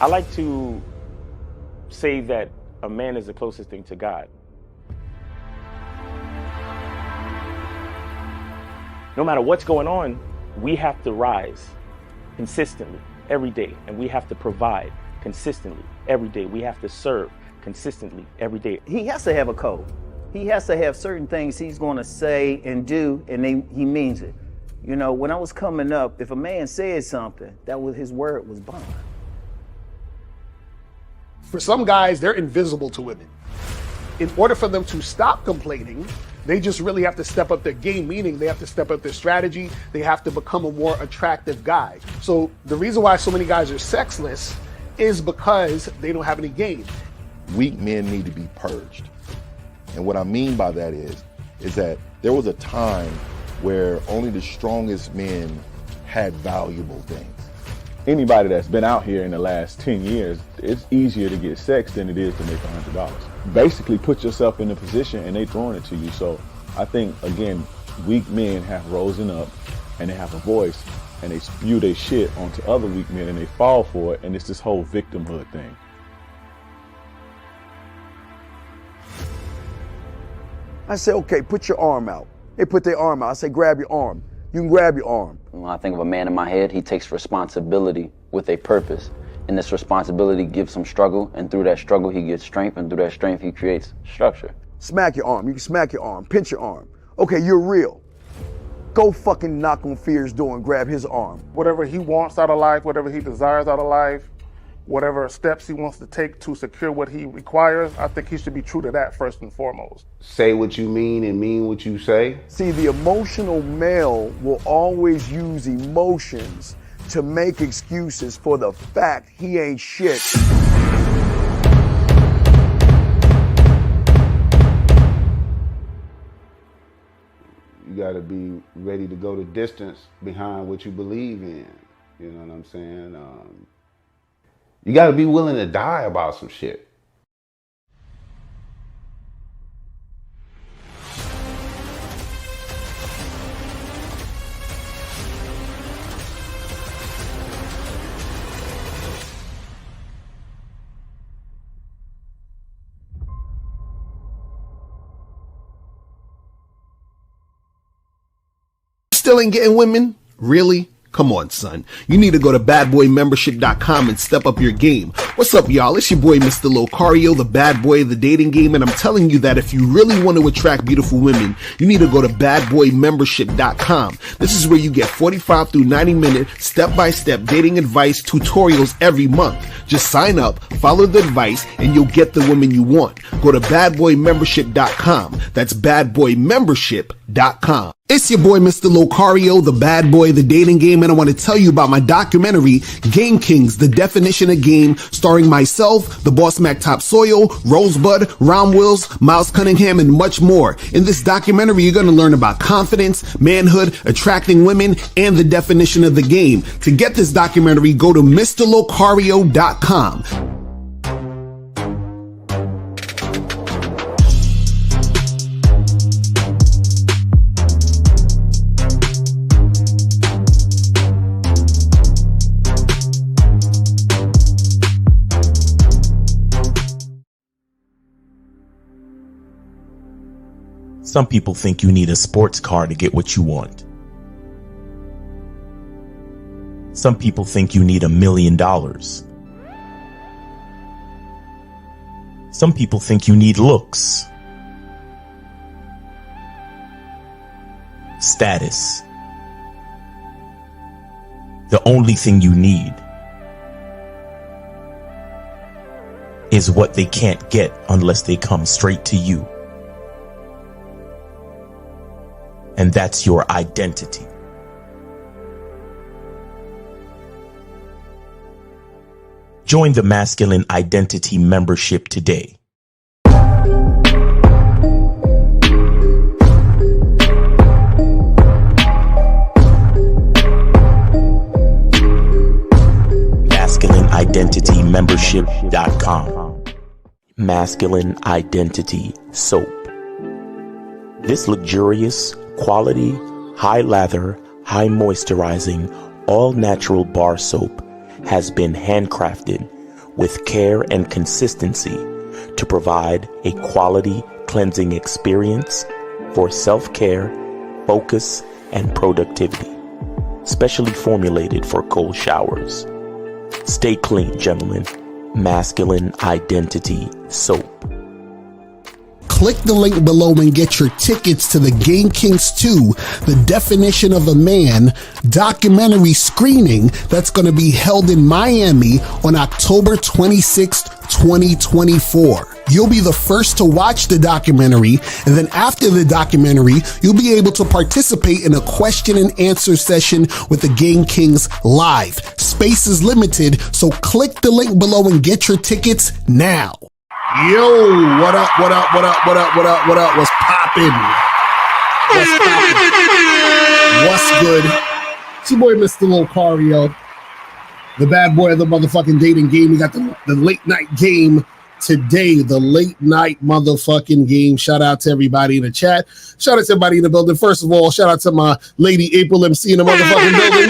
I like to say that a man is the closest thing to God. No matter what's going on, we have to rise consistently every day, and we have to provide consistently every day. We have to serve consistently every day. He has to have a code. He has to have certain things he's going to say and do, and he means it. You know, when I was coming up, if a man said something, that was his word was bond. For some guys, they're invisible to women. In order for them to stop complaining, they just really have to step up their game, meaning they have to step up their strategy. They have to become a more attractive guy. So the reason why so many guys are sexless is because they don't have any game. Weak men need to be purged. And what I mean by that is that there was a time where only the strongest men had valuable things. Anybody that's been out here in the last 10 years, it's easier to get sex than it is to make $100. Basically put yourself in a position and they throwing it to you. So I think, again, weak men have risen up and they have a voice and they spew their shit onto other weak men and they fall for it. And it's this whole victimhood thing. I say, okay, put your arm out. They put their arm out. I say, grab your arm. You can grab your arm. When I think of a man in my head, he takes responsibility with a purpose. And this responsibility gives him struggle, and through that struggle, he gets strength, and through that strength, he creates structure. Smack your arm. You can smack your arm. Pinch your arm. Okay, you're real. Go fucking knock on Fear's door and grab his arm. Whatever he wants out of life, whatever he desires out of life, whatever steps he wants to take to secure what he requires, I think he should be true to that first and foremost. Say what you mean and mean what you say. See, the emotional male will always use emotions to make excuses for the fact he ain't shit. You gotta be ready to go the distance behind what you believe in. You know what I'm saying? You gotta be willing to die about some shit. Still ain't getting women? Really? Come on, son. You need to go to badboymembership.com and step up your game. What's up, y'all? It's your boy, Mr. Locario, the bad boy of the dating game, and I'm telling you that if you really want to attract beautiful women, you need to go to badboymembership.com. This is where you get 45 through 90-minute step-by-step dating advice tutorials every month. Just sign up, follow the advice, and you'll get the women you want. Go to badboymembership.com. That's badboymembership.com. It's your boy, Mr. Locario, the bad boy of the dating game, and I want to tell you about my documentary, Game Kings, The Definition of Game, starring myself, the Boss Mac Topsoil, Rosebud, Ron Wills, Miles Cunningham, and much more. In this documentary, you're going to learn about confidence, manhood, attracting women, and the definition of the game. To get this documentary, go to MrLocario.com. Some people think you need a sports car to get what you want. Some people think you need $1 million. Some people think you need looks, status. The only thing you need is what they can't get unless they come straight to you. And that's your identity. Join the Masculine Identity membership today. MasculineIdentityMembership.com. Masculine Identity Soap. This luxurious, quality, high lather, high moisturizing, all natural bar soap has been handcrafted with care and consistency to provide a quality cleansing experience for self-care, focus, and productivity, specially formulated for cold showers. Stay clean, gentlemen. Masculine Identity Soap. Click the link below and get your tickets to the Game Kings 2, The Definition of a Man documentary screening that's going to be held in Miami on October 26th, 2024. You'll be the first to watch the documentary, and then after the documentary, you'll be able to participate in a question and answer session with the Game Kings live. Space is limited, so click the link below and get your tickets now. Yo, what up, what up, what up, what up, what up, what up, what's poppin'? What's poppin'? What's good? It's your boy, Mr. Locario, the bad boy of the motherfucking dating game. We got the late night game today, the late night motherfucking game. Shout out to everybody in the chat. Shout out to everybody in the building. First of all, shout out to my lady April MC in the motherfucking building.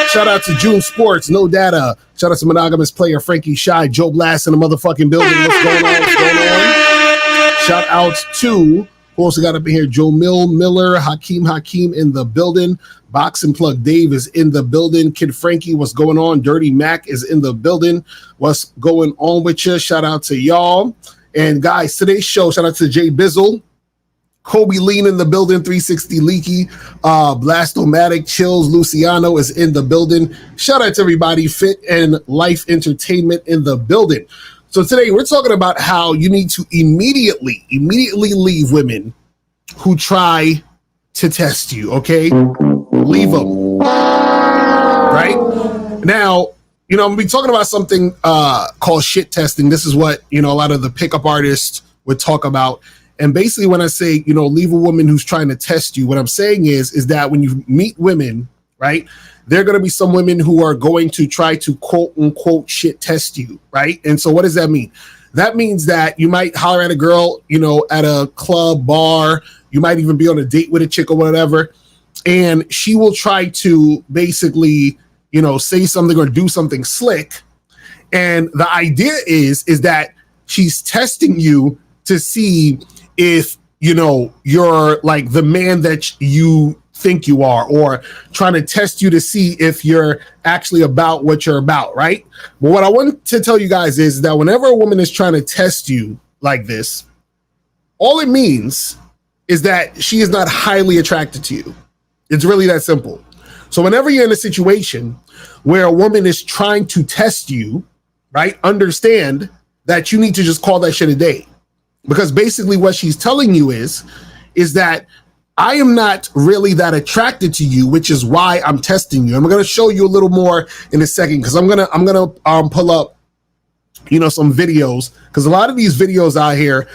Shout out to June Sports, No Data. Shout out to monogamous player Frankie Shy, Joe Blast in the motherfucking building. What's going on? What's going on? Shout out to, who also got up in here, Joe Miller, Hakeem in the building. Box and Plug Dave is in the building. Kid Frankie, what's going on? Dirty Mac is in the building. What's going on with you? Shout out to y'all. And guys, today's show, shout out to Jay Bizzle, Kobe Lean in the building, 360 Leaky, Blastomatic, Chills, Luciano is in the building. Shout out to everybody, Fit and Life Entertainment in the building. So today we're talking about how you need to immediately leave women who try to test you, okay? Leave them, right? Now, I'm gonna be talking about something called shit testing. This is what, a lot of the pickup artists would talk about. And basically when I say, leave a woman who's trying to test you, what I'm saying is that when you meet women, right, there are going to be some women who are going to try to quote unquote shit test you, right? And so what does that mean? That means that you might holler at a girl, at a club, bar, you might even be on a date with a chick or whatever, and she will try to basically, say something or do something slick. And the idea is that she's testing you to see if, you're like the man that you think you are, or trying to test you to see if you're actually about what you're about, right? But what I want to tell you guys is that whenever a woman is trying to test you like this, all it means is that she is not highly attracted to you. It's really that simple. So whenever you're in a situation where a woman is trying to test you, right, understand that you need to just call that shit a day. Because basically what she's telling you is that I am not really that attracted to you, which is why I'm testing you. I'm going to show you a little more in a second, because I'm gonna pull up, some videos, because a lot of these videos out here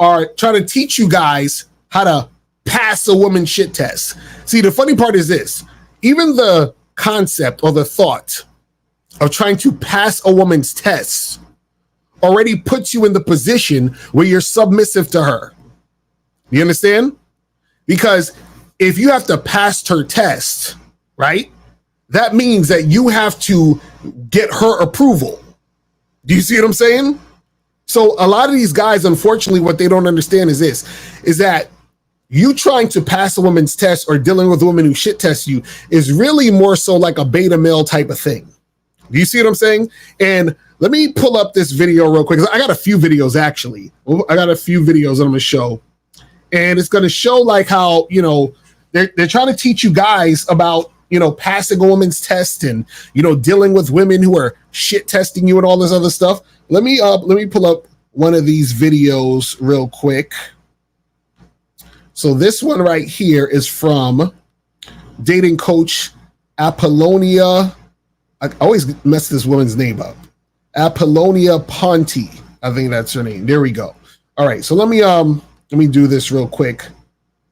are trying to teach you guys how to pass a woman shit test. See, the funny part is this: even the concept or the thought of trying to pass a woman's test already puts you in the position where you're submissive to her. You understand? Because if you have to pass her test, right, that means that you have to get her approval. Do you see what I'm saying? So a lot of these guys, unfortunately, what they don't understand is that you trying to pass a woman's test or dealing with a woman who shit tests you is really more so like a beta male type of thing. Do you see what I'm saying? And let me pull up this video real quick, because I got a few videos actually. I got a few videos that I'm gonna show. And it's gonna show like how, they're trying to teach you guys about, passing a woman's test and, dealing with women who are shit testing you and all this other stuff. Let me pull up one of these videos real quick. So this one right here is from dating coach Apollonia. I always mess this woman's name up. Apollonia Ponte, I think that's her name. There we go. All right, so let me do this real quick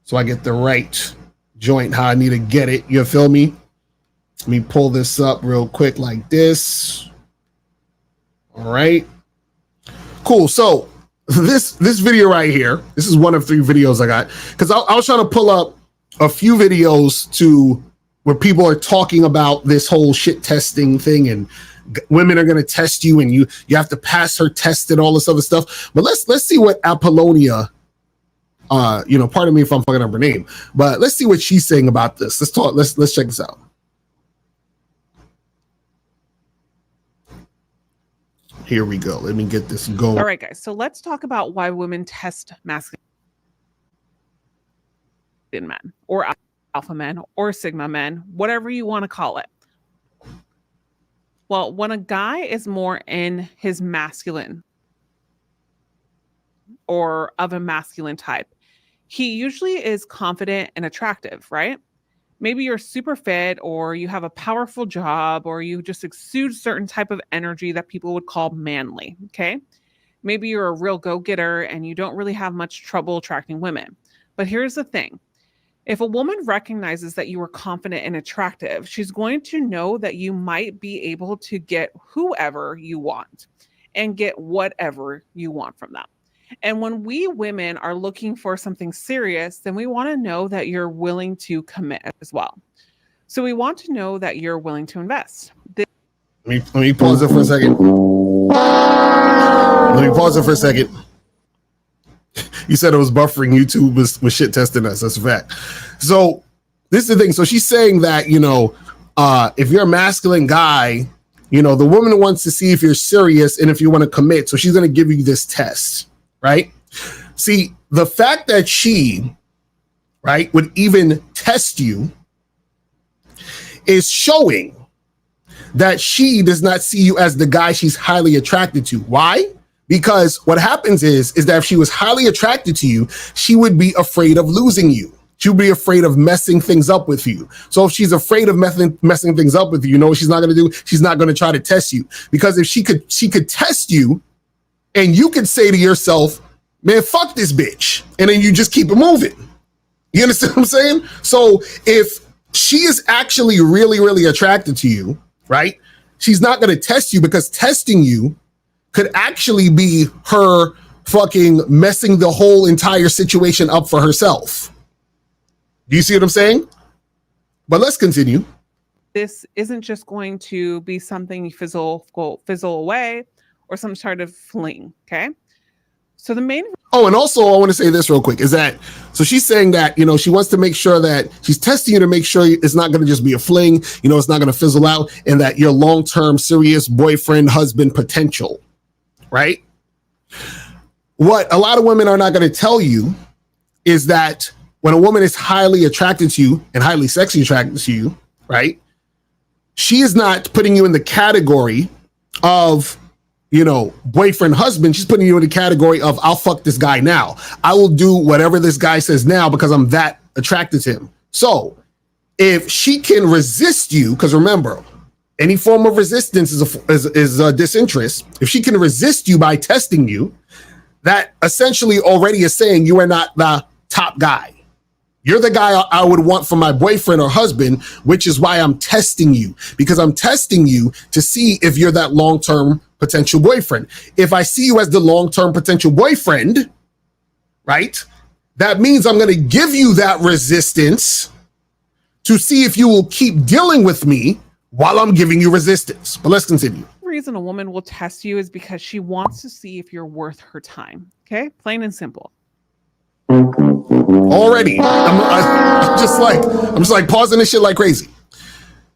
so I get the right joint how I need to get it. You feel me? Let me pull this up real quick like this. All right, cool. So this video right here, this is one of 3 videos I got, because I was trying to pull up a few videos to where people are talking about this whole shit testing thing and women are going to test you, and you have to pass her test and all this other stuff. But let's see what Apollonia, pardon me if I'm fucking up her name, but let's see what she's saying about this. Let's check this out. Here we go. Let me get this going. All right, guys. So let's talk about why women test masculine men, or alpha men, or sigma men, whatever you want to call it. Well, when a guy is more in his masculine or of a masculine type, he usually is confident and attractive, right? Maybe you're super fit, or you have a powerful job, or you just exude certain type of energy that people would call manly, okay? Maybe you're a real go-getter and you don't really have much trouble attracting women. But here's the thing. If a woman recognizes that you are confident and attractive, she's going to know that you might be able to get whoever you want and get whatever you want from them. And when we women are looking for something serious, then we want to know that you're willing to commit as well. So we want to know that you're willing to invest. Let me pause it for a second. You said it was buffering. YouTube was shit testing us. That's a fact. So this is the thing. So she's saying that, if you're a masculine guy, the woman wants to see if you're serious and if you want to commit. So she's going to give you this test. Right? See, the fact that she, right, would even test you is showing that she does not see you as the guy she's highly attracted to. Why? Because what happens is that if she was highly attracted to you, she would be afraid of losing you. She would be afraid of messing things up with you. So if she's afraid of messing things up with you, what she's not going to do? She's not going to try to test you. Because if she could test you, and you could say to yourself, man, fuck this bitch. And then you just keep it moving. You understand what I'm saying? So if she is actually really, really attracted to you, right? She's not going to test you, because testing you could actually be her fucking messing the whole entire situation up for herself. Do you see what I'm saying? But let's continue. This isn't just going to be something you fizzle away, or some sort of fling, okay? So the main... Oh, and also I want to say this real quick, is that, so she's saying that, she wants to make sure that she's testing you to make sure it's not going to just be a fling, it's not going to fizzle out, and that you're long-term serious boyfriend, husband potential, right? What a lot of women are not going to tell you is that when a woman is highly attracted to you and highly sexually attracted to you, right? She is not putting you in the category of, boyfriend, husband. She's putting you in the category of, I'll fuck this guy now. I will do whatever this guy says now because I'm that attracted to him. So if she can resist you, because remember, any form of resistance is a disinterest. If she can resist you by testing you, that essentially already is saying you are not the top guy. You're the guy I would want for my boyfriend or husband, which is why I'm testing you, because I'm testing you to see if you're that long-term potential boyfriend. If I see you as the long-term potential boyfriend, right, that means I'm going to give you that resistance to see if you will keep dealing with me while I'm giving you resistance. But let's continue. The reason a woman will test you is because she wants to see if you're worth her time, okay? Plain and simple. Already, I'm just like pausing this shit like crazy.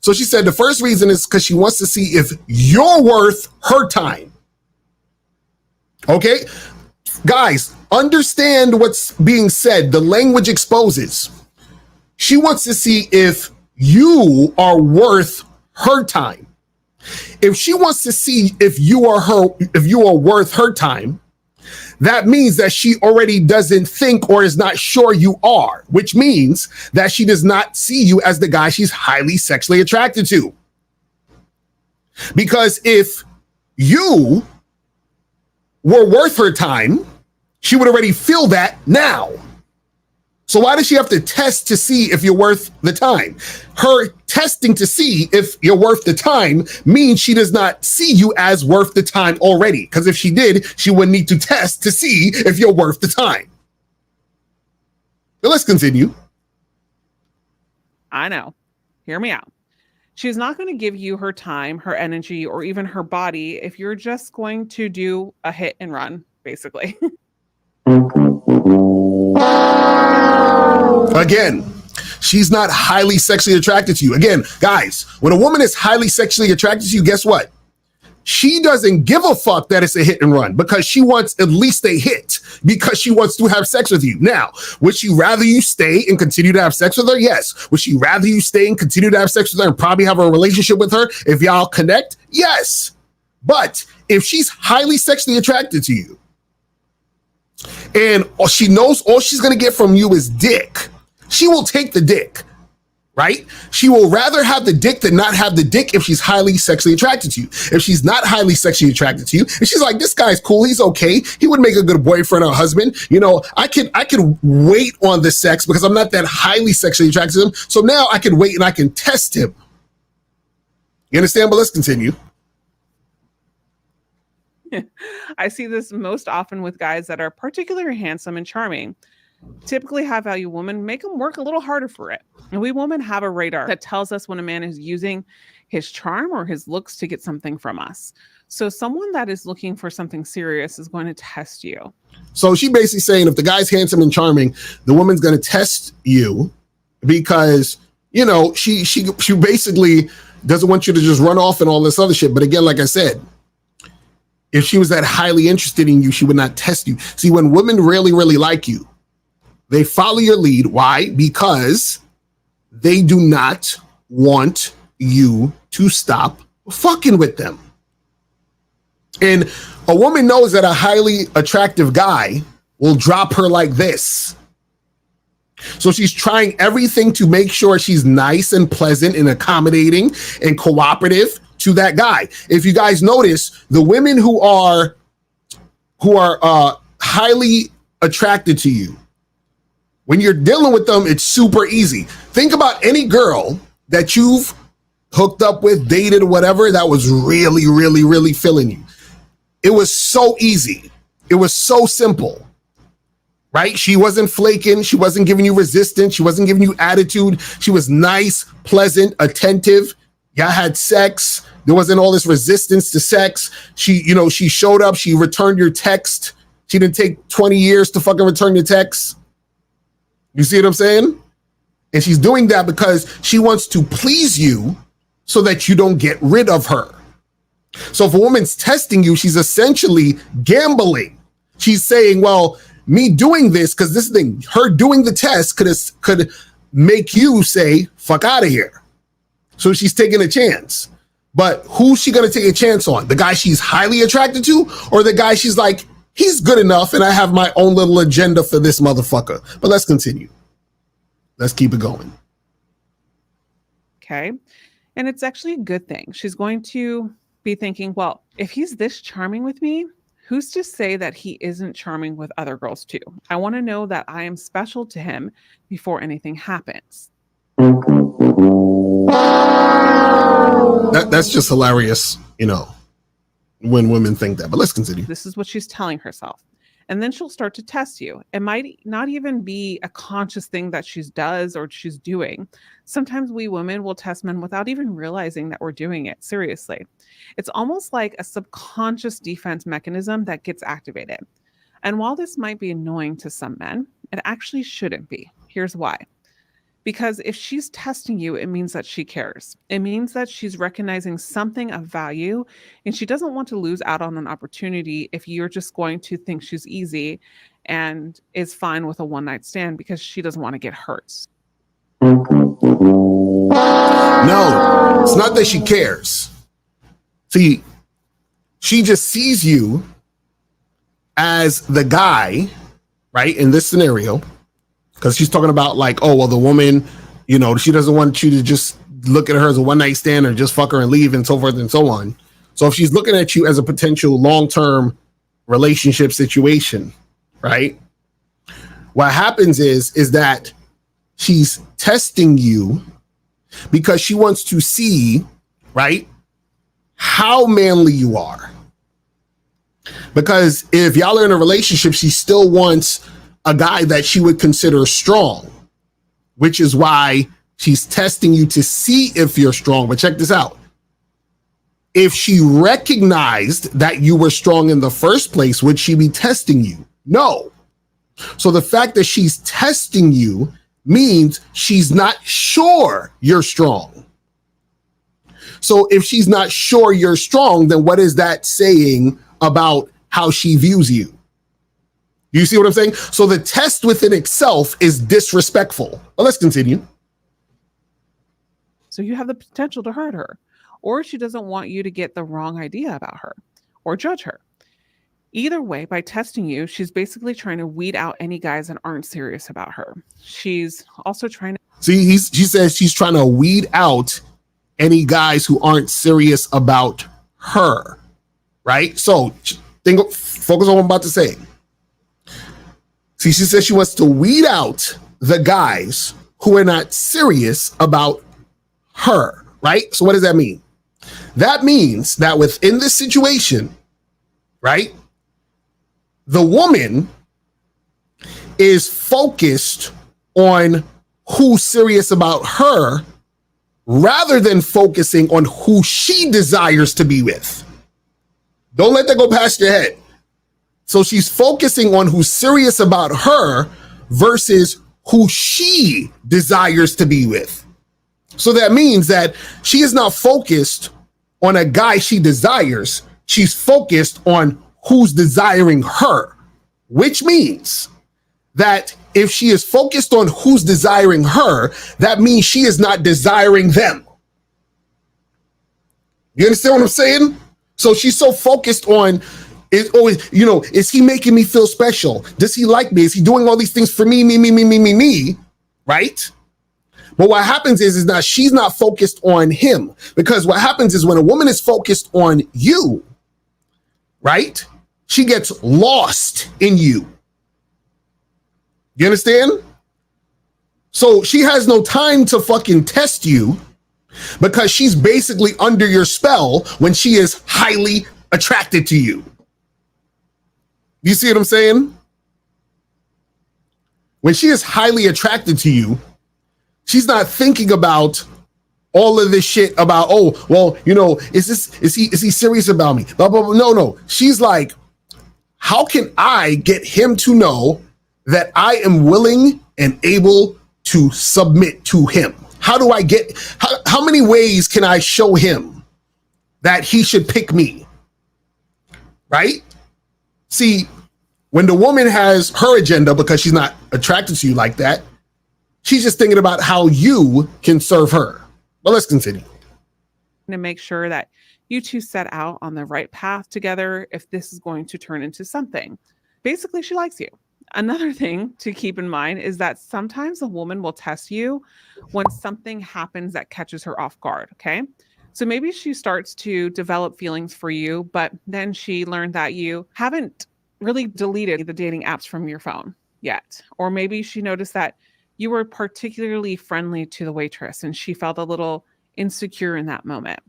So she said the first reason is because she wants to see if you're worth her time. Okay, guys, understand what's being said. The language exposes. She wants to see if you are worth her time. If she wants to see if you are worth her time, that means that she already doesn't think or is not sure you are, which means that she does not see you as the guy she's highly sexually attracted to. Because if you were worth her time, she would already feel that now. So why does she have to test to see if you're worth the time? Her testing to see if you're worth the time means she does not see you as worth the time already. Because if she did, she would need to test to see if you're worth the time. But let's continue. I know. Hear me out. She's not going to give you her time, her energy, or even her body if you're just going to do a hit and run, basically. Again, she's not highly sexually attracted to you. Again, guys, when a woman is highly sexually attracted to you, guess what? She doesn't give a fuck that it's a hit and run because she wants at least a hit because she wants to have sex with you. Now, would she rather you stay and continue to have sex with her? Yes. Would she rather you stay and continue to have sex with her and probably have a relationship with her if y'all connect? Yes. But if she's highly sexually attracted to you and she knows all she's going to get from you is dick, she will take the dick. Right? She will rather have the dick than not have the dick if she's highly sexually attracted to you. If she's not highly sexually attracted to you, and she's like, this guy's cool, he's okay, he would make a good boyfriend or husband, you know, I could wait on the sex because I'm not that highly sexually attracted to him. So now I can wait and I can test him. You understand? But let's continue. I see this most often with guys that are particularly handsome and charming. Typically high value women make them work a little harder for it. And we women have a radar that tells us when a man is using his charm or his looks to get something from us. So someone that is looking for something serious is going to test you. So she basically saying if the guy's handsome and charming, the woman's going to test you because, you know, she basically doesn't want you to just run off and all this other shit. But again, like I said, if she was that highly interested in you, she would not test you. See, when women really, really like you, they follow your lead. Why? Because they do not want you to stop fucking with them. And a woman knows that a highly attractive guy will drop her like this. So she's trying everything to make sure she's nice and pleasant and accommodating and cooperative to that guy. If you guys notice, the women who are highly attracted to you, when you're dealing with them, it's super easy. Think about any girl that you've hooked up with, dated, or whatever, that was really, really, really feeling you. It was so easy. It was so simple, right? She wasn't flaking. She wasn't giving you resistance. She wasn't giving you attitude. She was nice, pleasant, attentive. Y'all had sex. There wasn't all this resistance to sex. She showed up. She returned your text. She didn't take 20 years to fucking return your text. You see what I'm saying? And she's doing that because she wants to please you so that you don't get rid of her. So if a woman's testing you, she's essentially gambling. She's saying, well, me doing this, because this thing, her doing the test could make you say, fuck out of here. So she's taking a chance. But who's she going to take a chance on? The guy she's highly attracted to, or the guy she's like, he's good enough and I have my own little agenda for this motherfucker. But let's continue. Let's keep it going. Okay. And it's actually a good thing. She's going to be thinking, well, if he's this charming with me, who's to say that he isn't charming with other girls too? I want to know that I am special to him before anything happens. That's just hilarious, you know, when women think that. But let's continue. This is what she's telling herself. And then she'll start to test you. It might not even be a conscious thing that she does or she's doing. Sometimes we women will test men without even realizing that we're doing it. Seriously. It's almost like a subconscious defense mechanism that gets activated. And while this might be annoying to some men, it actually shouldn't be. Here's why. Because if she's testing you, it means that she cares. It means that she's recognizing something of value, and she doesn't want to lose out on an opportunity if you're just going to think she's easy and is fine with a one-night stand because she doesn't want to get hurt. No, it's not that she cares. See, she just sees you as the guy, right, in this scenario. Because she's talking about like, oh, well, the woman, you know, she doesn't want you to just look at her as a one-night stand or just fuck her and leave and so forth and so on. So if she's looking at you as a potential long-term relationship situation, right? What happens is that she's testing you because she wants to see, right, how manly you are. Because if y'all are in a relationship, she still wants a guy that she would consider strong, which is why She's testing you to see if you're strong. But check this out. If she recognized that you were strong in the first place, would she be testing you? No. So the fact that she's testing you means she's not sure you're strong. So if she's not sure you're strong, then what is that saying about how she views you? You see what I'm saying? So the test within itself is disrespectful. Well, let's continue. So you have the potential to hurt her, or she doesn't want you to get the wrong idea about her or judge her. Either way, by testing you, she's basically trying to weed out any guys that aren't serious about her. She's also trying to... See, she says she's trying to weed out any guys who aren't serious about her, right? So focus on what I'm about to say. See, she says she wants to weed out the guys who are not serious about her, right? So what does that mean? That means that within this situation, right, the woman is focused on who's serious about her rather than focusing on who she desires to be with. Don't let that go past your head. So she's focusing on who's serious about her versus who she desires to be with. So that means that she is not focused on a guy she desires. She's focused on who's desiring her, which means that if she is focused on who's desiring her, that means she is not desiring them. You understand what I'm saying? So she's so focused on, is he making me feel special? Does he like me? Is he doing all these things for me, right? But what happens is that she's not focused on him, because what happens is when a woman is focused on you, right? She gets lost in you. You understand? So she has no time to fucking test you because she's basically under your spell when she is highly attracted to you. You see what I'm saying? When she is highly attracted to you, she's not thinking about all of this shit about, oh, well, is he serious about me? Blah, blah, blah. No. She's like, how can I get him to know that I am willing and able to submit to him? How many ways can I show him that he should pick me? Right? See, when the woman has her agenda because she's not attracted to you like that, she's just thinking about how you can serve her. But let's continue. To make sure that you two set out on the right path together if this is going to turn into something. Basically, she likes you. Another thing to keep in mind is that sometimes a woman will test you when something happens that catches her off guard, okay? So maybe she starts to develop feelings for you, but then she learned that you haven't really deleted the dating apps from your phone yet. Or maybe she noticed that you were particularly friendly to the waitress and she felt a little insecure in that moment.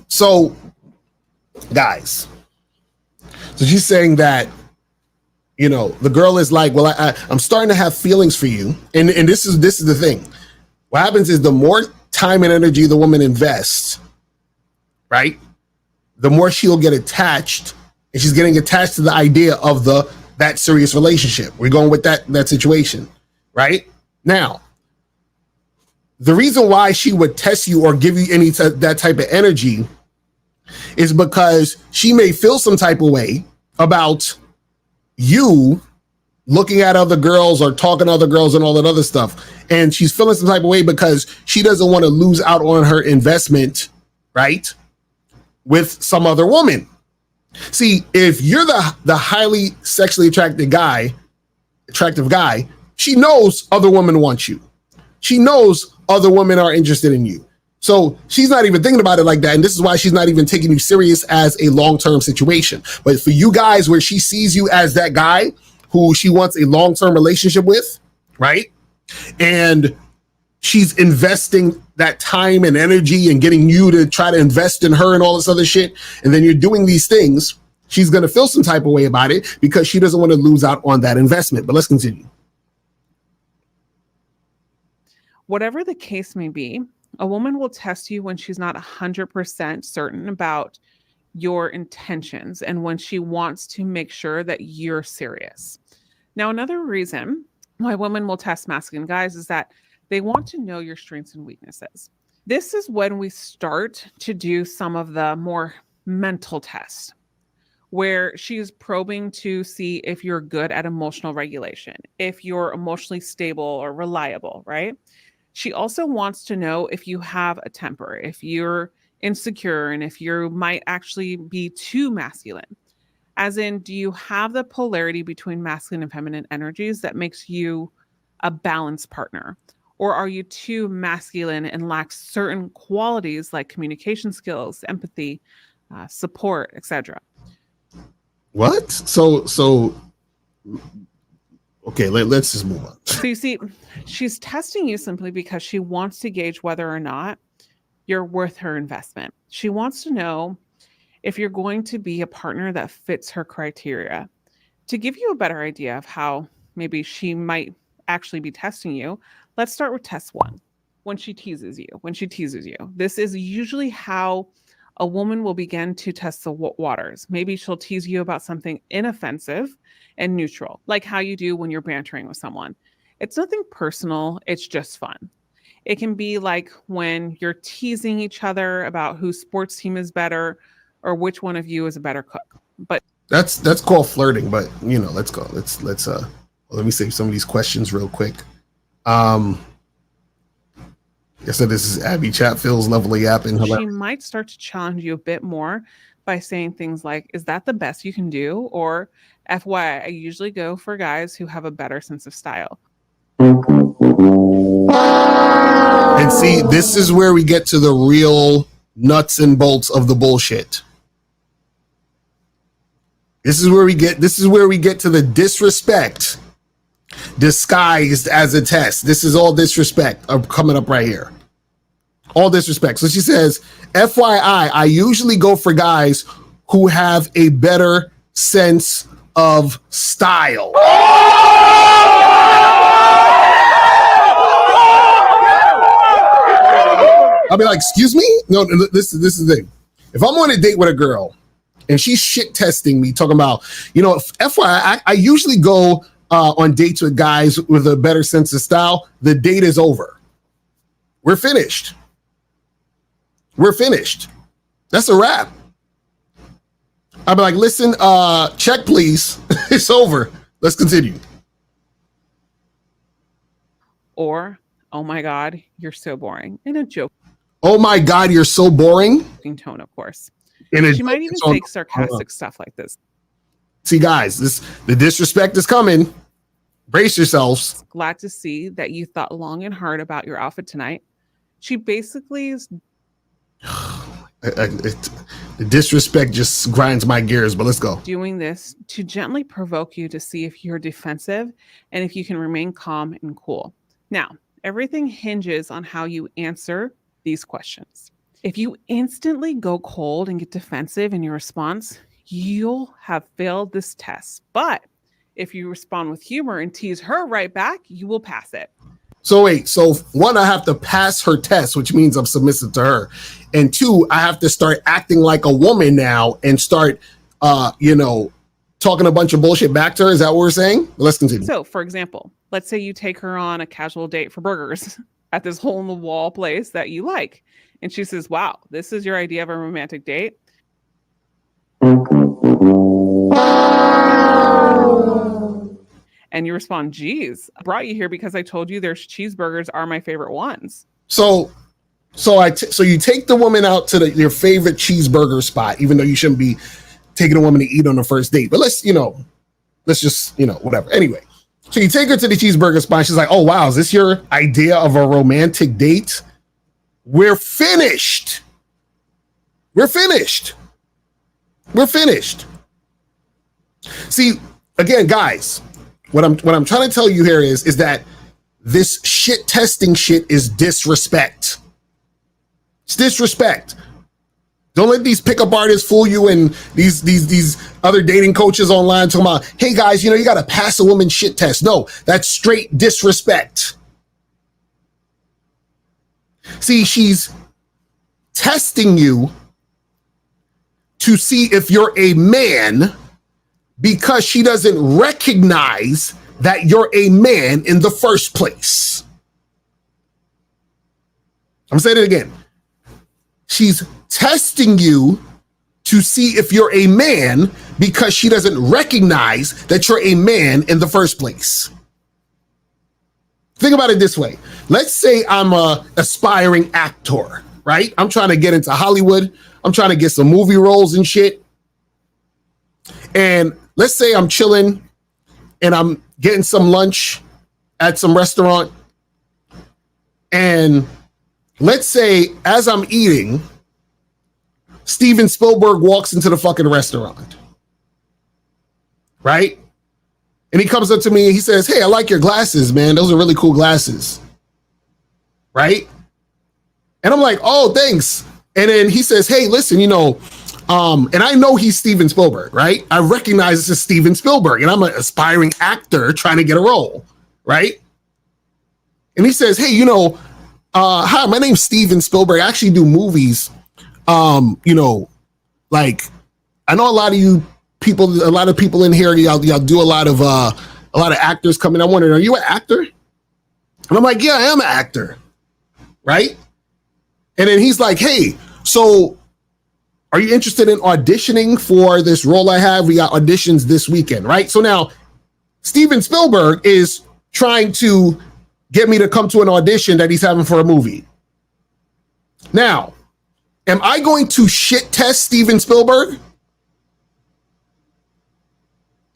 So, guys, so she's saying that, the girl is like, well, I'm starting to have feelings for you. And this is the thing. What happens is the more time and energy the woman invests, right, the more she'll get attached, and she's getting attached to the idea of that serious relationship. We're going with that situation, right? Now, the reason why she would test you or give you that type of energy is because she may feel some type of way about you looking at other girls or talking to other girls and all that other stuff. And she's feeling some type of way because she doesn't want to lose out on her investment, right, with some other woman. See, if you're the highly sexually attractive guy, she knows other women want you. She knows other women are interested in you. So she's not even thinking about it like that. And this is why she's not even taking you serious as a long-term situation. But for you guys where she sees you as that guy who she wants a long-term relationship with, right? And she's investing that time and energy and getting you to try to invest in her and all this other shit. And then you're doing these things, She's going to feel some type of way about it because she doesn't want to lose out on that investment. But let's continue. Whatever the case may be, a woman will test you when she's not 100% certain about your intentions and when she wants to make sure that you're serious. Now, another reason why women will test masculine guys is that they want to know your strengths and weaknesses. This is when we start to do some of the more mental tests, where she's probing to see if you're good at emotional regulation, if you're emotionally stable or reliable, right? She also wants to know if you have a temper, if you're insecure, and if you might actually be too masculine. As in, do you have the polarity between masculine and feminine energies that makes you a balanced partner? Or are you too masculine and lack certain qualities like communication skills, empathy, support, etc.? What? So okay, let's just move on. So you see, she's testing you simply because she wants to gauge whether or not you're worth her investment. She wants to know if you're going to be a partner that fits her criteria. To give you a better idea of how maybe she might actually be testing you, let's start with test 1. When she teases you. This is usually how a woman will begin to test the waters. Maybe she'll tease you about something inoffensive and neutral, like how you do when you're bantering with someone. It's nothing personal, it's just fun. It can be like when you're teasing each other about whose sports team is better or which one of you is a better cook. But that's called flirting, but let's go. Let's let me save some of these questions real quick. So this is Abby Chatfield's lovely app. And she might start to challenge you a bit more by saying things like, is that the best you can do? Or FYI, I usually go for guys who have a better sense of style. And see, this is where we get to the real nuts and bolts of the bullshit. This is where we get to the disrespect disguised as a test. This is all disrespect coming up right here. All disrespect. So she says, FYI, I usually go for guys who have a better sense of style. I'll be like, excuse me? No, this is the thing. If I'm on a date with a girl and she's shit testing me, talking about, FYI, I usually go on dates with guys with a better sense of style, the date is over. We're finished. That's a wrap. I'd be like, listen, check, please. It's over. Let's continue. Or, oh my God, you're so boring. In a joke. Oh my God, you're so boring. Tone, of course. She might even say sarcastic stuff like this. See, guys, the disrespect is coming. Brace yourselves. Glad to see that you thought long and hard about your outfit tonight. She basically is. The disrespect just grinds my gears, but let's go. Doing this to gently provoke you to see if you're defensive and if you can remain calm and cool. Now, everything hinges on how you answer these questions. If you instantly go cold and get defensive in your response, you'll have failed this test. But if you respond with humor and tease her right back, you will pass it. So wait, one, I have to pass her test, which means I'm submissive to her. And 2, I have to start acting like a woman now and start, talking a bunch of bullshit back to her. Is that what we're saying? Let's continue. So, for example, let's say you take her on a casual date for burgers at this hole-in-the-wall place that you like. And she says, wow, this is your idea of a romantic date? And you respond, geez, I brought you here because I told you their cheeseburgers are my favorite ones. So you take the woman out to your favorite cheeseburger spot, even though you shouldn't be taking a woman to eat on the first date. But let's just, whatever. Anyway, so you take her to the cheeseburger spot. She's like, oh, wow, is this your idea of a romantic date? We're finished. See, again, guys, what I'm trying to tell you here is that this shit testing shit is disrespect. It's disrespect. Don't let these pickup artists fool you and these other dating coaches online talking about, hey guys, you got to pass a woman shit test. No, that's straight disrespect. See, she's testing you to see if you're a man because she doesn't recognize that you're a man in the first place. I'm saying it again. She's testing you to see if you're a man because she doesn't recognize that you're a man in the first place. Think about it this way. Let's say I'm a aspiring actor, right? I'm trying to get into Hollywood. I'm trying to get some movie roles and shit. And let's say I'm chilling and I'm getting some lunch at some restaurant. And let's say as I'm eating, Steven Spielberg walks into the fucking restaurant, right? And he comes up to me and he says, hey, I like your glasses, man. Those are really cool glasses, right? And I'm like, oh, thanks. And then he says, hey, listen, and I know he's Steven Spielberg, right? I recognize this as Steven Spielberg, and I'm an aspiring actor trying to get a role, right? And he says, hey, hi, my name's Steven Spielberg. I actually do movies. Like I know a lot of people in here, y'all do a lot of actors coming. I'm wondering, are you an actor? And I'm like, yeah, I am an actor. Right. And then he's like, hey, so are you interested in auditioning for this role I have? We got auditions this weekend. Right. So now Steven Spielberg is trying to get me to come to an audition that he's having for a movie. Now, am I going to shit test Steven Spielberg?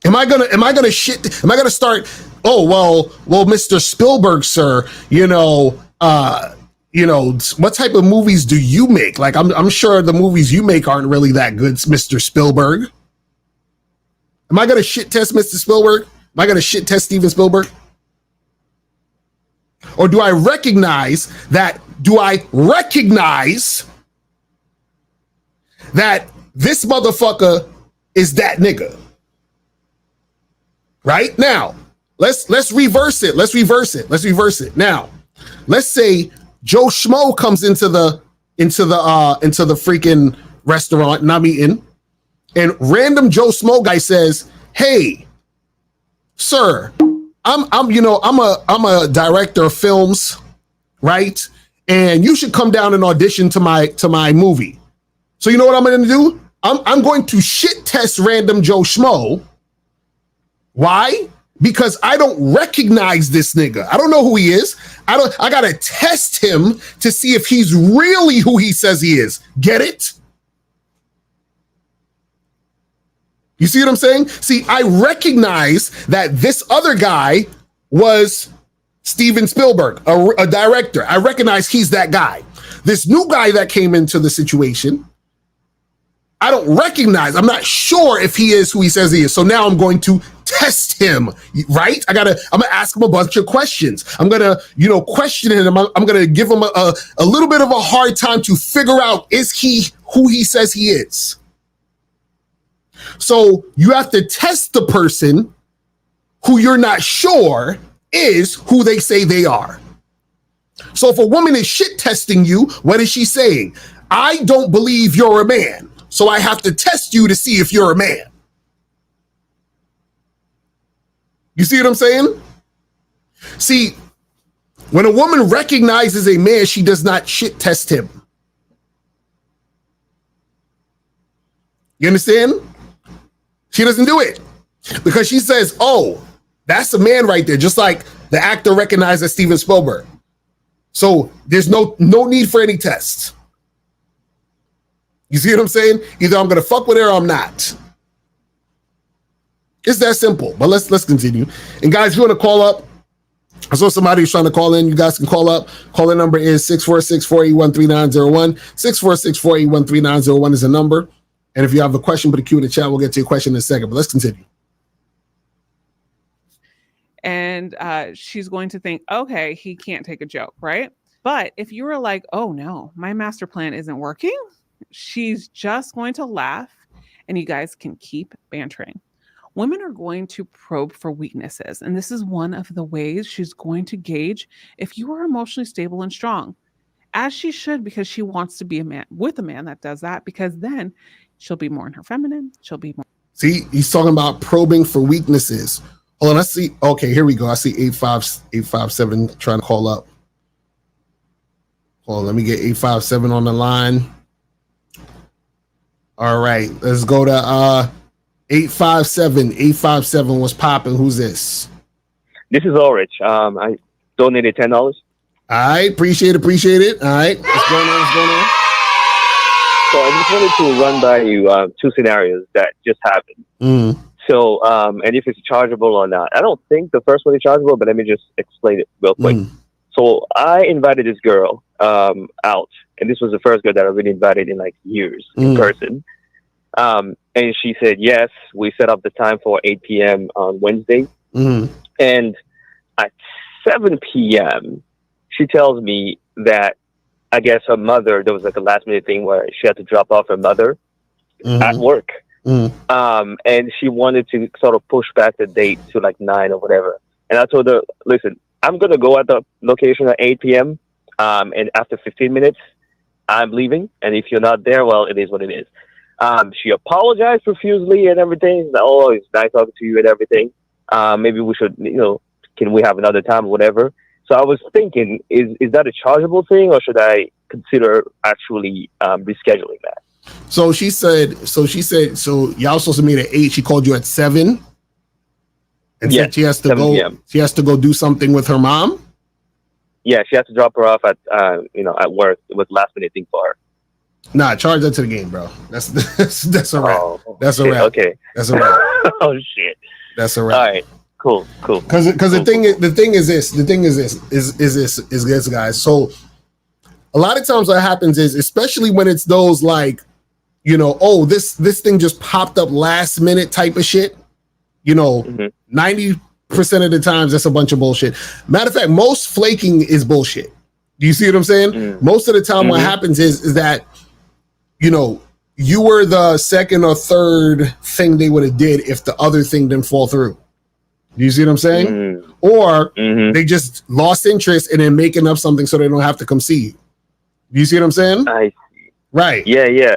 Am I gonna start? Oh, well, Mr. Spielberg, sir, what type of movies do you make? Like, I'm sure the movies you make aren't really that good, Mr. Spielberg. Am I gonna shit test Mr. Spielberg? Am I gonna shit test Steven Spielberg? Or do I recognize that this motherfucker is that nigga? Right? Now, let's reverse it. Let's reverse it. Now, let's say Joe Schmo comes into the freaking restaurant and I'm eating, and random Joe Schmo guy says, "Hey, sir, I'm a director of films, right? And you should come down and audition to my movie." So you know what I'm going to do? I'm going to shit test random Joe Schmo. Why? Because I don't recognize this nigga. I don't know who he is. I got to test him to see if he's really who he says he is. Get it? You see what I'm saying? See, I recognize that this other guy was Steven Spielberg, a director. I recognize he's that guy. This new guy that came into the situation, I don't recognize. I'm not sure if he is who he says he is. So now I'm going to test him, right? I'm gonna ask him a bunch of questions. I'm gonna, question him. I'm gonna give him a little bit of a hard time to figure out, is he who he says he is? So you have to test the person who you're not sure is who they say they are. So if a woman is shit testing you, what is she saying? I don't believe you're a man. So I have to test you to see if you're a man. You see what I'm saying? See, when a woman recognizes a man, she does not shit test him. You understand? She doesn't do it because she says, oh, that's a man right there. Just like the actor recognized as Steven Spielberg. So there's no need for any tests. You see what I'm saying? Either I'm going to fuck with her or I'm not. It's that simple. But let's continue. And guys, if you want to call up, I saw somebody who's trying to call in. You guys can call up. Call-in number is 646-481-3901. 646-481-3901 is the number. And if you have a question, put a Q in the chat. We'll get to your question in a second. But let's continue. And she's going to think, okay, he can't take a joke, right? But if you were like, oh no, my master plan isn't working, She's just going to laugh and you guys can keep bantering. Women are going to probe for weaknesses, and this is one of the ways she's going to gauge if you are emotionally stable and strong, as she should, because she wants to be a man with a man that does that, because then she'll be more in her feminine. She'll be more. See, he's talking about probing for weaknesses. Hold on, let's see. Okay, here we go. I see 857 trying to call up. Hold on, let me get 857 on the line. All right, let's go to 857. 857 was popping. Who's this? This is Ulrich. I donated $10. All right, appreciate it. All right, what's going on? So I just wanted to run by you two scenarios that just happened. So, and if it's chargeable or not. I don't think the first one is chargeable, but let me just explain it real quick. So I invited this girl out, and this was the first girl that I really invited in like years in person. And she said yes. We set up the time for 8 p.m. on Wednesday. And at 7 p.m., she tells me that I guess her mother, there was like a last minute thing where she had to drop off her mother at work. And she wanted to sort of push back the date to like 9 or whatever. And I told her, listen, I'm going to go at the location at 8 p.m. And after 15 minutes, I'm leaving. And if you're not there, well, it is what it is. She apologized profusely and everything. She's like, oh, it's nice talking to you and everything. Maybe we should, can we have another time or whatever? So I was thinking, is that a chargeable thing, or should I consider actually rescheduling that? So y'all supposed to meet at 8. She called you at 7 and said she has to go. PM. She has to go do something with her mom. Yeah, she has to drop her off at at work. It was last minute thing for her. Nah, charge that to the game, bro. That's a wrap. Oh, that's a shit, wrap. Okay, that's a wrap. Oh shit. That's a wrap. All right. Cool. Because the thing is this, guys. So a lot of times what happens is, especially when it's those like, this thing just popped up last minute type of shit. 90% of the times that's a bunch of bullshit. Matter of fact, most flaking is bullshit. Do you see what I'm saying? Most of the time what happens is that, you were the second or third thing they would have did if the other thing didn't fall through. Do you see what I'm saying? Or they just lost interest and then making up something so they don't have to come see you. Do you see what I'm saying? I see. Right. Yeah.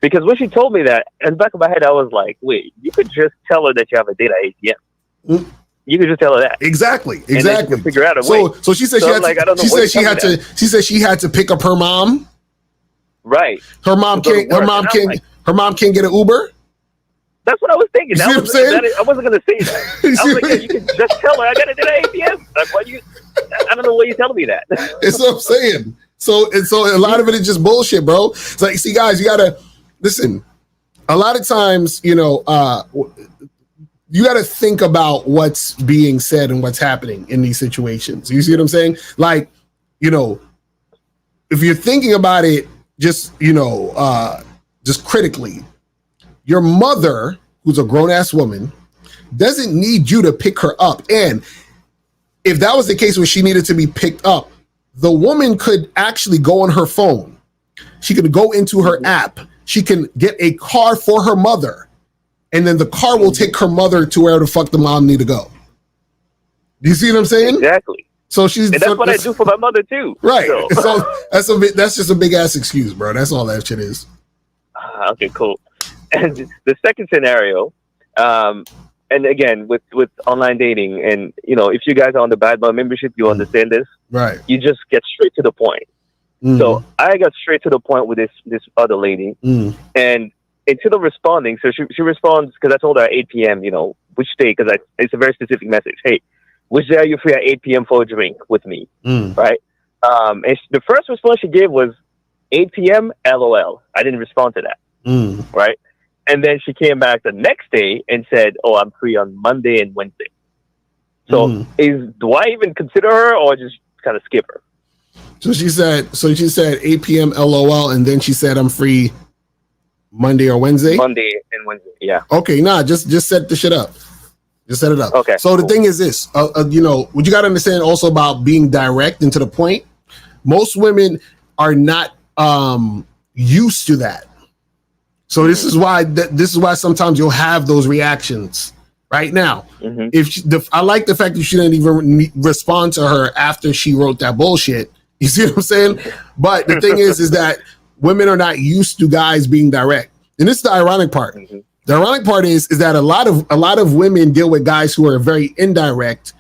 Because when she told me that, in the back of my head, I was like, wait, you could just tell her that you have a date at 8 p.m. You could just tell her that. Exactly. And then she could figure out a way. So she said she had to pick up her mom. Right. Her mom can't get an Uber. That's what I was thinking. You see what I'm saying? I wasn't going to say that. I was like, yeah, you can just tell her I got it at 8 p.m. Like, I don't know why you're telling me that. That's what I'm saying. So a lot of it is just bullshit, bro. It's like, see, guys, you gotta listen. A lot of times, you gotta think about what's being said and what's happening in these situations. You see what I'm saying? Like, if you're thinking about it, just critically, your mother, who's a grown-ass woman, doesn't need you to pick her up. And if that was the case where she needed to be picked up, the woman could actually go on her phone. She could go into her app. She can get a car for her mother. And then the car will take her mother to where the fuck the mom need to go. Do you see what I'm saying? Exactly. So that's what I do for my mother too. Right. So that's just a big ass excuse, bro. That's all that shit is. Okay, cool. And the second scenario, and again with online dating, and if you guys are on the Bad Boy membership, you understand this. Right. You just get straight to the point. So I got straight to the point with this other lady, and instead of responding, so she responds, because I told her at 8 p.m. Which day, because it's a very specific message. Hey, which day are you free at 8 p.m. for a drink with me? Right. And the first response she gave was 8 p.m. LOL. I didn't respond to that. Right. And then she came back the next day and said, oh, I'm free on Monday and Wednesday. So do I even consider her, or just kind of skip her? So she said 8 p.m. LOL, and then she said I'm free Monday or Wednesday? Monday and Wednesday, yeah. Okay, just set the shit up. Just set it up. Okay. So the thing is this, what you got to understand also about being direct and to the point. Most women are not, used to that. So this is why sometimes you'll have those reactions. Right now, I like the fact that she didn't even respond to her after she wrote that bullshit. You see what I'm saying? But the thing is that women are not used to guys being direct, and this is the ironic part. The ironic part is that a lot of women deal with guys who are very indirect,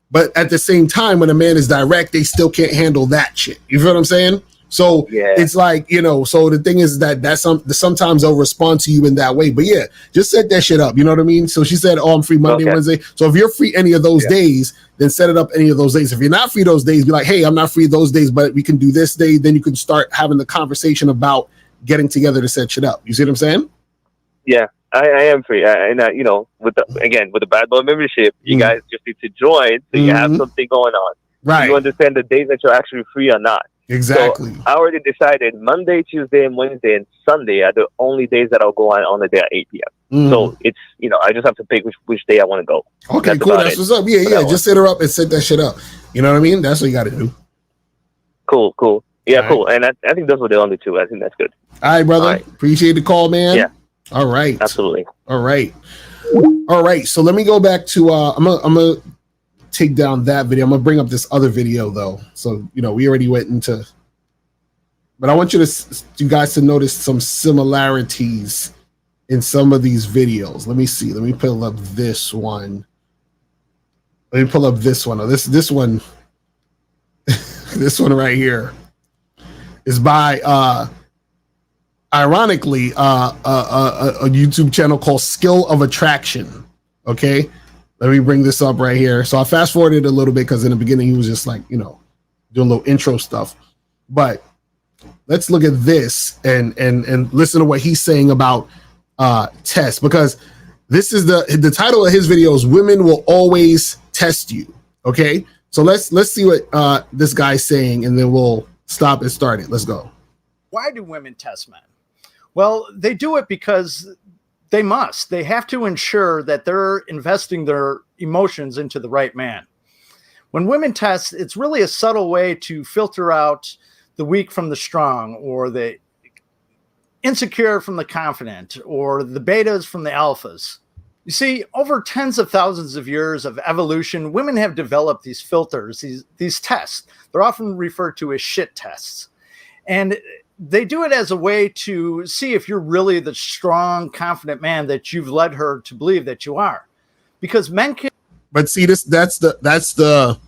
but at the same time, when a man is direct, they still can't handle that shit. You feel what I'm saying? So it's like, so the thing is that sometimes they'll respond to you in that way. But yeah, just set that shit up. You know what I mean? So she said, oh, I'm free Monday, Wednesday. So if you're free any of those days, then set it up any of those days. If you're not free those days, be like, hey, I'm not free those days, but we can do this day. Then you can start having the conversation about getting together to set shit up. You see what I'm saying? Yeah, I am free. And with the Bad Boy membership, you guys just need to join so you have something going on. Right. You understand the days that you're actually free or not. Exactly. So I already decided Monday, Tuesday, and Wednesday, and Sunday are the only days that I'll go on the day at 8 p.m. So it's, I just have to pick which day I want to go. Okay, cool. That's what's up. Yeah. Just set her up and set that shit up. You know what I mean? That's what you got to do. Cool. Yeah, cool. And I think those were the only two. I think that's good. All right, brother. All right. Appreciate the call, man. Yeah. All right. Absolutely. All right. So let me go back to, I'm gonna take down that video. I'm gonna bring up this other video though. So we already went into, but I want you guys to notice some similarities in some of these videos. Let me see. Let me pull up this one. Oh, this one. This one right here is by ironically a YouTube channel called Skill of Attraction. Okay. Let me bring this up right here. So I fast forwarded a little bit because in the beginning he was just like, doing a little intro stuff. But let's look at this and listen to what he's saying about tests, because this is the title of his video is Women Will Always Test You. Okay. So let's see what this guy's saying, and then we'll stop and start it. Let's go. Why do women test men? Well, they do it because they must. They have to ensure that they're investing their emotions into the right man. When women test, it's really a subtle way to filter out the weak from the strong, or the insecure from the confident, or the betas from the alphas. You see, over tens of thousands of years of evolution, women have developed these filters, these tests. They're often referred to as shit tests. And they do it as a way to see if you're really the strong, confident man that you've led her to believe that you are. Because men can. But see, that's the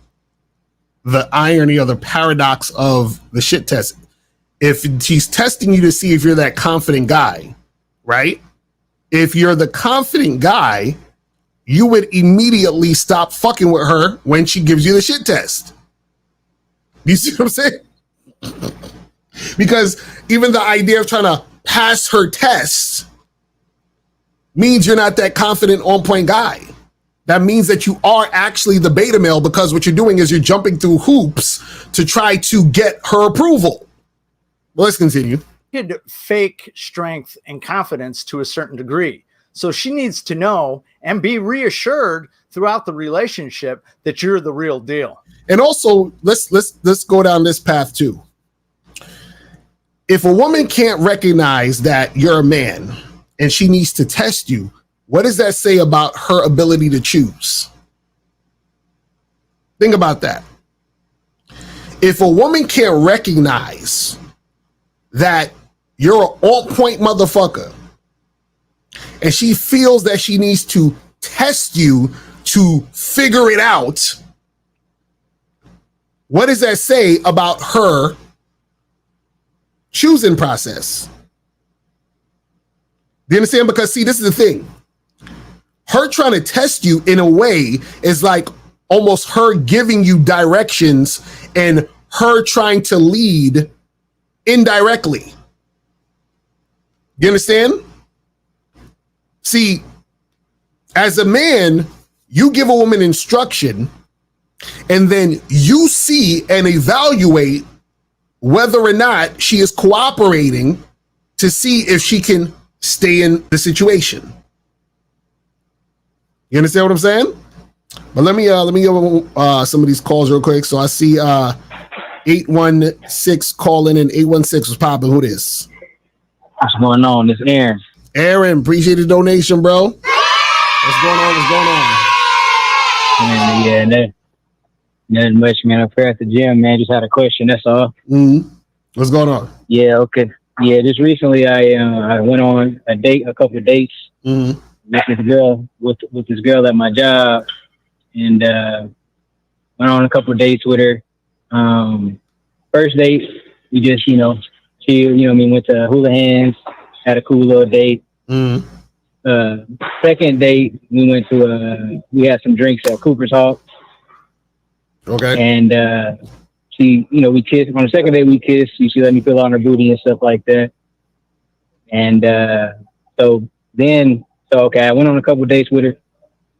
irony or the paradox of the shit test. If she's testing you to see if you're that confident guy, right? If you're the confident guy, you would immediately stop fucking with her when she gives you the shit test. You see what I'm saying? Because even the idea of trying to pass her test means you're not that confident on point guy. That means that you are actually the beta male, because what you're doing is you're jumping through hoops to try to get her approval. Well, let's continue. Could fake strength and confidence to a certain degree. So she needs to know and be reassured throughout the relationship that you're the real deal. And also, let's go down this path too. If a woman can't recognize that you're a man and she needs to test you, what does that say about her ability to choose? Think about that. If a woman can't recognize that you're an on-point motherfucker and she feels that she needs to test you to figure it out, what does that say about her choosing process? Do you understand? Because see, this is the thing. Her trying to test you in a way is like almost her giving you directions and her trying to lead indirectly. You understand? See, as a man, you give a woman instruction and then you see and evaluate whether or not she is cooperating to see if she can stay in the situation. You understand what I'm saying? But let me go some of these calls real quick. So I see 816 calling in. 816 was popping. Who this? What's going on? This is Aaron. Aaron, appreciate the donation, bro. What's going on? What's going on? Yeah, nothing much, man. I'm here at the gym, man. Just had a question. That's all. Mm-hmm. What's going on? Yeah, okay. Yeah, just recently I went on a couple of dates with this girl at my job, and went on a couple of dates with her. First date, we just went to Hula Hands, had a cool little date. Second date, we went to we had some drinks at Cooper's Hawk. Okay. And we kissed. On the second day, we kissed. She let me feel on her booty and stuff like that. And I went on a couple of dates with her.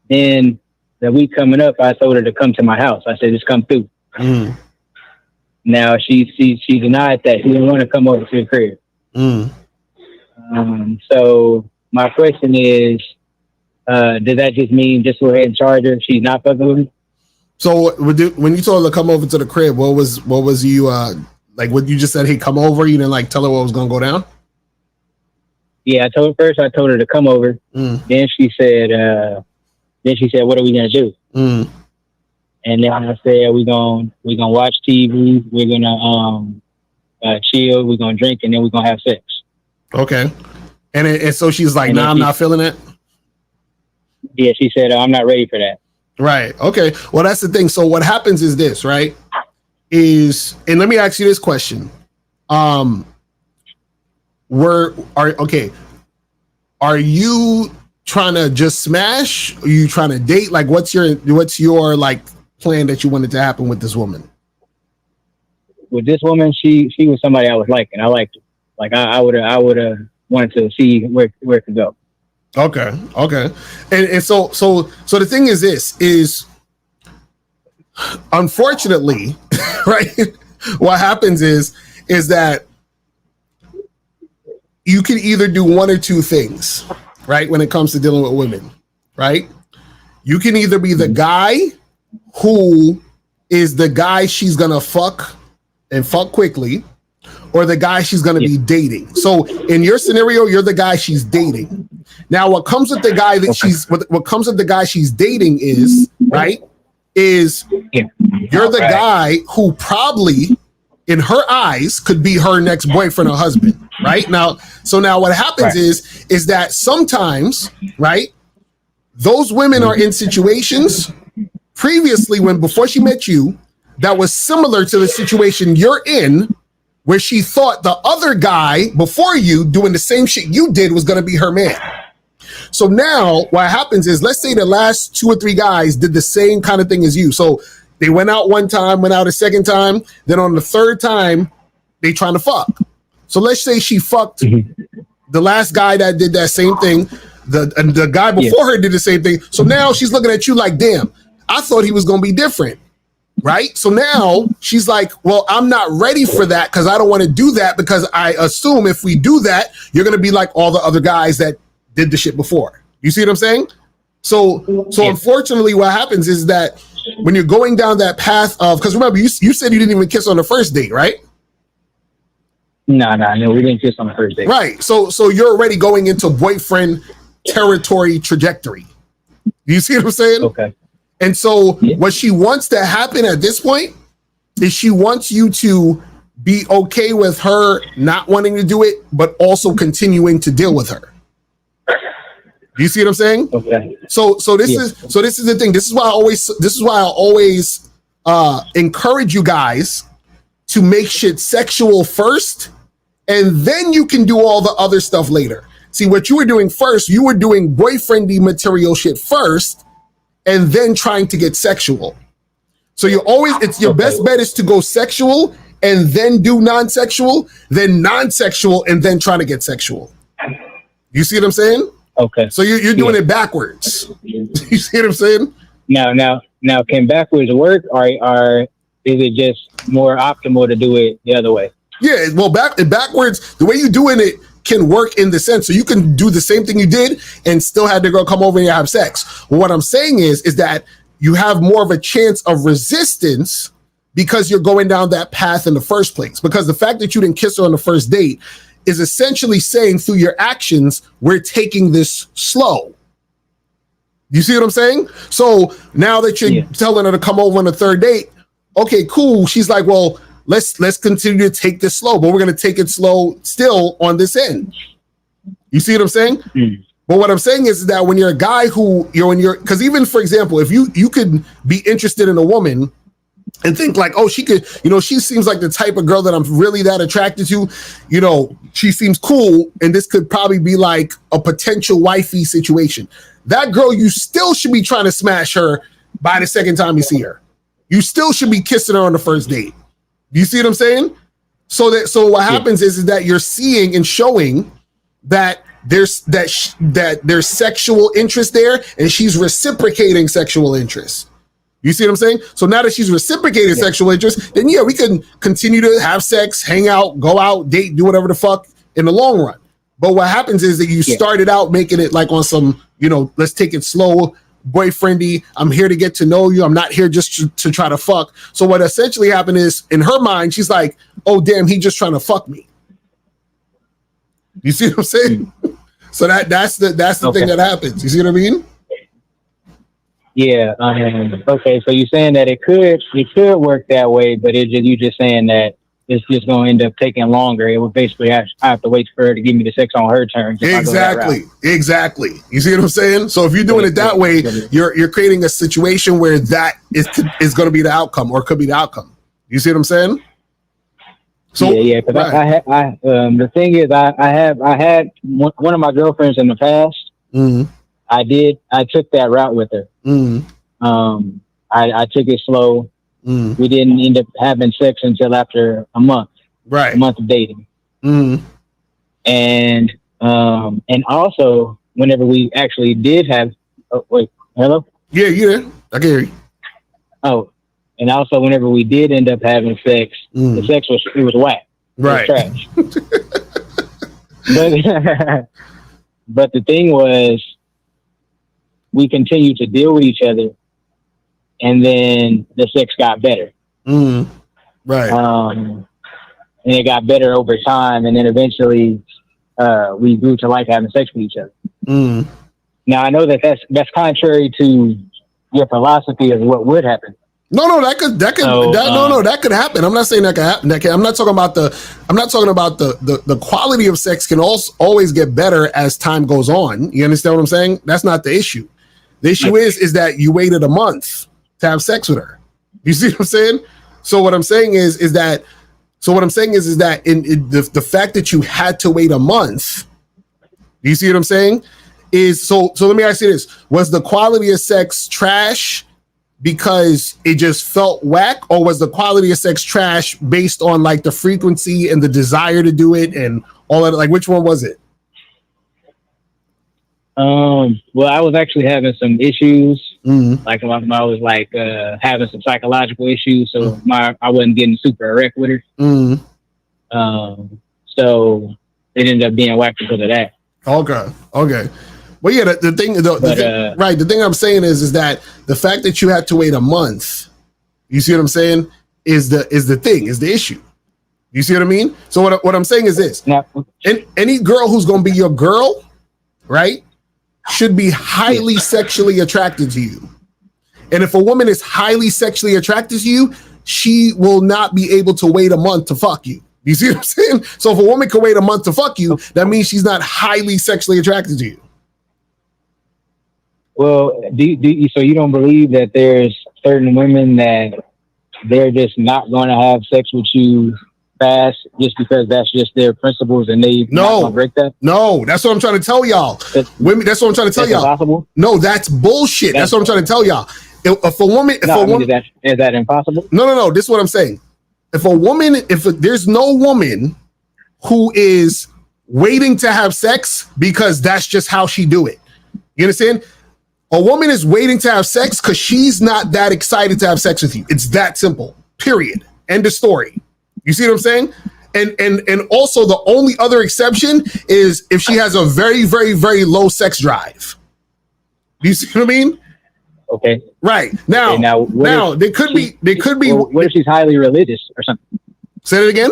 Then the week coming up, I told her to come to my house. I said, just come through. Now she denied that. She didn't want to come over to the crib. So my question is, does that just mean just go ahead and charge her if she's not fucking with me? So when you told her to come over to the crib, what was you like? What you just said? Hey, come over. You didn't like tell her what was gonna go down. Yeah, I told her to come over. Then she said, what are we gonna do? And then I said, we're gonna watch TV. We're gonna chill. We're gonna drink, and then we're gonna have sex. Okay. And so she's like, nah, I'm not feeling it. Yeah, she said, I'm not ready for that. Right. Okay. Well, that's the thing. So what happens is this, right? And let me ask you this question. Are you trying to just smash? Are you trying to date? Like, what's your like plan that you wanted to happen with this woman? With this woman, she was somebody I was liking. I liked her. Like I would have wanted to see where it could go. Okay. And so the thing is this is, unfortunately, right? What happens is that you can either do one or two things, right? When it comes to dealing with women, right? You can either be the guy who is the guy she's gonna fuck and fuck quickly, or the guy she's going to be dating. So in your scenario, you're the guy she's dating. Now, what comes with the guy that what comes with the guy she's dating is, right, is you're the guy who probably, in her eyes, could be her next boyfriend or husband, right? Now what happens is that sometimes, right, those women are in situations previously before she met you that was similar to the situation you're in, where she thought the other guy before you doing the same shit you did was going to be her man. So now what happens is, let's say the last 2 or 3 guys did the same kind of thing as you. So they went out one time, went out a second time. Then on the third time, they trying to fuck. So let's say she fucked the last guy that did that same thing. The guy before her did the same thing. So now she's looking at you like, damn, I thought he was going to be different. Right. So now she's like, well, I'm not ready for that because I don't want to do that, because I assume if we do that, you're going to be like all the other guys that did the shit before. You see what I'm saying? So unfortunately, what happens is that when you're going down that path of, because remember, you said you didn't even kiss on the first date, right? No, we didn't kiss on the first date. Right. So you're already going into boyfriend territory trajectory. You see what I'm saying? Okay. And so what she wants to happen at this point is she wants you to be okay with her not wanting to do it, but also continuing to deal with her. Do you see what I'm saying? Okay. So this is the thing. This is why I always encourage you guys to make shit sexual first, and then you can do all the other stuff later. See, what you were doing first, you were doing boyfriendy material shit first, and then trying to get sexual. So it's your best bet is to go sexual and then do non-sexual, then non-sexual, and then trying to get sexual. You see what I'm saying? Okay. So you're doing it backwards. You see what I'm saying? Now, can backwards work, or is it just more optimal to do it the other way? Yeah, well, backwards, the way you're doing it can work in the sense, so you can do the same thing you did and still have the girl come over and have sex. Well, what I'm saying is that you have more of a chance of resistance because you're going down that path in the first place. Because the fact that you didn't kiss her on the first date is essentially saying through your actions, we're taking this slow. You see what I'm saying? So now that you're telling her to come over on a third date, okay, cool. She's like, well, let's continue to take this slow, but we're going to take it slow still on this end. You see what I'm saying? But what I'm saying is that when you're a guy who because even, for example, if you could be interested in a woman and think like, oh, she could, she seems like the type of girl that I'm really that attracted to, she seems cool, and this could probably be like a potential wifey situation. That girl, you still should be trying to smash her by the second time you see her. You still should be kissing her on the first date. You see what I'm saying? So what happens is that you're seeing and showing that there's sexual interest there, and she's reciprocating sexual interest. You see what I'm saying? So now that she's reciprocated sexual interest, then we can continue to have sex, hang out, go out, date, do whatever the fuck in the long run. But what happens is that you started out making it like on some, let's take it slow, boyfriendy. I'm here to get to know you. I'm not here just to try to fuck. So what essentially happened is, in her mind, she's like, oh, damn, he just trying to fuck me. You see what I'm saying? So that's the thing that happens. You see what I mean? Yeah. Okay. So you're saying that it could work that way, but you just saying that it's just going to end up taking longer. It would basically I have to wait for her to give me the sex on her terms. Exactly. You see what I'm saying? So if you're doing it that way, you're creating a situation where that is going to be the outcome, or could be the outcome. You see what I'm saying? So yeah. Because the thing is, I had one of my girlfriends in the past. Mm-hmm. I took that route with her. Mm-hmm. I took it slow. Mm-hmm. We didn't end up having sex until after a month. Right. A month of dating. Mm-hmm. And also whenever we actually did have wait, hello? Yeah, I can hear you. Oh, and also whenever we did end up having sex, the sex was whack. Right. It was trash. But the thing was, we continued to deal with each other, and then the sex got better. Right. And it got better over time, and then eventually we grew to like having sex with each other. Now I know that's contrary to your philosophy of what would happen. No, that could happen. I'm not saying that could happen. I'm not talking about the quality of sex can also always get better as time goes on. You understand what I'm saying? That's not the issue. The issue is that you waited a month to have sex with her. You see what I'm saying? So what I'm saying is that in the fact that you had to wait a month, you see what I'm saying? So let me ask you this. Was the quality of sex trash because it just felt whack, or was the quality of sex trash based on like the frequency and the desire to do it and all that? Like, which one was it? Well, I was actually having some issues. Like I was like having some psychological issues, so I wasn't getting super erect with her. So it ended up being whack because of that. Okay. Well, yeah, the thing I'm saying is that the fact that you had to wait a month, you see what I'm saying, is the issue. You see what I mean? So what I'm saying is this: any girl who's going to be your girl, right, should be highly sexually attracted to you. And if a woman is highly sexually attracted to you, she will not be able to wait a month to fuck you. You see what I'm saying? So if a woman can wait a month to fuck you, that means she's not highly sexually attracted to you. Well, so you don't believe that there's certain women that they're just not going to have sex with you fast just because that's just their principles and they not gonna break that? No, that's what I'm trying to tell y'all. Women, that's what I'm trying to tell y'all. Impossible? No, that's bullshit. That's what I'm trying to tell y'all. If a woman, is that impossible? No. This is what I'm saying. If there's no woman who is waiting to have sex because that's just how she do it. You understand? A woman is waiting to have sex because she's not that excited to have sex with you. It's that simple. Period. End of story. You see what I'm saying? And also the only other exception is if she has a very, very, very low sex drive. You see what I mean? Okay. Right. Now they could be what if she's highly religious or something? Say it again.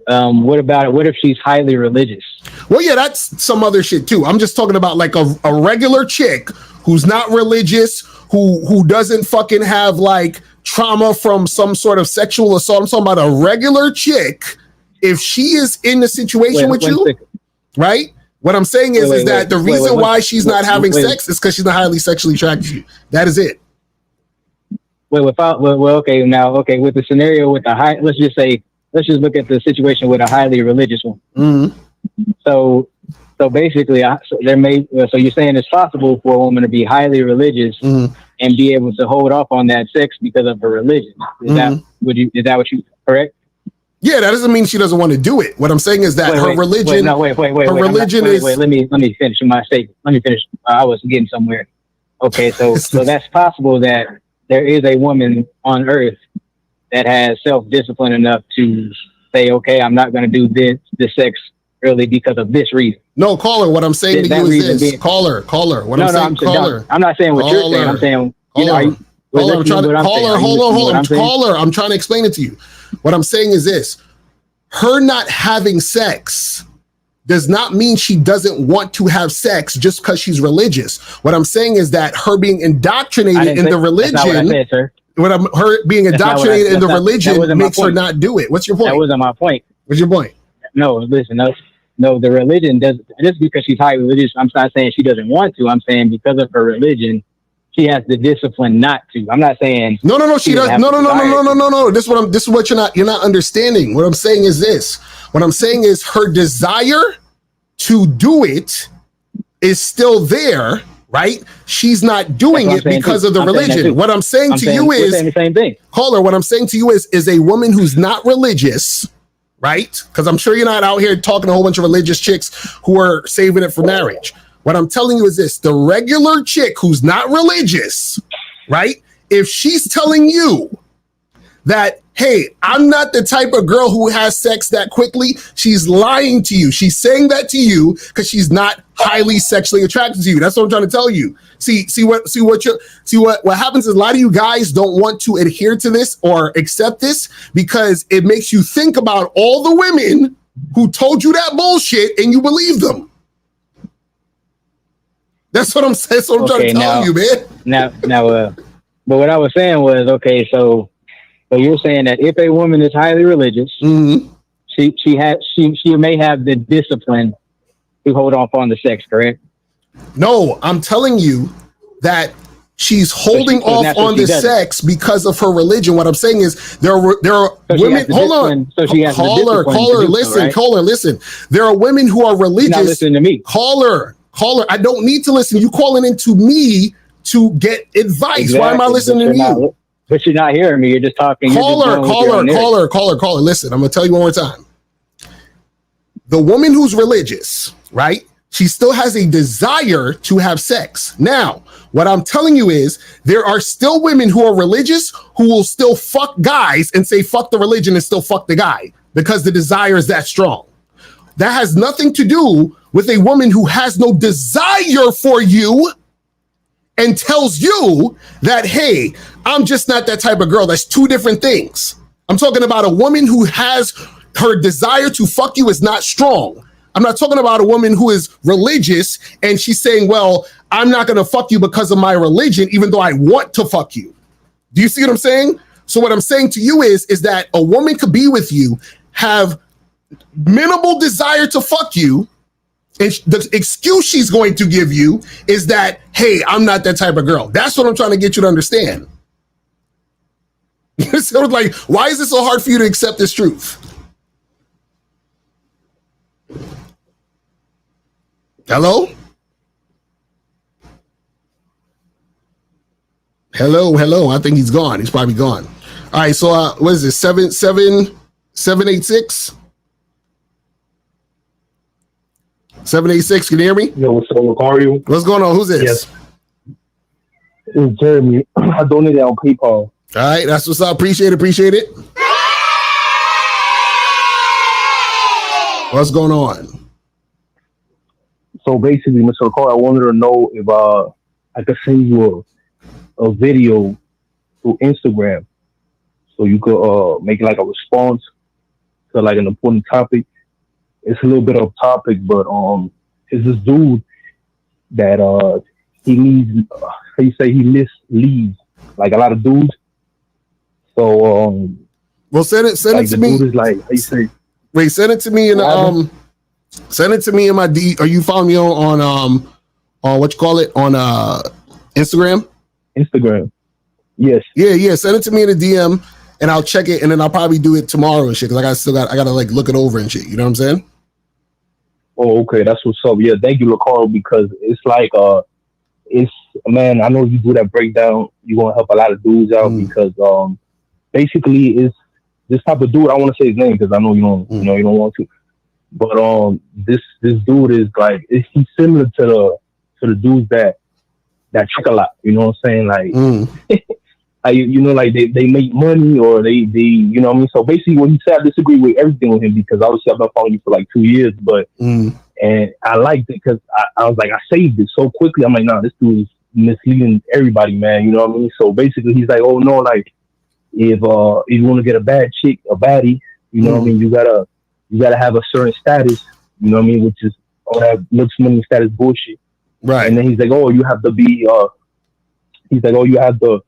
What about it? What if she's highly religious? Well, yeah, that's some other shit too. I'm just talking about like a regular chick who's not religious, who doesn't fucking have like trauma from some sort of sexual assault. I'm talking about a regular chick. If she is in the situation with you, right? What I'm saying is that the reason why she's not having sex is because she's not highly sexually attracted to you. That is it. Okay, now, with the scenario with the high, let's just look at the situation with a highly religious one. Mm-hmm. So basically, so you're saying it's possible for a woman to be highly religious and be able to hold off on that sex because of her religion. Is that what you correct? Yeah, that doesn't mean she doesn't want to do it. What I'm saying is that her religion. Her religion is. Let me finish my statement. Let me finish. I was getting somewhere. Okay, so that's possible that there is a woman on earth that has self-discipline enough to say, okay, I'm not going to do this sex early because of this reason. No, caller, what I'm saying to you is this. Caller. What I'm saying, caller. I'm not saying what you're saying. I'm saying, caller, hold on. Caller, I'm trying to explain it to you. What I'm saying is this. Her not having sex does not mean she doesn't want to have sex just because she's religious. What I'm saying is that her being indoctrinated in the religion, her being indoctrinated in the religion makes her not do it. What's your point? That wasn't my point. What's your point? No, listen, no, the religion does just because she's highly religious. I'm not saying she doesn't want to. I'm saying because of her religion, she has the discipline not to. I'm not saying no. She does no. This is what you're not understanding. What I'm saying is this. What I'm saying is her desire to do it is still there, right? She's not doing it because of the religion. What I'm saying to you is the same thing. Caller, what I'm saying to you is a woman who's not religious, right? Because I'm sure you're not out here talking to a whole bunch of religious chicks who are saving it for marriage. What I'm telling you is this, the regular chick who's not religious, right? If she's telling you that, hey, I'm not the type of girl who has sex that quickly, she's lying to you. She's saying that to you because she's not highly sexually attracted to you. That's what I'm trying to tell you. What happens is a lot of you guys don't want to adhere to this or accept this because it makes you think about all the women who told you that bullshit and you believe them. That's what I'm saying. That's what I'm trying to tell you, man. But what I was saying was, okay, so you're saying that if a woman is highly religious, she may have the discipline to hold off on the sex, correct? No, I'm telling you that she's holding off on the sex because of her religion. What I'm saying is there are women. Hold on, so she has caller, listen. There are women who are religious. Not listening to me, caller. I don't need to listen. You calling into me to get advice. Exactly. Why am I listening to you? But you're not hearing me. You're just talking. Caller. Listen, I'm going to tell you one more time. The woman who's religious, right? She still has a desire to have sex. Now, what I'm telling you is there are still women who are religious who will still fuck guys and say fuck the religion and still fuck the guy because the desire is that strong. That has nothing to do with a woman who has no desire for you and tells you that, hey, I'm just not that type of girl. That's two different things. I'm talking about a woman who has her desire to fuck you is not strong. I'm not talking about a woman who is religious and she's saying, well, I'm not going to fuck you because of my religion, even though I want to fuck you. Do you see what I'm saying? So what I'm saying to you is that a woman could be with you, have minimal desire to fuck you, and the excuse she's going to give you is that, hey, I'm not that type of girl. That's what I'm trying to get you to understand. So like, why is it so hard for you to accept this truth? Hello? Hello. I think he's gone. He's probably gone. All right. So what is this? 786? 786, can you hear me? Yo, what's up, Lucario? What's going on? Who's this? Yes. It's Jeremy. I donated on PayPal. All right, that's what's up. Appreciate it. What's going on? So basically, Mr. Lucario, I wanted to know if I could send you a video through Instagram so you could make like a response to like an important topic. It's a little bit off topic, but it's this dude that he needs. How you say he leads like a lot of dudes. So well, send it like to the me. Dude is like, how you say? Wait, send it to me in send it to me in my D. Are you following me on what you call it on Instagram? Instagram. Yes. Yeah. Send it to me in a DM, and I'll check it, and then I'll probably do it tomorrow and shit. Because I gotta like look it over and shit. You know what I'm saying? Oh, okay, that's what's up. Yeah, thank you, Lacaro, because it's like it's man, I know you do that breakdown, you're gonna help a lot of dudes out because basically it's this type of dude. I want to say his name because I know you don't you don't want to. But this dude is like he's similar to the dudes that trick a lot. You know what I'm saying? Like you know, like they make money or they you know what I mean? So basically when you say I disagree with everything with him because obviously I've been following you for like 2 years, but and I liked it because I was like, I saved it so quickly. I'm like, nah, this dude is misleading everybody, man. You know what I mean? So basically he's like, oh no, like if you want to get a bad chick, a baddie, you know what I mean, you gotta have a certain status, you know what I mean, which is all that looks, money, status bullshit. Right. And then he's like, oh, you have to be he's like, oh, you have to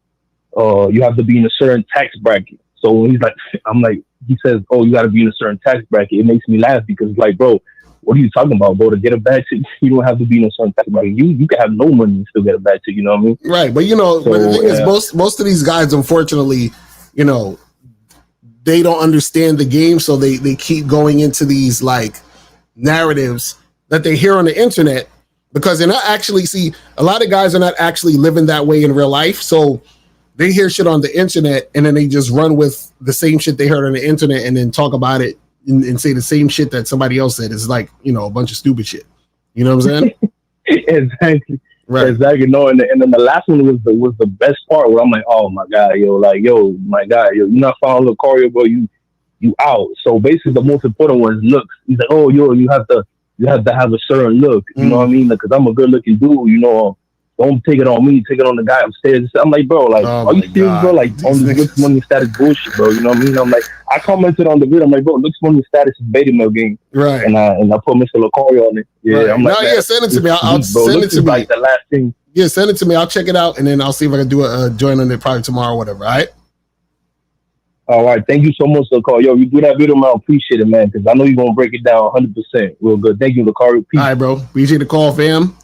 be in a certain tax bracket. So he's like, I'm like, he says, oh, you got to be in a certain tax bracket. It makes me laugh because like, bro, what are you talking about, bro? To get a bad chick, you don't have to be in a certain tax bracket. You can have no money and still get a bad chick. You know what I mean? Right. But you know, but the thing is, most of these guys, unfortunately, you know, they don't understand the game, so they keep going into these like narratives that they hear on the internet because they're not actually a lot of guys are not actually living that way in real life. So they hear shit on the internet and then they just run with the same shit they heard on the internet and then talk about it and say the same shit that somebody else said. It's like, you know, a bunch of stupid shit. You know what I'm saying? Exactly. Right. Exactly. No, and then the last one was the best part where I'm like, oh my God, my God, you're not following Lucario, bro. You out. So basically the most important one is looks. He's like, oh, you have to have a certain look. You know what I mean? Because I'm a good looking dude, you know. Don't take it on me, take it on the guy upstairs. I'm like, bro, like, are you serious, bro? Like, on this looks, money, status bullshit, bro. You know what I mean? I'm like, I commented on the video. I'm like, bro, looks, money, status is beta male game. Right. And I put Mr. Lucario on it. Yeah, right. I'm like, no, yeah, send it to me. I'll send it to me. Like the last thing. Yeah, send it to me. I'll check it out, and then I'll see if I can do a join on it probably tomorrow or whatever, all right? All right. Thank you so much, Lucario. Yo, you do that video, man. I appreciate it, man, because I know you're going to break it down 100%. Real good. Thank you, Lucario. Peace. All right, bro. Appreciate the call, fam.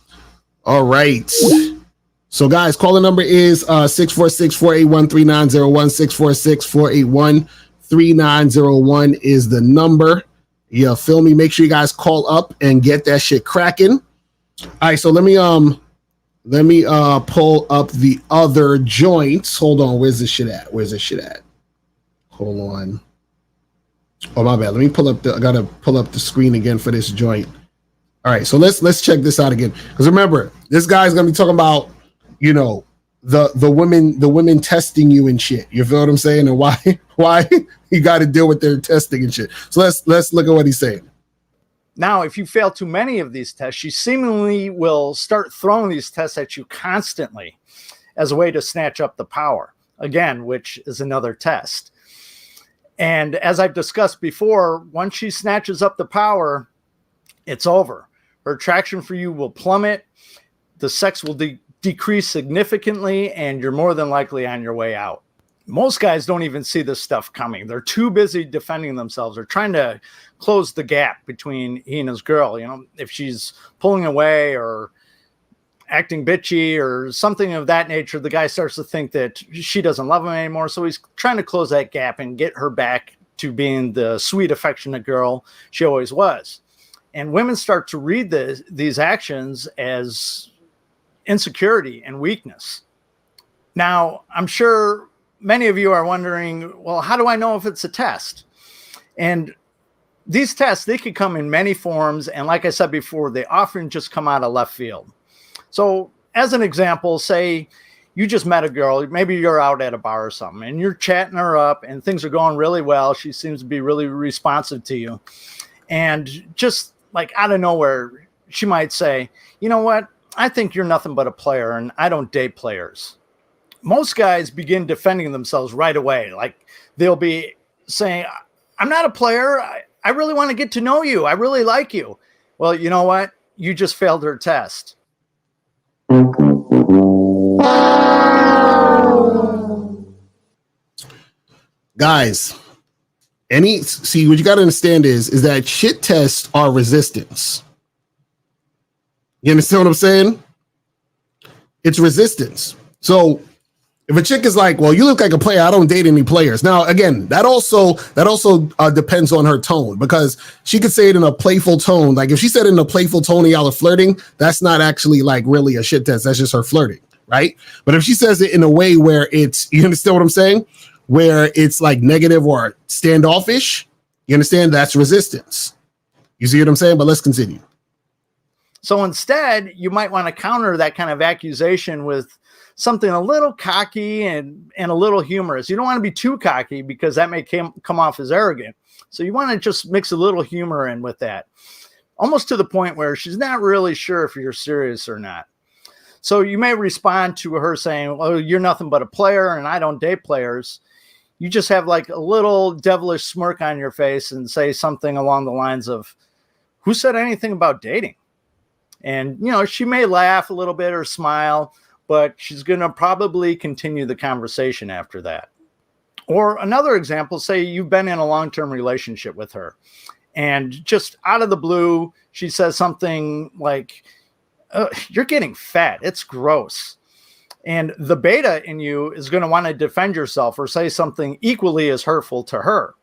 All right. So, guys, caller number is 646-481-3901, 646-481-3901 is the number. Yeah, feel me? Make sure you guys call up and get that shit cracking. All right, so let me pull up the other joints. Hold on, where's this shit at? Hold on. Oh, my bad. Let me I gotta pull up the screen again for this joint. All right, so let's check this out again. Because remember, this guy's gonna be talking about, you know, the women testing you and shit. You feel what I'm saying? And why you got to deal with their testing and shit. So let's look at what he's saying. Now, if you fail too many of these tests, she seemingly will start throwing these tests at you constantly as a way to snatch up the power, again, which is another test. And as I've discussed before, once she snatches up the power, it's over. Her attraction for you will plummet. The sex will decrease significantly, and you're more than likely on your way out. Most guys don't even see this stuff coming. They're too busy defending themselves or trying to close the gap between he and his girl. You know, if she's pulling away or acting bitchy or something of that nature, the guy starts to think that she doesn't love him anymore. So he's trying to close that gap and get her back to being the sweet, affectionate girl she always was. And women start to read these actions as insecurity and weakness. Now, I'm sure many of you are wondering, well, how do I know if it's a test? And these tests, they could come in many forms. And like I said before, they often just come out of left field. So as an example, say you just met a girl, maybe you're out at a bar or something, and you're chatting her up and things are going really well. She seems to be really responsive to you. And just like out of nowhere, she might say, you know what? I think you're nothing but a player and I don't date players. Most guys begin defending themselves right away. Like they'll be saying, I'm not a player. I really want to get to know you. I really like you. Well, you know what? You just failed her test. Guys, see what you got to understand is that shit tests are resistance. You understand what I'm saying? It's resistance. So if a chick is like, well, you look like a player, I don't date any players. Now, again, that also depends on her tone, because she could say it in a playful tone. Like if she said it in a playful tone and y'all are flirting, that's not actually like really a shit test. That's just her flirting, right? But if she says it in a way where it's, you understand what I'm saying? Where it's like negative or standoffish, you understand? That's resistance. You see what I'm saying? But let's continue. So instead, you might want to counter that kind of accusation with something a little cocky and a little humorous. You don't want to be too cocky because that may come off as arrogant. So you want to just mix a little humor in with that, almost to the point where she's not really sure if you're serious or not. So you may respond to her saying, well, you're nothing but a player and I don't date players. You just have like a little devilish smirk on your face and say something along the lines of, who said anything about dating? And, you know, she may laugh a little bit or smile, but she's going to probably continue the conversation after that. Or another example, say you've been in a long-term relationship with her and just out of the blue, she says something like, you're getting fat. It's gross. And the beta in you is going to want to defend yourself or say something equally as hurtful to her.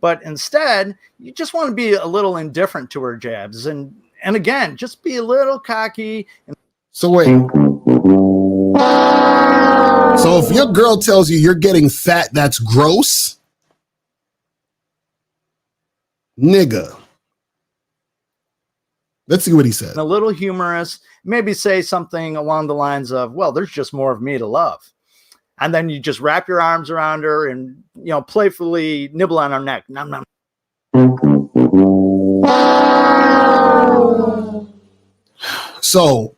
But instead, you just want to be a little indifferent to her jabs. And again, just be a little cocky. So wait. So if your girl tells you you're getting fat, that's gross, nigga. Let's see what he said. A little humorous, maybe say something along the lines of, well, there's just more of me to love. And then you just wrap your arms around her and, you know, playfully nibble on her neck. Nom, nom. So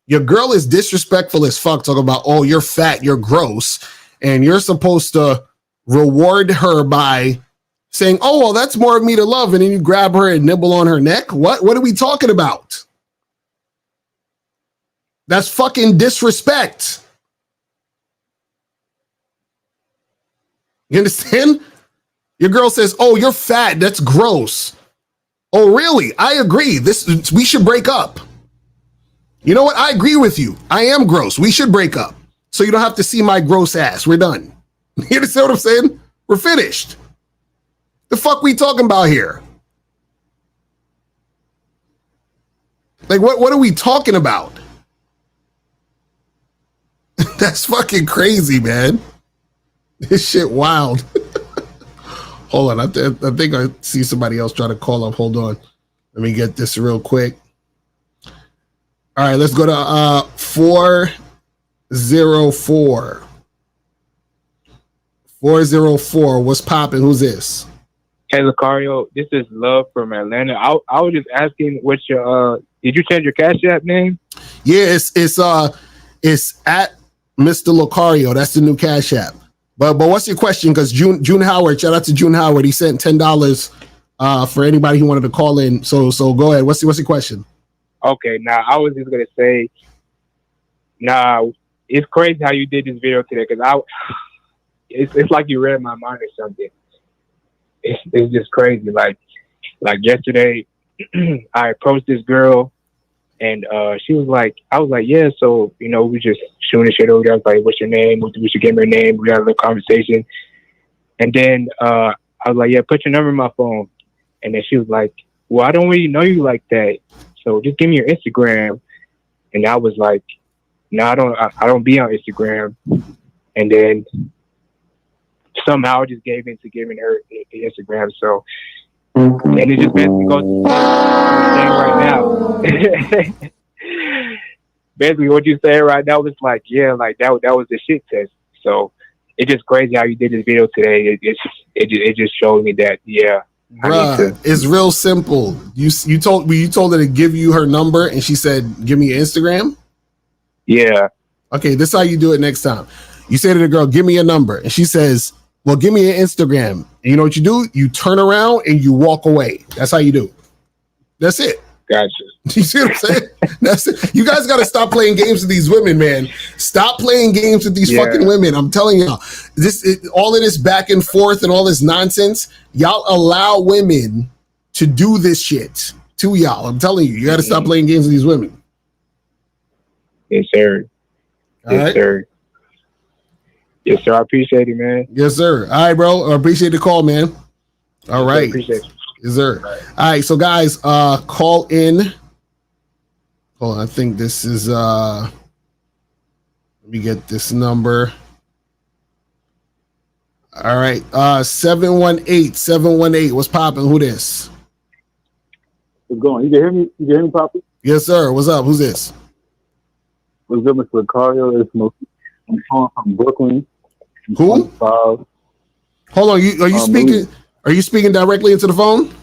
your girl is disrespectful as fuck, talking about, oh, you're fat, you're gross. And you're supposed to reward her by saying, oh, well, that's more of me to love. And then you grab her and nibble on her neck. What are we talking about? That's fucking disrespect. You understand? Your girl says, oh, you're fat. That's gross. Oh, really? I agree. We should break up. You know what? I agree with you. I am gross. We should break up. So you don't have to see my gross ass. We're done. You understand what I'm saying? We're finished. The fuck we talking about here? Like, what are we talking about? That's fucking crazy, man. This shit wild. Hold on. I think I see somebody else trying to call up. Hold on. Let me get this real quick. All right, let's go to 404. 404. What's popping? Who's this? Hey, Lucario, this is Love from Atlanta. I was just asking what's your did you change your Cash App name? Yeah, it's at Mr. Lucario. That's the new Cash App. But what's your question? Because June Howard, shout out to June Howard. He sent $10 for anybody who wanted to call in. So go ahead. What's your question? Okay, now I was just gonna say, it's crazy how you did this video today because it's like you read my mind or something. It's just crazy. Like yesterday, I approached this girl, and she was like, I was like, yeah. So we just shooting shit over there. I was like, what's your name? We should give her a name. We had a little conversation, and then I was like, yeah, put your number in my phone. And then she was like, well, I don't really know you like that, so just give me your Instagram. And I was like, no, I don't be on Instagram. And then somehow I just gave into giving her the Instagram. So, and it just basically goes to the thing right now. Basically, what you saying right now was like, yeah, like that was the shit test. So it's just crazy how you did this video today. It just showed me that, yeah. Bruh, it's real simple. You told her to give you her number, and she said, "Give me your Instagram." Yeah. Okay, this is how you do it next time. You say to the girl, "Give me your number," and she says, Well, give me your Instagram. And you know what you do? You turn around and you walk away. That's how you do. That's it. Gotcha. You see what I'm saying? That's it. You guys got to stop playing games with these women, man. Stop playing games with these fucking women. I'm telling y'all, all of this back and forth and all this nonsense, y'all allow women to do this shit to y'all. I'm telling you, you got to stop playing games with these women. Yes, sir. All right. Sir. Yes, sir. I appreciate it, man. Yes, sir. All right, bro. I appreciate the call, man. All right. Appreciate it. Yes, sir. All right, so guys, call in. Hold on, I think this is let me get this number. All right, 718-718. What's popping? Who this? What's going? You can hear me? You can hear me, Poppy? Yes, sir. What's up? Who's this? What's up, Mr. Lucario? I'm calling from Brooklyn. Who? Hold on. Are you speaking? Are you speaking directly into the phone?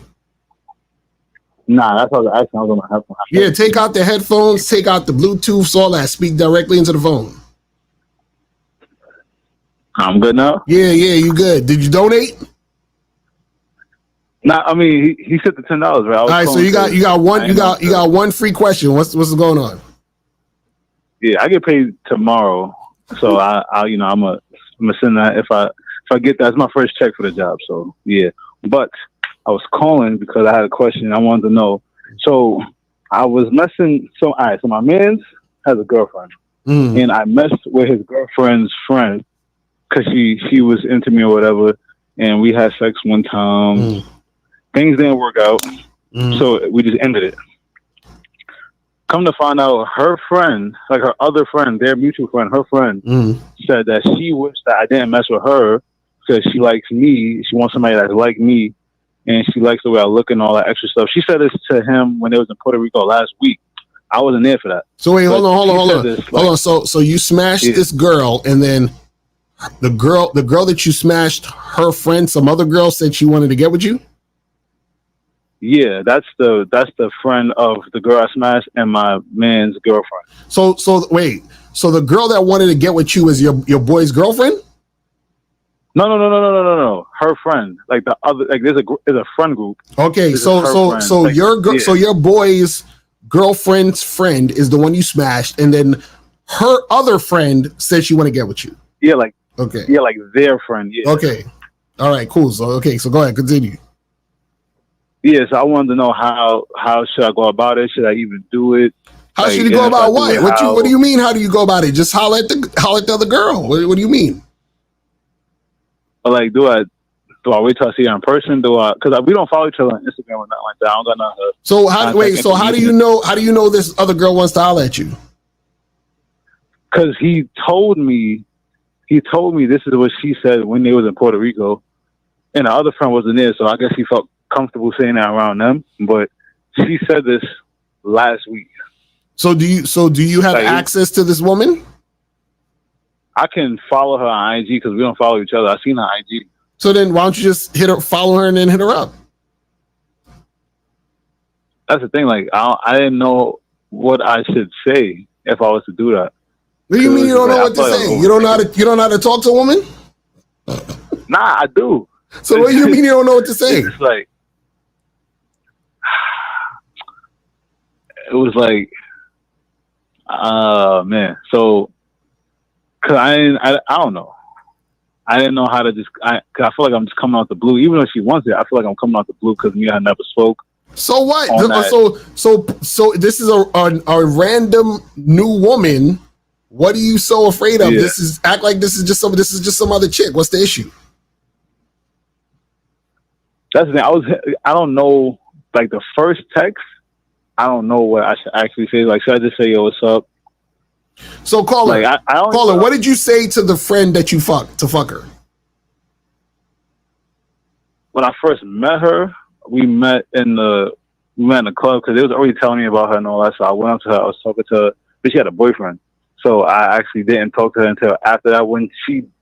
Nah, that's what I was asking. I was on my headphones. Yeah, take out the headphones, take out the Bluetooth, all that. Speak directly into the phone. I'm good now? Yeah, you good. Did you donate? Nah, I mean he said the $10, right? All right, so you got one free question. What's going on? Yeah, I get paid tomorrow, so I'm gonna send that if I get that. It's my first check for the job, so yeah. But I was calling because I had a question I wanted to know. So I was messing. So all right, so my man has a girlfriend, and I messed with his girlfriend's friend because she was into me or whatever, and we had sex one time. Things didn't work out, so we just ended it. Come to find out, her friend, like her other friend, their mutual friend, her friend said that she wished that I didn't mess with her because she likes me. She wants somebody that's like me, and she likes the way I look and all that extra stuff. She said this to him when they was in Puerto Rico last week. I wasn't there for that. So wait, hold on. So you smashed this girl, and then the girl that you smashed, her friend, some other girl said she wanted to get with you. Yeah, that's the friend of the girl I smashed and my man's girlfriend. So wait, so the girl that wanted to get with you is your boy's girlfriend? No. Her friend, like the other, like there's a friend group. Okay, so your boy's girlfriend's friend is the one you smashed, and then her other friend said she want to get with you. Yeah, like okay. Yeah, like their friend. Yeah. Okay. All right. Cool. So go ahead. Continue. Yeah, so I wanted to know how should I go about it? Should I even do it? How should you go about what? What do you mean? How do you go about it? Just holler at the other girl. What do you mean? Like, do I wait till I see her in person? Because we don't follow each other on Instagram or nothing like that. I don't got nothing. So how do you know? How do you know this other girl wants to holler at you? Because he told me this is what she said when they was in Puerto Rico, and the other friend wasn't there, so I guess he felt comfortable saying that around them. But she said this last week. So do you have access to this woman? I can follow her on IG because we don't follow each other. I seen her IG. So then why don't you just follow her and then hit her up? That's the thing. Like I didn't know what I should say if I was to do that. What do you mean you don't know what to say? You don't know how to talk to a woman? Nah, I do. So what do you mean you don't know what to say? It's like it was like, man. So, cause I don't know. I didn't know how to just. Cause I feel like I'm just coming out the blue. Even though she wants it, I feel like I'm coming out the blue because me and I never spoke. So what? So this is a random new woman. What are you so afraid of? Yeah. Act like this is just some other chick. What's the issue? That's the thing. I don't know. Like the first text, I don't know what I should actually say. Like, should I just say, "Yo, what's up"? So caller, like, caller, what did you say to the friend that you fuck her? When I first met her, we met in the club because they was already telling me about her and all that. So I went up to her. I was talking to her, but she had a boyfriend. So I actually didn't talk to her until after that when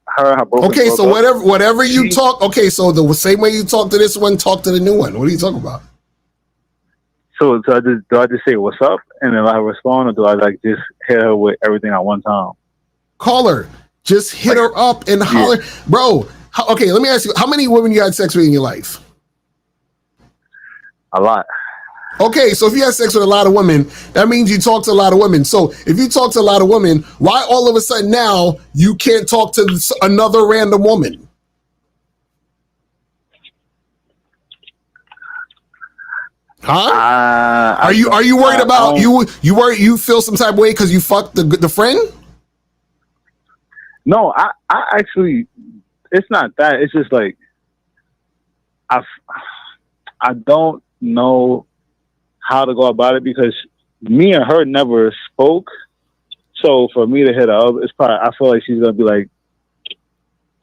her boyfriend. Okay, so whatever you talk. Okay, so the same way you talk to this one, talk to the new one. What are you talking about? So do I just say what's up and then I respond, or do I like just hit her with everything at one time? Call her, just hit her up and holler, bro. Okay, let me ask you, how many women you had sex with in your life? A lot. Okay, so if you had sex with a lot of women, that means you talk to a lot of women. So if you talk to a lot of women, why all of a sudden now you can't talk to another random woman? Huh? Are you worried about you feel some type of way because you fucked the friend? No, I actually, it's not that. It's just like I don't know how to go about it because me and her never spoke. So for me to hit her up, it's probably, I feel like she's gonna be like,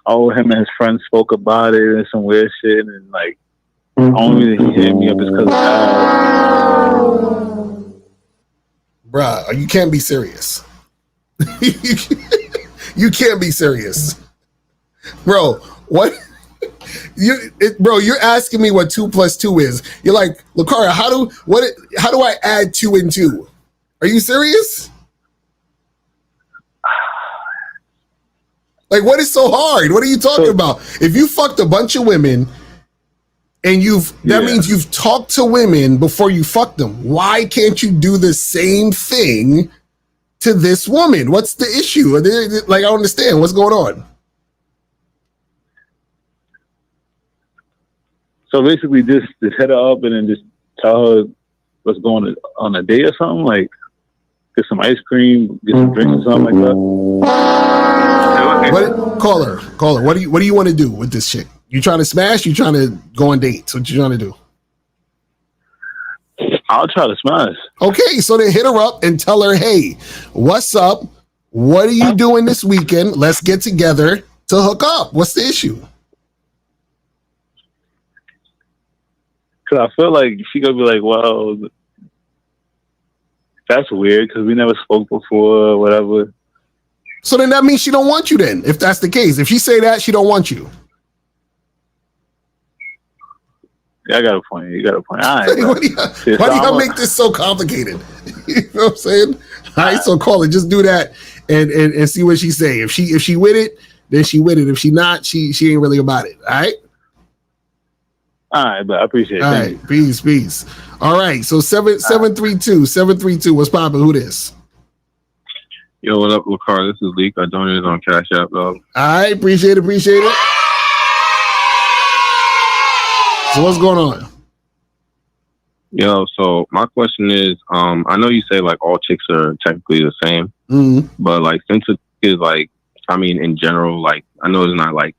oh, him and his friends spoke about it and some weird shit, and like only reason he hit me up is because of that. Bruh, you can't be serious. You can't be serious, bro. What? Bro, you're asking me what 2 + 2 is. You're like, Lucario, how do I add 2 and 2? Are you serious? Like, what is so hard? What are you talking about? If you fucked a bunch of women and that means you've talked to women before you fucked them. Why can't you do the same thing to this woman? What's the issue? Like, I don't understand what's going on. So basically, just hit her up and then just tell her what's going on a date or something. Like, get some ice cream, get some drinks or something like that. Call her. What do you want to do with this chick? You trying to smash? You trying to go on dates? What you trying to do? I'll try to smash. Okay, so then hit her up and tell her, hey, what's up? What are you doing this weekend? Let's get together to hook up. What's the issue? Because I feel like she gonna be like, well, that's weird because we never spoke before or whatever. So then that means she don't want you then, if that's the case. If she say that, she don't want you. Yeah, I got a point. You got a point. All right, why do y'all make this so complicated? You know what I'm saying? All right, so call it. Just do that and see what she say. If she with it, then she with it. If she not, she ain't really about it. All right? All right, but I appreciate it. All right, peace. All right, so 732. What's poppin'? Who this? Yo, what up, Lacar? This is Leak. I donated on Cash App, dog. All right, appreciate it. So what's going on? Yo, so my question is, I know you say like all chicks are technically the same, but like since it is like, I mean, in general, like I know it's not like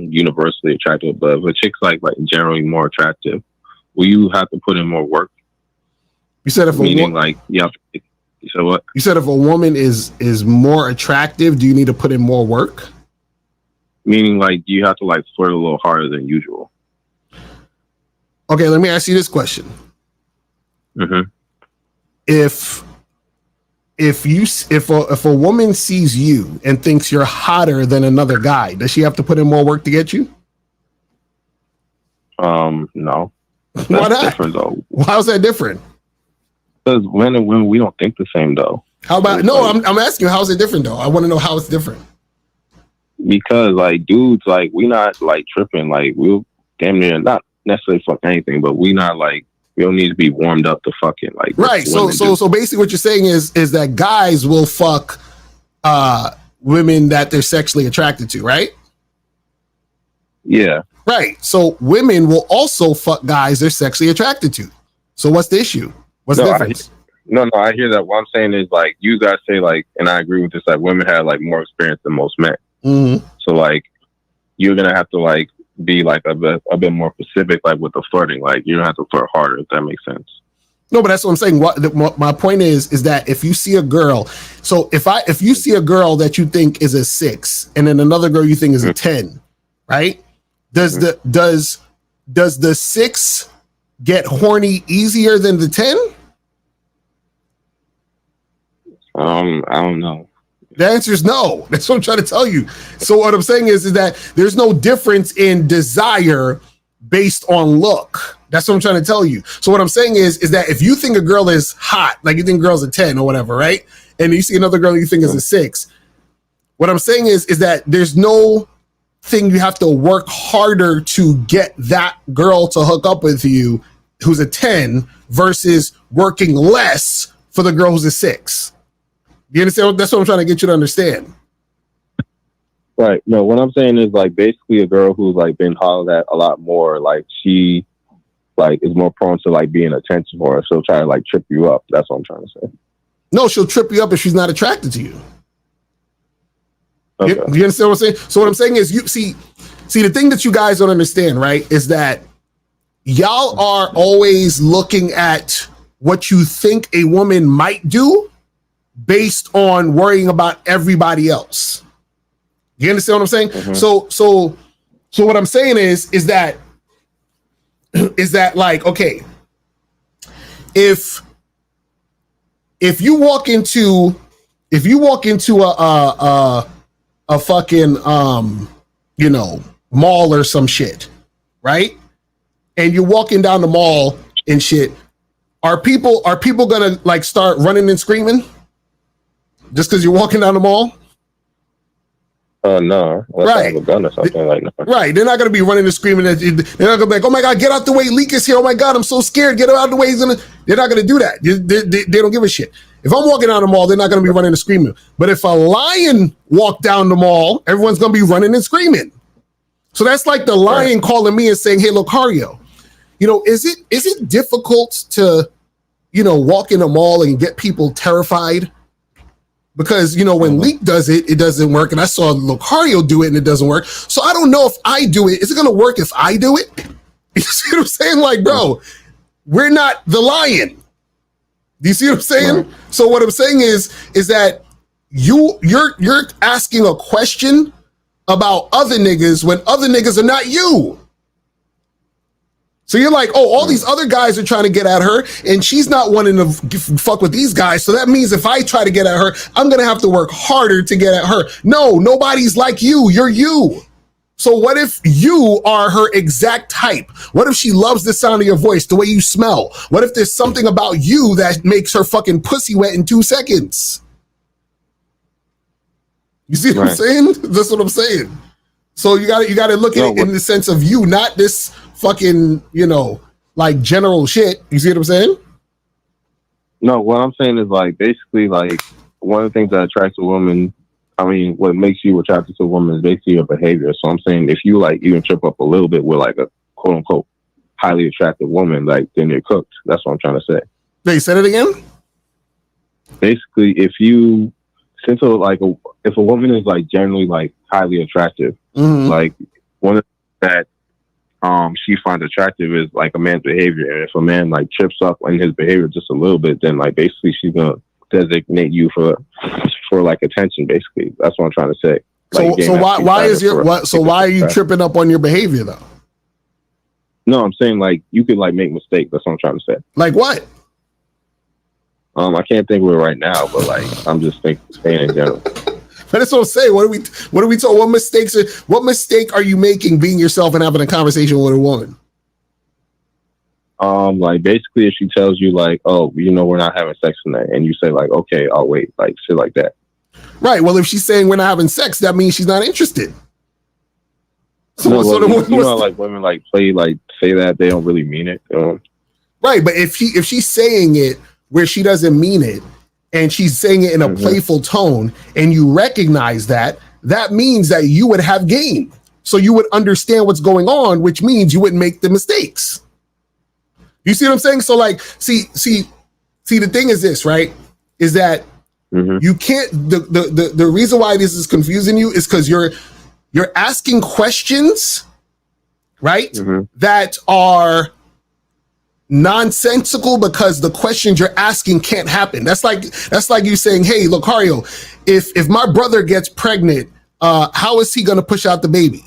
universally attractive, but if a chick's like generally more attractive, will you have to put in more work? You said if meaning like you have to, you said what? You said if a woman is more attractive, do you need to put in more work? Meaning like you have to like flirt a little harder than usual. Okay, let me ask you this question. If a woman sees you and thinks you're hotter than another guy, does she have to put in more work to get you? No. That's Why not? different though. How's that different? Because men and women, we don't think the same though. How about I'm asking you, how's it different though? I want to know how it's different. Because like dudes, like we not like tripping, like we'll damn near not necessarily fuck anything, but we not like we don't need to be warmed up to fuck it. Like right. So basically what you're saying is that guys will fuck women that they're sexually attracted to, right? Yeah. Right. So women will also fuck guys they're sexually attracted to. So what's the issue? What's the difference? I hear that. What I'm saying is like you guys say like, and I agree with this, like women have like more experience than most men. So like you're gonna have to like be like a bit more specific, like with the flirting. Like you don't have to flirt harder, if that makes sense. No, but that's what I'm saying. My point is that if you see a girl, so if you see a girl that you think is a 6 and then another girl you think is a 10, right? Does the 6 get horny easier than the 10? I don't know. The answer is no. That's what I'm trying to tell you. So what I'm saying is that there's no difference in desire based on look. That's what I'm trying to tell you. So what I'm saying is that if you think a girl is hot, like you think a girl's a 10 or whatever, right? And you see another girl you think is a 6. What I'm saying is that there's no thing you have to work harder to get that girl to hook up with you who's a 10 versus working less for the girl who's a 6. You understand? That's what I'm trying to get you to understand. Right. No, what I'm saying is like basically a girl who's like been hollered at a lot more, like she like is more prone to like being attention for her. She'll try to like trip you up. That's what I'm trying to say. No, she'll trip you up if she's not attracted to you. Okay. You understand what I'm saying? So what I'm saying is, you see the thing that you guys don't understand, right, is that y'all are always looking at what you think a woman might do based on worrying about everybody else. You understand what I'm saying? Mm-hmm. So what I'm saying is that like, okay, if you walk into a fucking mall or some shit, right? And you're walking down the mall and shit, are people gonna like start running and screaming just because you're walking down the mall? No. Unless I have a gun or something like that. Right. They're not going to be running and screaming at you. They're not going to be like, oh my God, get out the way. Leak is here. Oh my God, I'm so scared. Get out the way. They're not going to do that. They don't give a shit. If I'm walking down the mall, they're not going to be running and screaming. But if a lion walked down the mall, everyone's going to be running and screaming. So that's like the lion calling me and saying, hey, Lucario, is it difficult to, walk in a mall and get people terrified? Because, when Leak does it, it doesn't work. And I saw Lucario do it and it doesn't work. So I don't know if I do it. Is it going to work if I do it? You see what I'm saying? Like, bro, we're not the lion. Do you see what I'm saying? Right. So what I'm saying is that you're asking a question about other niggas when other niggas are not you. So you're like, oh, all these other guys are trying to get at her and she's not wanting to fuck with these guys. So that means if I try to get at her, I'm going to have to work harder to get at her. No, nobody's like you. You're you. So what if you are her exact type? What if she loves the sound of your voice, the way you smell? What if there's something about you that makes her fucking pussy wet in 2 seconds? You see what I'm saying? That's what I'm saying. So you got to look at it in the sense of you, not this fucking, like general shit. You see what I'm saying? No, what I'm saying is like basically like one of the things that attracts a woman, I mean, what makes you attracted to a woman is basically your behavior. So I'm saying if you like even trip up a little bit with like a quote unquote highly attractive woman, like then you're cooked. That's what I'm trying to say. They said it again? Basically, if a woman is like generally like highly attractive, like one of that she finds attractive is like a man's behavior. And if a man like trips up on his behavior just a little bit, then like basically she's gonna designate you for like attention. Basically, that's what I'm trying to say. Like, so why are you tripping up on your behavior though? No, I'm saying like you could like make mistakes. That's what I'm trying to say. Like what? I can't think of it right now, but like I'm just saying in general. But that's what I'm saying. What are we told? What mistake are you making being yourself and having a conversation with a woman? Like basically if she tells you like, oh, we're not having sex tonight, and you say like, okay, I'll wait, like shit like that. Right. Well, if she's saying we're not having sex, that means she's not interested. So like women like say that they don't really mean it. Right. But if she's saying it where she doesn't mean it, and she's saying it in a playful tone, and you recognize that means that you would have game. So you would understand what's going on, which means you wouldn't make the mistakes. You see what I'm saying? So like, see, the thing is this, right? Is that you can't, the reason why this is confusing you is because you're asking questions, right? That are nonsensical because the questions you're asking can't happen. That's like you saying, hey, Lucario, if my brother gets pregnant, how is he going to push out the baby?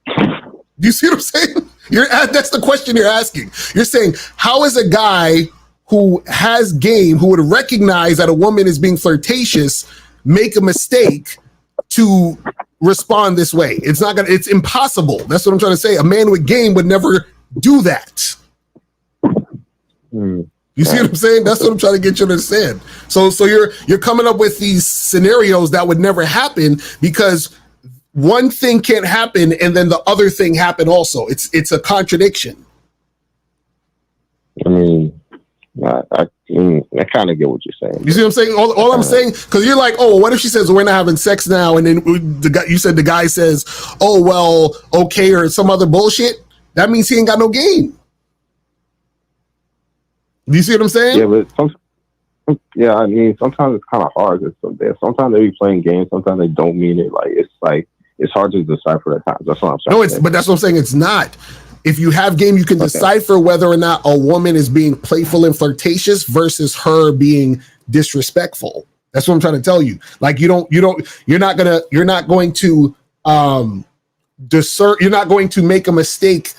Do you see what I'm saying? That's the question you're asking. You're saying, how is a guy who has game, who would recognize that a woman is being flirtatious, make a mistake to respond this way? It's impossible. That's what I'm trying to say. A man with game would never do that. You see what I'm saying? That's what I'm trying to get you to understand. So you're coming up with these scenarios that would never happen because one thing can't happen and then the other thing happen also. It's a contradiction. I mean, I kind of get what you're saying. You see what I'm saying? All I'm saying, because you're like, oh, what if she says we're not having sex now, and then you said the guy says, oh well, okay, or some other bullshit. That means he ain't got no game. Do you see what I'm saying? Yeah, but I mean, sometimes it's kind of hard. Sometimes they be playing games. Sometimes they don't mean it. It's hard to decipher at times. That's what I'm saying. But that's what I'm saying. It's not. If you have game, you can decipher whether or not a woman is being playful and flirtatious versus her being disrespectful. That's what I'm trying to tell you. Like you're not going to discern. You're not going to make a mistake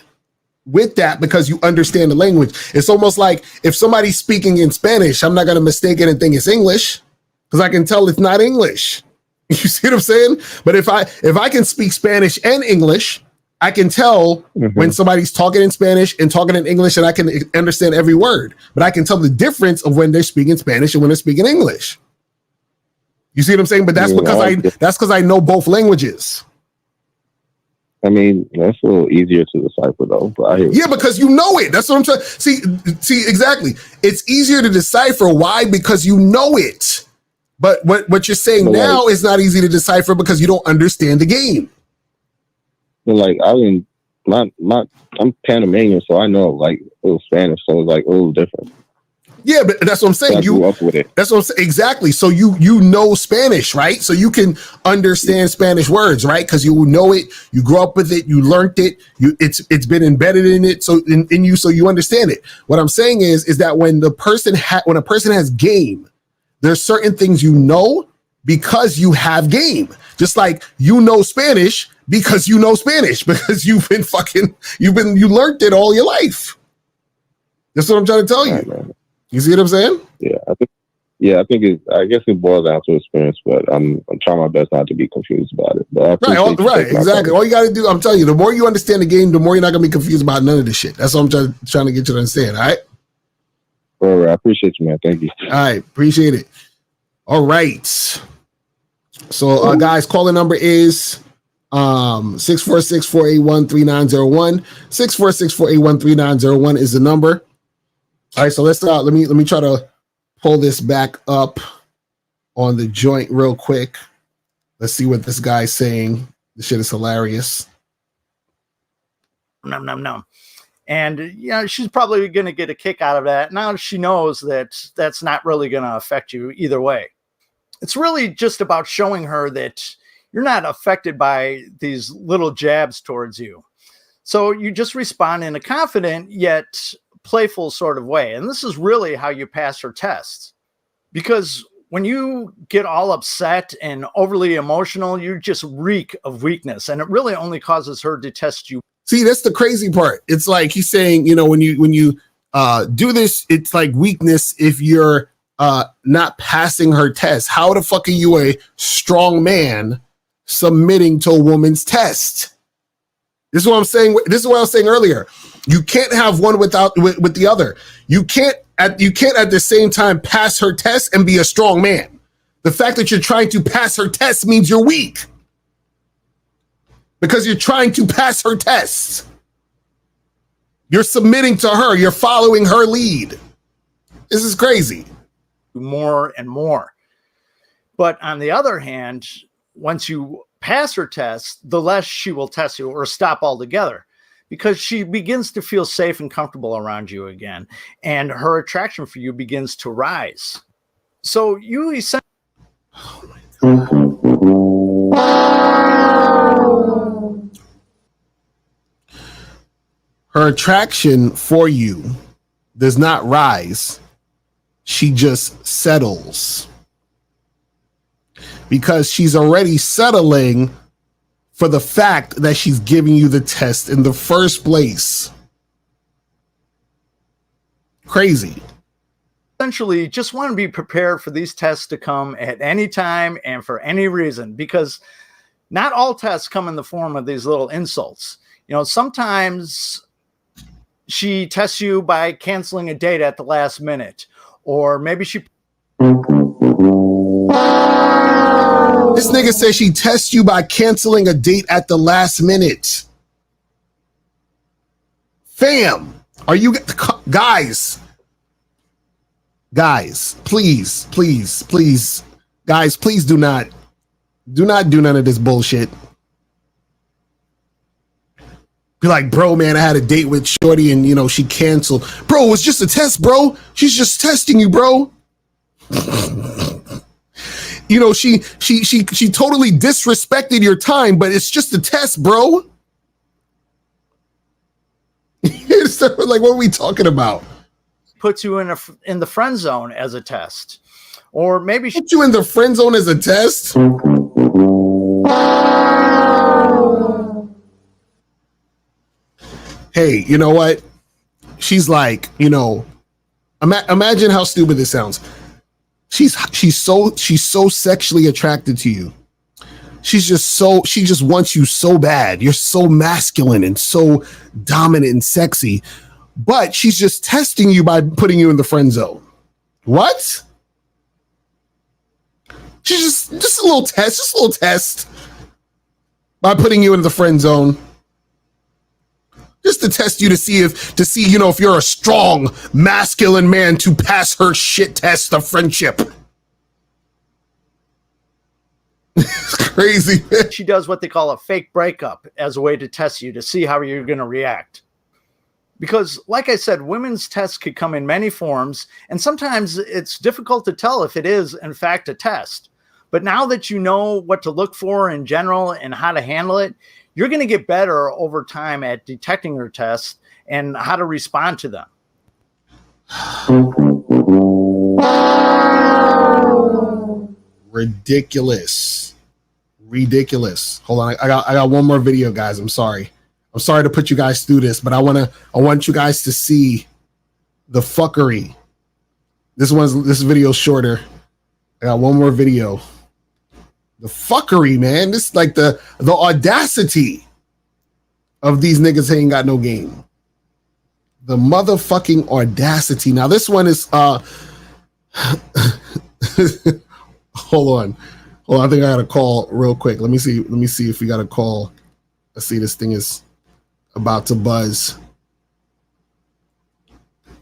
with that because you understand the language. It's almost like if somebody's speaking in Spanish, I'm not going to mistake it and think it's English because I can tell it's not English. You see what I'm saying? But if I can speak Spanish and English, I can tell when somebody's talking in Spanish and talking in English, and I can understand every word. But I can tell the difference of when they're speaking Spanish and when they're speaking English. You see what I'm saying? But that's because I know both languages. I mean, that's a little easier to decipher, though. But because you know it. That's what I'm trying. See, exactly. It's easier to decipher. Why? Because you know it. But what you're saying now is not easy to decipher because you don't understand the game. Like I'm Panamanian, so I know like a little Spanish, so it's like a little different. Yeah, but that's what I'm saying. So I grew up with it. That's what I'm saying. Exactly. So you know Spanish, right? So you can understand Spanish words, right? Because you know it. You grew up with it. You learned it. It's been embedded in it. So in you, so you understand it. What I'm saying is that when a person has game, there's certain things you know because you have game. Just like you know Spanish because you know Spanish because you learned it all your life. That's what I'm trying to tell you. Right, you see what I'm saying? I guess it boils down to experience, but I'm trying my best not to be confused about it. But right, exactly. All you got to do, I'm telling you, the more you understand the game, the more you're not gonna be confused about none of this shit. That's what I'm trying to get you to understand. All right. All right, I appreciate you, man. Thank you. All right, appreciate it. All right. So, guys, calling number is 646-481-3901. 646-481-3901 is the number. All right, so let's let me try to pull this back up on the joint real quick. Let's see what this guy's saying. This shit is hilarious. No. And she's probably going to get a kick out of that. Now she knows that that's not really going to affect you either way. It's really just about showing her that you're not affected by these little jabs towards you. So you just respond in a confident yet playful sort of way. And this is really how you pass her tests. Because when you get all upset and overly emotional, you just reek of weakness. And it really only causes her to test you. See, that's the crazy part. It's like he's saying, when you do this, it's like weakness if you're not passing her test. How the fuck are you a strong man submitting to a woman's test? This is what I'm saying. This is what I was saying earlier. You can't have one with the other. You can't at the same time pass her test and be a strong man. The fact that you're trying to pass her test means you're weak. Because you're trying to pass her tests. You're submitting to her. You're following her lead. This is crazy. More and more. But on the other hand, once you pass her test, the less she will test you or stop altogether because she begins to feel safe and comfortable around you again. And her attraction for you begins to rise. So you essentially... Her attraction for you does not rise. She just settles. Because she's already settling for the fact that she's giving you the test in the first place. Crazy. Essentially, just want to be prepared for these tests to come at any time and for any reason, because not all tests come in the form of these little insults. Sometimes she tests you by canceling a date at the last minute, or maybe she... This nigga says she tests you by canceling a date at the last minute. Fam, are you guys? Guys, please, guys, please do not do none of this bullshit. Be like, bro, man, I had a date with Shorty and, you know, she canceled. Bro, it was just a test, bro. She's just testing you, bro. You know, she totally disrespected your time, but it's just a test, bro. Like, what are we talking about? Puts you in the friend zone as a test. Or maybe put you in the friend zone as a test? Hey, you know what? She's like, you know, imagine how stupid this sounds. She's so sexually attracted to you. She just wants you so bad. You're so masculine and so dominant and sexy, but she's just testing you by putting you in the friend zone. What? She's just a little test by putting you in the friend zone. Just to test you to see, you know, if you're a strong, masculine man to pass her shit test of friendship. It's crazy. She does what they call a fake breakup as a way to test you to see how you're going to react. Because, like I said, women's tests could come in many forms, and sometimes it's difficult to tell if it is, in fact, a test. But now that you know what to look for in general and how to handle it, you're going to get better over time at detecting her tests and how to respond to them. Ridiculous. Hold on, I got one more video, guys. I'm sorry to put you guys through this, but I want you guys to see the fuckery. This video's shorter. I got one more video. The fuckery, man. This is like the audacity of these niggas ain't got no game. The motherfucking audacity. Now this one is hold on. I think I got a call real quick. Let me see if we got a call. Let's see, this thing is about to buzz.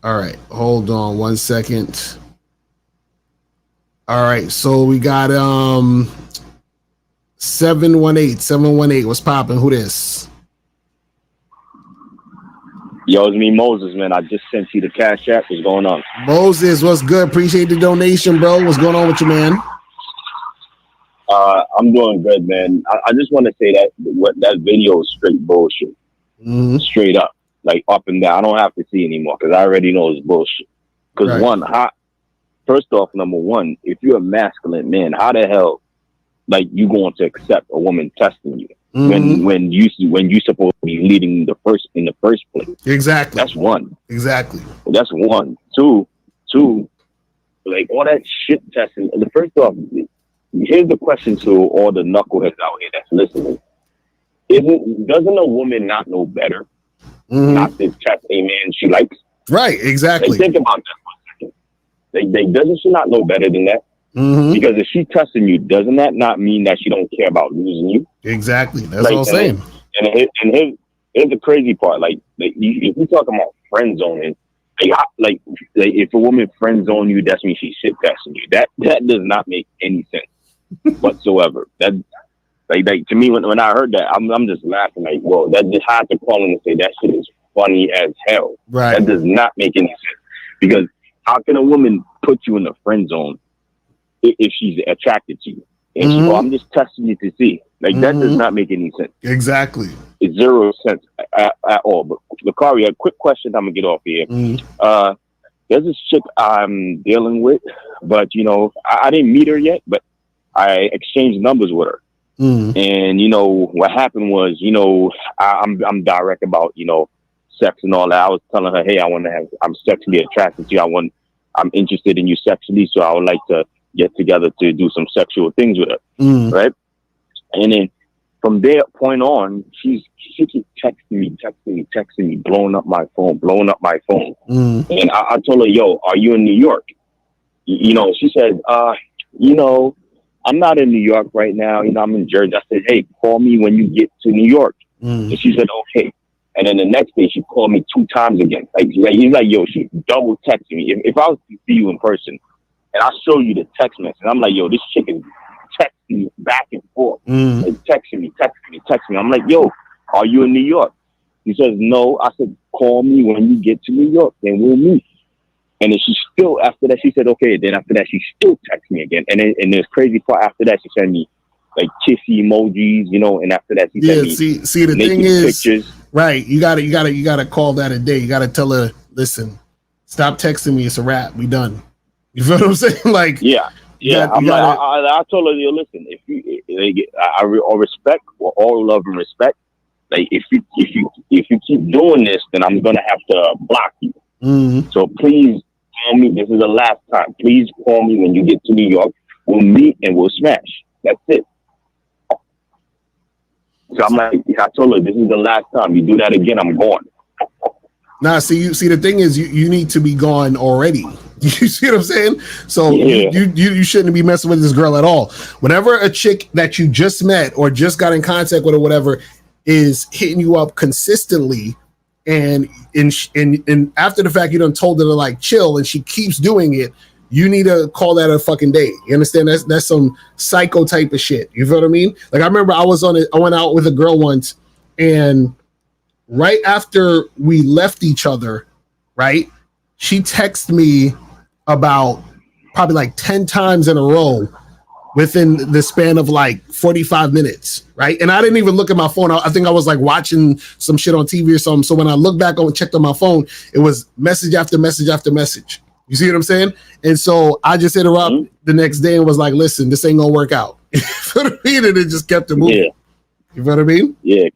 All right, hold on 1 second. All right, so we got 718. What's popping? Who this? Yo, it's me, Moses, man. I just sent you the Cash App. What's going on? Moses, what's good? Appreciate the donation, bro. What's going on with you, man? I'm doing good, man. I just want to say that video is straight bullshit. Mm-hmm. Straight up. Like, up and down. I don't have to see anymore because I already know it's bullshit. Because first off, number one, if you're a masculine man, how the hell, like, you going to accept a woman testing you when you supposed to be leading in the first place? Exactly. That's one. Exactly. That's one. Two, like, all that shit testing. First off, here's the question to all the knuckleheads out here that's listening. Doesn't a woman not know better not to test a man she likes? Right, exactly. Like, think about that for a second. Doesn't she not know better than that? Mm-hmm. Because if she's testing you, doesn't that not mean that she don't care about losing you? Exactly. That's all I'm saying. And here's the crazy part. Like if we talk about friend zoning, like if a woman friend zone you, that means she's shit testing you. That does not make any sense whatsoever. That like to me when I heard that, I'm just laughing like, whoa, that just had to call in and say that shit is funny as hell. Right. That does not make any sense. Because how can a woman put you in the friend zone if she's attracted to you? And she, I'm just testing you to see. Like, that does not make any sense. Exactly. It's zero sense at all. But Lakari, a quick question I'm gonna get off here. There's this chick I'm dealing with, but you know, I didn't meet her yet, but I exchanged numbers with her. And you know what happened was, you know, I'm direct about, you know, sex and all that. I was telling her, hey, I'm sexually attracted to you. I'm interested in you sexually, so I would like to get together to do some sexual things with her, right? And then from that point on, she keeps texting me, blowing up my phone. And I told her, yo, are you in New York? You know, she said, you know, I'm not in New York right now. You know, I'm in Jersey. I said, hey, call me when you get to New York. And she said, okay. And then the next day she called me 2 times again. Like he's like, yo, she double texting me. If I was to see you in person and I show you the text message, I'm like, yo, this chick is texting me back and forth. Like, texting me. I'm like, yo, are you in New York? He says, no. I said, call me when you get to New York, then we'll meet. And then she still, after that, she said, okay. Then after that, she still texted me again. And then, and this crazy part after that, she sent me like kissy emojis, you know. And after that, she sent me see, the thing is, pictures. Right? You gotta call that a day. You gotta tell her, listen, stop texting me. It's a wrap. We done. You feel what I'm saying? Like, yeah. I told her, yo, listen, if you, I respect, all love and respect. Like, if you keep doing this, then I'm gonna have to block you. So please call me. This is the last time. Please call me when you get to New York. We'll meet and we'll smash. That's it. So I'm like, I told her, this is the last time. You do that again, I'm gone. Nah, see, the thing is, you need to be gone already. You see what I'm saying? So you shouldn't be messing with this girl at all. Whenever a chick that you just met or just got in contact with or whatever is hitting you up consistently, and after the fact you done told her to like chill and she keeps doing it, you need to call that a fucking day. You understand? That's some psycho type of shit. You feel what I mean? Like, I remember I went out with a girl once, and right after we left each other, right, she texted me about probably like 10 times in a row within the span of like 45 minutes, right? And I didn't even look at my phone. I think I was like watching some shit on TV or something. So when I looked back and checked on my phone, it was message after message after message. You see what I'm saying? And so I just hit her up the next day and was like, listen, this ain't gonna work out. You feel what I mean? And it just kept it moving. Yeah. You feel what I mean? Yeah.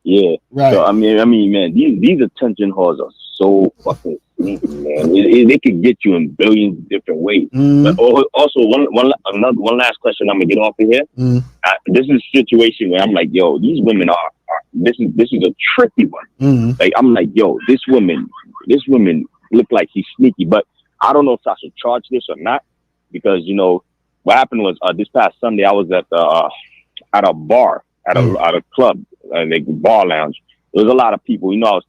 Yeah. Right. So I mean, man, these attention whores are so fucking sneaky, man. They could get you in billions of different ways. But also, one last question. I'm gonna get off of here. This is a situation where I'm like, yo, these women are this is a tricky one. Like, I'm like, yo, this woman look like she's sneaky, but I don't know if I should charge this or not, because you know what happened was this past Sunday I was at a bar at a club, like bar lounge. There was a lot of people. You know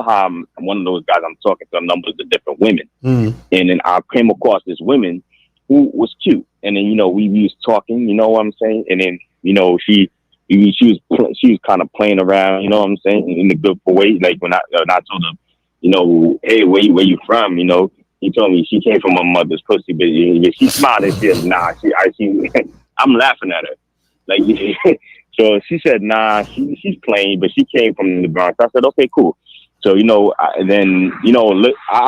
how I'm one of those guys. I'm talking to numbers of different women, and then I came across this woman who was cute, and then we was talking. You know what I'm saying? And then she was kind of playing around. You know what I'm saying? In a good way. Like when I told her, hey, where you from? He told me she came from her mother's pussy, but she smiled and she said, nah. I'm laughing at her, like. So she said, nah, she's playing, but she came from the Bronx. I said, okay, cool. So, look, I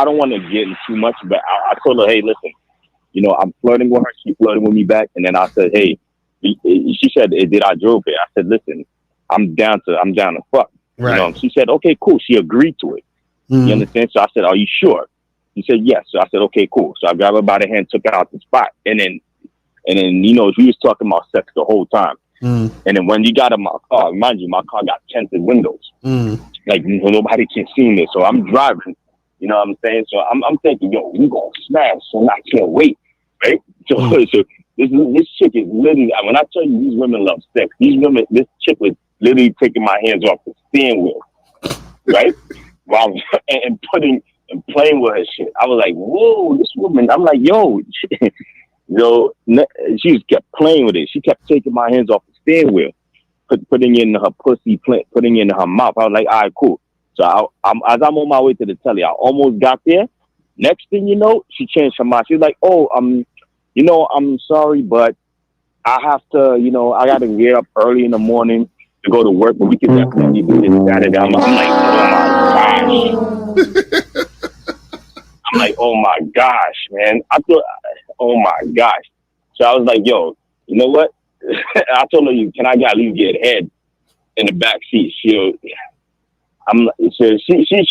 don't want to get into too much, but I told her, hey, listen, I'm flirting with her. She flirting with me back. And then I said, hey, she said, did I drove it? I said, listen, I'm down to fuck. Right. She said, okay, cool. She agreed to it. You understand? So I said, are you sure? She said, yes. So I said, okay, cool. So I grabbed her by the hand, took her out the spot. And then, we was talking about sex the whole time. And then when you got in my car, mind you, my car got tinted windows. Like nobody can see me. So I'm driving, you know what I'm saying? So I'm thinking, yo, we gonna smash, and I can't wait. Right? So this chick is literally, when I tell you these women love sex, this chick was literally taking my hands off the steering wheel. Right? and playing with her shit. I was like, whoa, this woman, I'm like, yo, she just kept playing with it. She kept taking my hands off the steering wheel, putting it in her pussy, putting it in her mouth. I was like, all right, cool. So as I'm on my way to the telly, I almost got there. Next thing you know, she changed her mind. She's like, oh, I'm sorry, but I have to, I got to get up early in the morning to go to work, but we can definitely do this Saturday. I'm like, oh my gosh. I'm like, oh my gosh, man. I thought, oh my gosh. So I was like, yo, you know what? I told her, can I at least get head in the back seat? She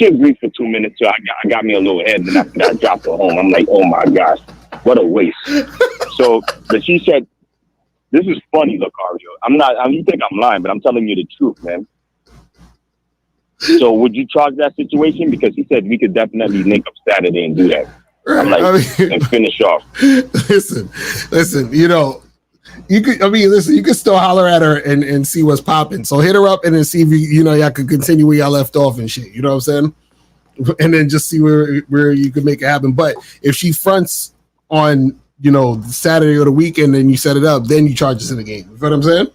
agreed for 2 minutes. So I got me a little head, and after that, I dropped her home. I'm like, oh my gosh, what a waste. So, but she said, this is funny, Lucario. You think I'm lying, but I'm telling you the truth, man. So would you charge that situation? Because he said we could definitely link up Saturday and do that. I'm like, and finish off. Listen, You could, I mean, listen, you could still holler at her and see what's popping. So hit her up and then see if y'all could continue where y'all left off and shit. You know what I'm saying? And then just see where you could make it happen. But if she fronts on, Saturday or the weekend and you set it up, then you charge us in the game. You know what I'm saying?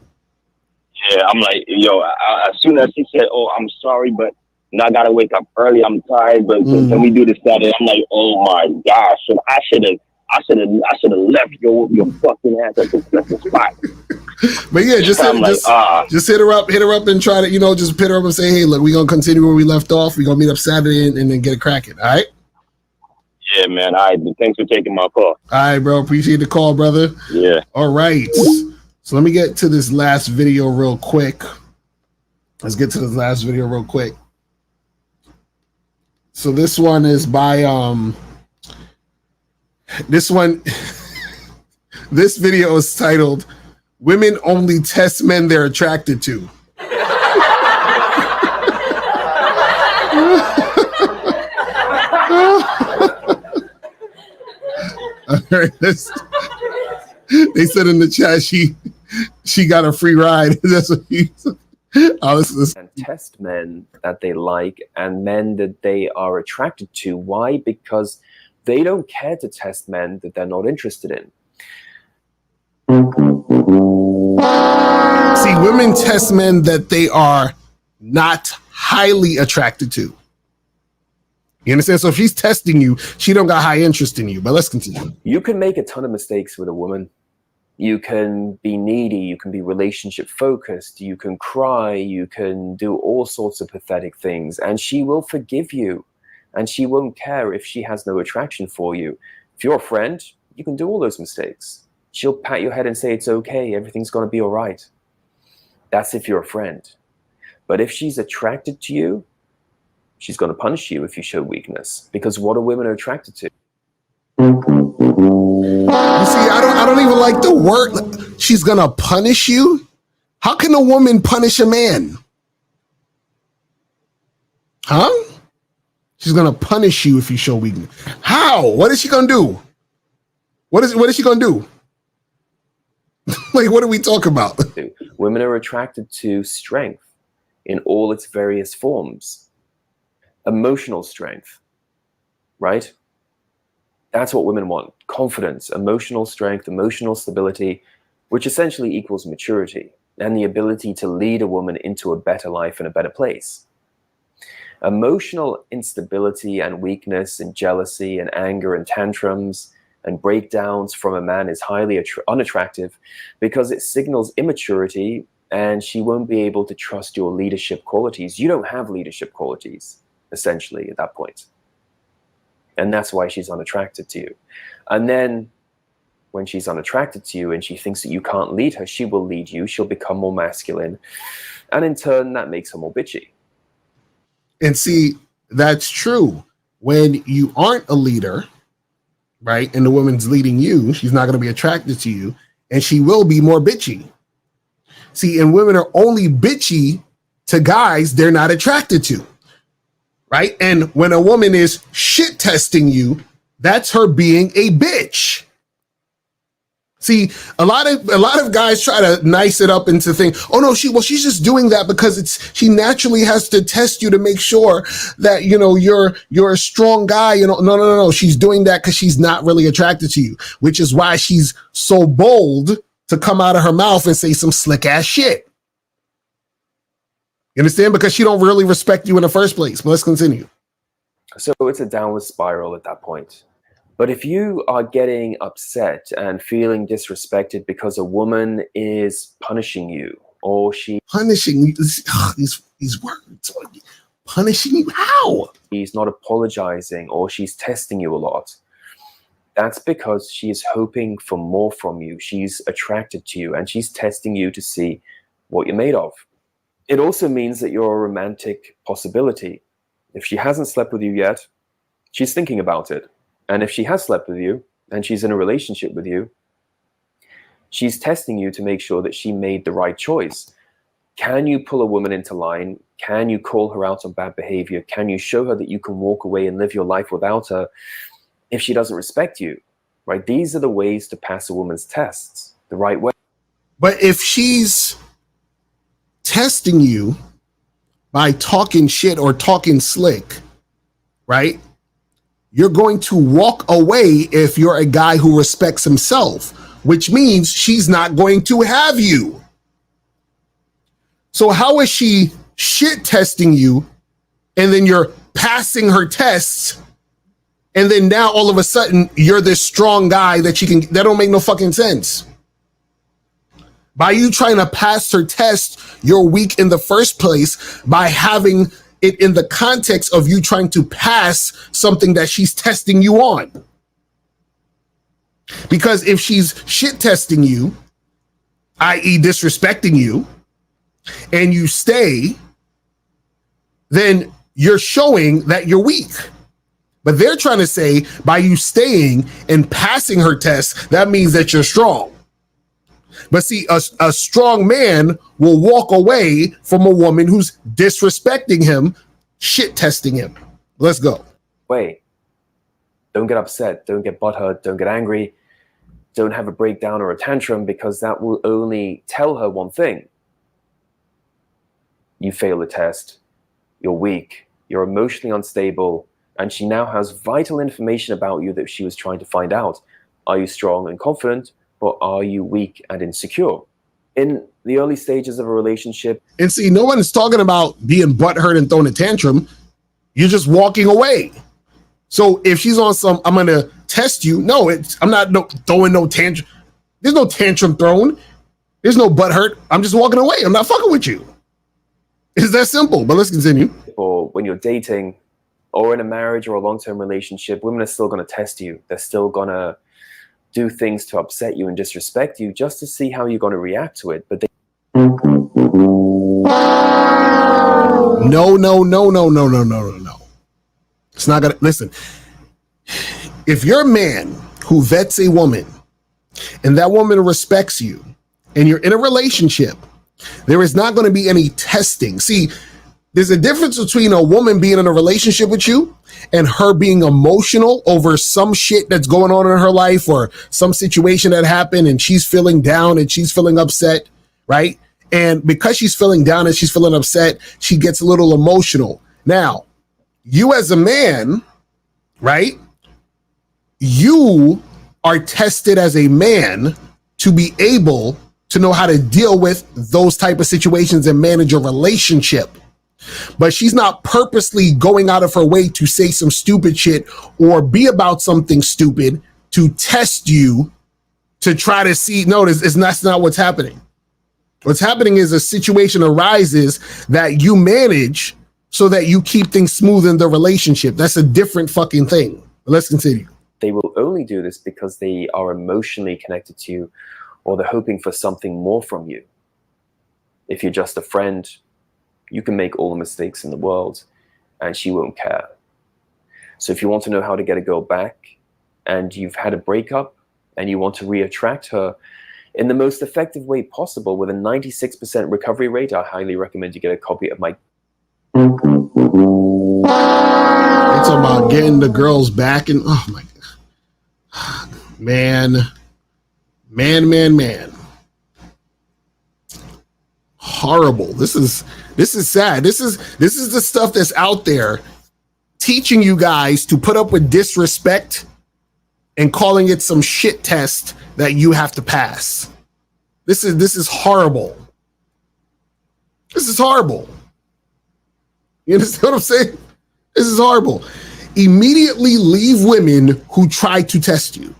Yeah, I'm like, yo, as soon as she said, "Oh, I'm sorry, but now I gotta wake up early. I'm tired, but can we do this Saturday?" I'm like, "Oh my gosh, I should have left your fucking ass at the spot." But yeah, just hit her up and try to, just hit her up and say, "Hey, look, we're gonna continue where we left off. We're gonna meet up Saturday and then get it cracking." All right. Yeah, man. All right. Thanks for taking my call. All right, bro. Appreciate the call, brother. Yeah. All right. So let me get to this last video real quick. Let's get to this last video real quick. So this one is by this video is titled "Women Only Test Men They're Attracted To." All right, they said in the chat she got a free ride. That's what he said. And test men that they like and men that they are attracted to. Why? Because they don't care to test men that they're not interested in. See, women test men that they are not highly attracted to. You understand? So if she's testing you, she don't got high interest in you. But let's continue. You can make a ton of mistakes with a woman. You can be needy. You can be relationship focused. You can cry. You can do all sorts of pathetic things. And she will forgive you. And she won't care if she has no attraction for you. If you're a friend, you can do all those mistakes. She'll pat your head and say, "It's okay. Everything's going to be all right." That's if you're a friend. But if she's attracted to you, she's going to punish you if you show weakness, because what are women attracted to? You see, I don't even like the word. She's going to punish you? How can a woman punish a man? Huh? She's going to punish you if you show weakness. How? What is she going to do? What is she going to do? Like, what are we talking about? Women are attracted to strength in all its various forms. Emotional strength, right? That's what women want. Confidence, emotional strength, emotional stability, which essentially equals maturity and the ability to lead a woman into a better life and a better place. Emotional instability and weakness and jealousy and anger and tantrums and breakdowns from a man is highly unattractive because it signals immaturity, and she won't be able to trust your leadership qualities. You don't have leadership qualities, essentially, at that point. And that's why she's unattracted to you. And then when she's unattracted to you and she thinks that you can't lead her, she will lead you. She'll become more masculine. And in turn, that makes her more bitchy. And see, that's true. When you aren't a leader, right, and the woman's leading you, she's not going to be attracted to you, and she will be more bitchy. See, and women are only bitchy to guys they're not attracted to. Right? And when a woman is shit testing you, that's her being a bitch. See, a lot of guys try to nice it up into think, "Oh no, she's just doing that because she naturally has to test you to make sure that you're a strong guy." No. She's doing that because she's not really attracted to you, which is why she's so bold to come out of her mouth and say some slick ass shit. You understand? Because she don't really respect you in the first place. But let's continue. So it's a downward spiral at that point. But if you are getting upset and feeling disrespected because a woman is punishing you, or punishing you, these words, punishing you, how? She's not apologizing, or she's testing you a lot. That's because she's hoping for more from you. She's attracted to you, and she's testing you to see what you're made of. It also means that you're a romantic possibility. If she hasn't slept with you yet, she's thinking about it. And if she has slept with you and she's in a relationship with you, she's testing you to make sure that she made the right choice. Can you pull a woman into line? Can you call her out on bad behavior? Can you show her that you can walk away and live your life without her if she doesn't respect you? Right? These are the ways to pass a woman's tests the right way. But if she's testing you by talking shit or talking slick, right? You're going to walk away if you're a guy who respects himself, which means she's not going to have you. So how is she shit testing you and then you're passing her tests and then now all of a sudden you're this strong guy that that don't make no fucking sense. By you trying to pass her test, you're weak in the first place by having it in the context of you trying to pass something that she's testing you on. Because if she's shit testing you, i.e. disrespecting you, and you stay, then you're showing that you're weak. But they're trying to say by you staying and passing her test, that means that you're strong. But see, a strong man will walk away from a woman who's disrespecting him, shit testing him. Let's go. Wait, don't get upset. Don't get butthurt. Don't get angry. Don't have a breakdown or a tantrum, because that will only tell her one thing. You failed the test. You're weak. You're emotionally unstable. And she now has vital information about you that she was trying to find out. Are you strong and confident? Or are you weak and insecure? In the early stages of a relationship. And see, no one's talking about being butthurt and throwing a tantrum. You're just walking away. So if she's on some, I'm going to test you. No, I'm not throwing no tantrum. There's no tantrum thrown. There's no butthurt. I'm just walking away. I'm not fucking with you. It's that simple, but let's continue. Or when you're dating or in a marriage or a long-term relationship, women are still going to test you. They're still going to do things to upset you and disrespect you just to see how you're going to react to it. But No. It's not gonna listen. If you're a man who vets a woman and that woman respects you and you're in a relationship, there is not going to be any testing. See, there's a difference between a woman being in a relationship with you and her being emotional over some shit that's going on in her life or some situation that happened and she's feeling down and she's feeling upset, right? And because she's feeling down and she's feeling upset, she gets a little emotional. Now, you as a man, right? You are tested as a man to be able to know how to deal with those type of situations and manage a relationship. But she's not purposely going out of her way to say some stupid shit or be about something stupid to test you to try to see. No, that's not what's happening. What's happening is a situation arises that you manage so that you keep things smooth in the relationship. That's a different fucking thing. Let's continue. They will only do this because they are emotionally connected to you or they're hoping for something more from you. If you're just a friend, you can make all the mistakes in the world and she won't care. So if you want to know how to get a girl back and you've had a breakup and you want to re-attract her in the most effective way possible with a 96% recovery rate, I highly recommend you get a copy of my... It's about getting the girls back and oh my God. Man. Horrible. This is sad. This is the stuff that's out there teaching you guys to put up with disrespect and calling it some shit test that you have to pass. This is horrible. This is horrible. You understand what I'm saying? This is horrible. Immediately leave women who try to test you.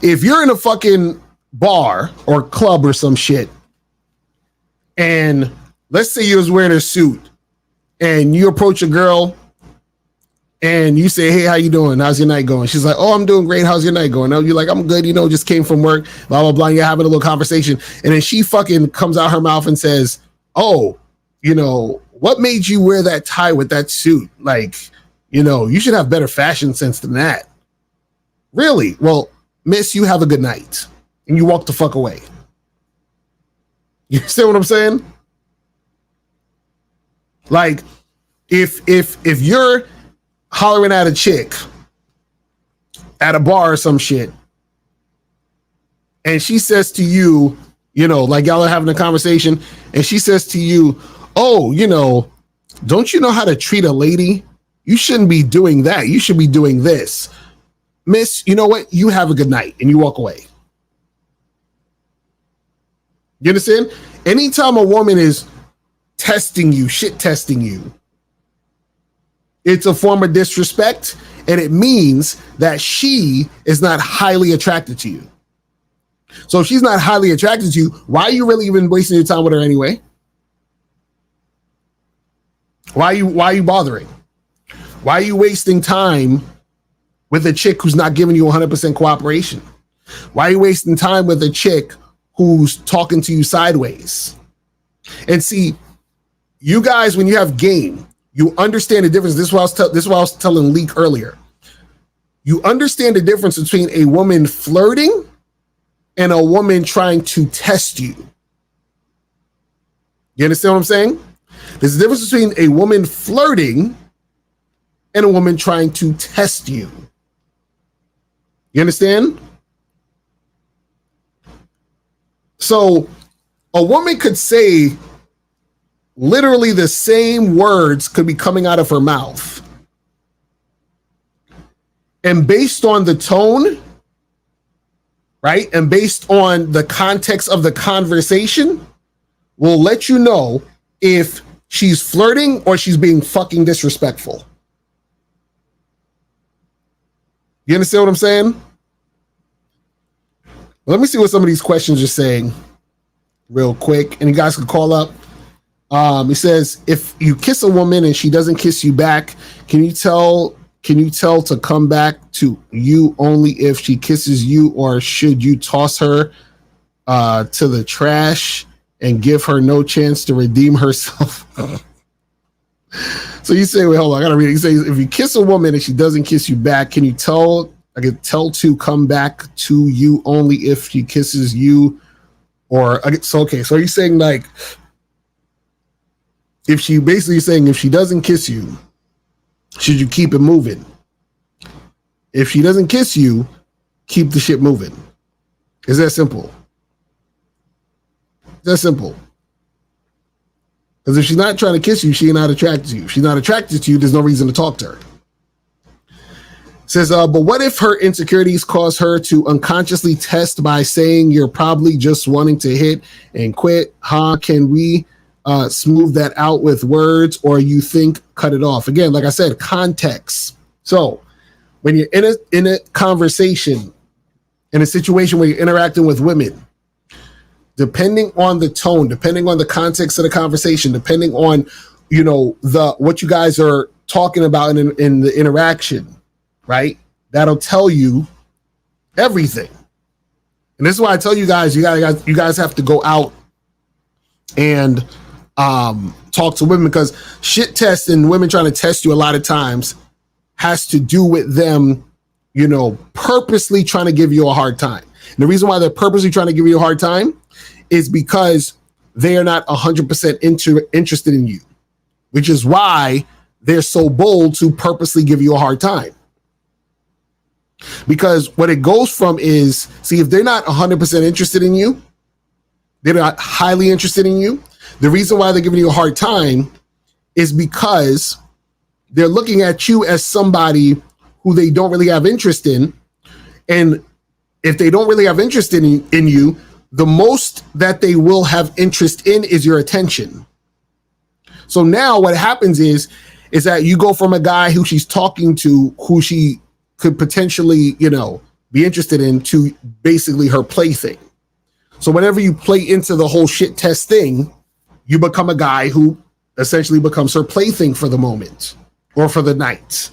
If you're in a fucking bar or club or some shit, and let's say you was wearing a suit and you approach a girl and you say, hey, how you doing? How's your night going? She's like, oh, I'm doing great. How's your night going? You're like, I'm good. Just came from work, blah, blah, blah. And you're having a little conversation. And then she fucking comes out her mouth and says, oh, what made you wear that tie with that suit? Like, you should have better fashion sense than that. Really? Well, miss, you have a good night. And you walk the fuck away. You see what I'm saying? Like, if you're hollering at a chick at a bar or some shit, and she says to you, you know, like y'all are having a conversation, and she says to you, oh, you know, don't you know how to treat a lady? You shouldn't be doing that. You should be doing this. Miss, you know what? You have a good night, and you walk away. You understand? Anytime a woman is testing you, shit testing you, it's a form of disrespect, and it means that she is not highly attracted to you. So if she's not highly attracted to you, why are you really even wasting your time with her anyway? Why are you bothering? Why are you wasting time with a chick who's not giving you 100% cooperation? Why are you wasting time with a chick who's talking to you sideways? And see, you guys, when you have game, you understand the difference. This is what I was telling Leek earlier. You understand the difference between a woman flirting and a woman trying to test you. You understand what I'm saying? There's a difference between a woman flirting and a woman trying to test you. You understand? So a woman could say literally the same words could be coming out of her mouth. And based on the tone, right? And based on the context of the conversation, will let you know if she's flirting or she's being fucking disrespectful. You understand what I'm saying? Let me see what some of these questions are saying real quick. And you guys can call up. It says, if you kiss a woman and she doesn't kiss you back, can you tell to come back to you only if she kisses you, or should you toss her to the trash and give her no chance to redeem herself? So you say, wait, hold on, I gotta read it. You say, if you kiss a woman and she doesn't kiss you back, can you tell to come back to you only if she kisses you? Or so are you saying, like, if she basically saying if she doesn't kiss you, should you keep it moving? If she doesn't kiss you, keep the shit moving. Is that simple? That's simple. Because if she's not trying to kiss you, she's not attracted to you. If she's not attracted to you, there's no reason to talk to her. Says, but what if her insecurities cause her to unconsciously test by saying you're probably just wanting to hit and quit? Can we smooth that out with words, or you think cut it off? Again, like I said, context. So when you're in a conversation, in a situation where you're interacting with women, depending on the tone, depending on the context of the conversation, depending on, you know, what you guys are talking about in the interaction, right? That'll tell you everything. And this is why I tell you guys, you guys have to go out and talk to women, because shit tests and women trying to test you a lot of times has to do with them, you know, purposely trying to give you a hard time. And the reason why they're purposely trying to give you a hard time is because they are not 100% interested in you, which is why they're so bold to purposely give you a hard time. Because what it goes from is, see, if they're not 100% interested in you, they're not highly interested in you, the reason why they're giving you a hard time is because they're looking at you as somebody who they don't really have interest in. And if they don't really have interest in you, the most that they will have interest in is your attention. So now what happens is that you go from a guy who she's talking to, who she could potentially, you know, be interested in, to basically her plaything. So whenever you play into the whole shit test thing, you become a guy who essentially becomes her plaything for the moment or for the night.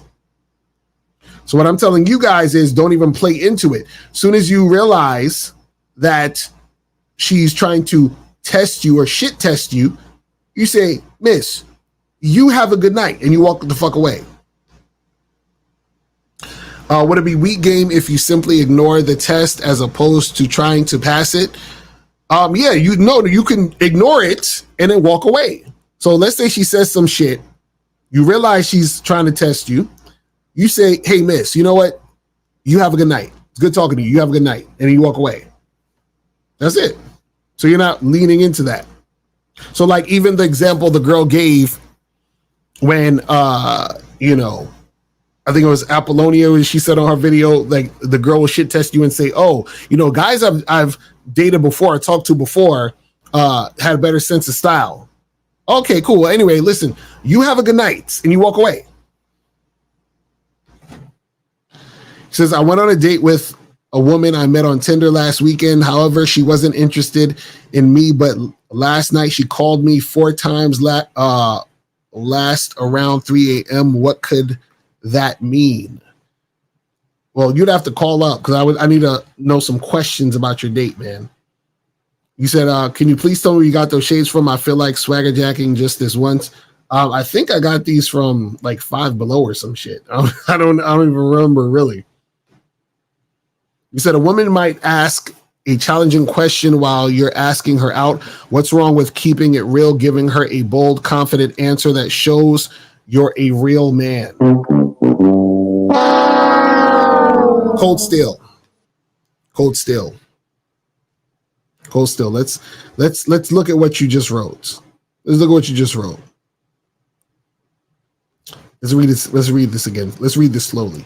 So what I'm telling you guys is, don't even play into it. As soon as you realize that she's trying to test you or shit test you, you say, miss, you have a good night, and you walk the fuck away. Would it be weak game if you simply ignore the test as opposed to trying to pass it? Yeah, you can ignore it and then walk away. So let's say she says some shit. You realize she's trying to test you. You say, hey, miss, you know what? You have a good night. It's good talking to you. You have a good night. And then you walk away. That's it. So you're not leaning into that. So like even the example the girl gave when you know, I think it was Apollonia, when she said on her video, like the girl will shit test you and say, oh, you know, guys I've dated before, talked to before, had a better sense of style. Okay, cool. Well, anyway, listen, you have a good night, and you walk away. He says, I went on a date with a woman I met on Tinder last weekend. However, she wasn't interested in me, but last night she called me 4 times last around 3 a.m. What could that mean? Well, you'd have to call up because I need to know some questions about your date, man. You said, can you please tell me where you got those shades from? I feel like swagger jacking just this once. I think I got these from like Five Below or some shit. I don't even remember really. You said a woman might ask a challenging question while you're asking her out. What's wrong with keeping it real, giving her a bold, confident answer that shows you're a real man? Cold still. Cold still. Cold still. Let's look at what you just wrote. Let's look at what you just wrote. Let's read this. Let's read this again. Let's read this slowly.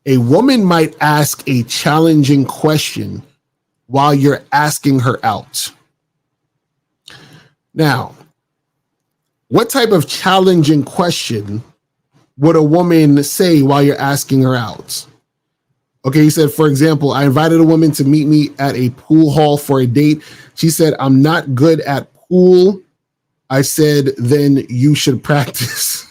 A woman might ask a challenging question while you're asking her out. Now, what type of challenging question would a woman say while you're asking her out? Okay, he said, for example, I invited a woman to meet me at a pool hall for a date. She said, I'm not good at pool. I said, then you should practice.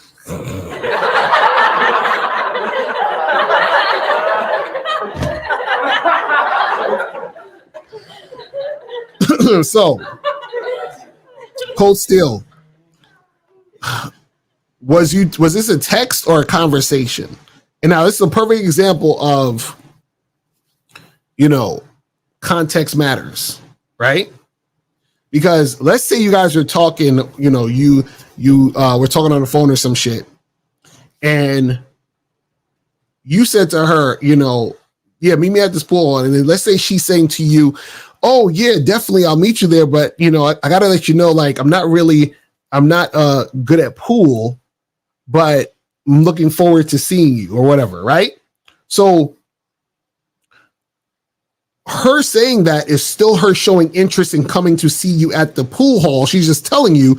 So, cold steel. Was this a text or a conversation? And now this is a perfect example of, you know, context matters, right? Because let's say you guys are talking, you know, you were talking on the phone or some shit, and you said to her, you know, yeah, meet me at this pool. And then let's say she's saying to you, oh yeah, definitely, I'll meet you there. But you know, I gotta let you know, like, I'm not good at pool, but I'm looking forward to seeing you or whatever, right? So her saying that is still her showing interest in coming to see you at the pool hall. She's just telling you,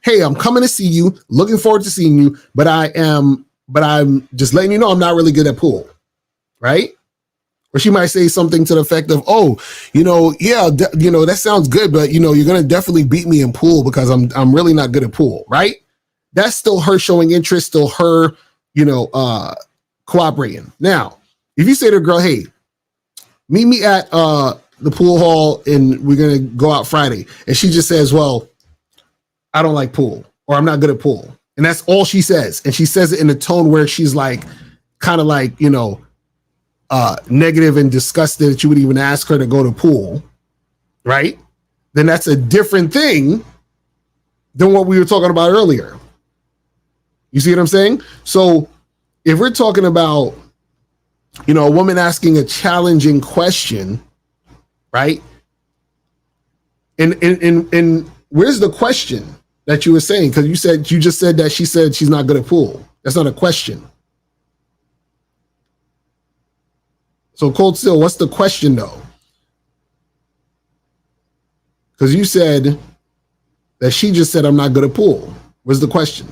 hey, I'm coming to see you, looking forward to seeing you, but I'm just letting you know I'm not really good at pool, right? Or she might say something to the effect of, oh, you know, yeah, you know, that sounds good, but you know, you're going to definitely beat me in pool because I'm really not good at pool, right? That's still her showing interest, still her, you know, cooperating. Now, if you say to a girl, hey, meet me at the pool hall and we're going to go out Friday. And she just says, well, I don't like pool, or I'm not good at pool. And that's all she says. And she says it in a tone where she's like, kind of like, you know, negative and disgusted that you would even ask her to go to pool, right? Then that's a different thing than what we were talking about earlier. You see what I'm saying? So if we're talking about, you know, a woman asking a challenging question, right? And where's the question that you were saying? Because you just said that she said she's not good at pool. That's not a question. So cold still, what's the question though? Because you said that she just said I'm not good at pool. What's the question?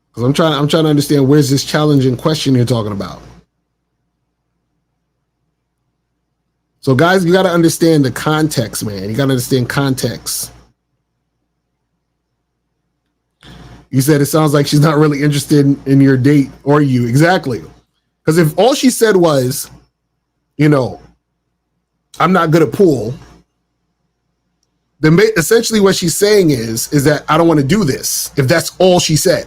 Because I'm trying to understand, where's this challenging question you're talking about? So guys, you got to understand the context, man. You got to understand context. You said it sounds like she's not really interested in your date or you. Exactly. Because if all she said was, you know, I'm not good at pool, then essentially what she's saying is that I don't want to do this, if that's all she said.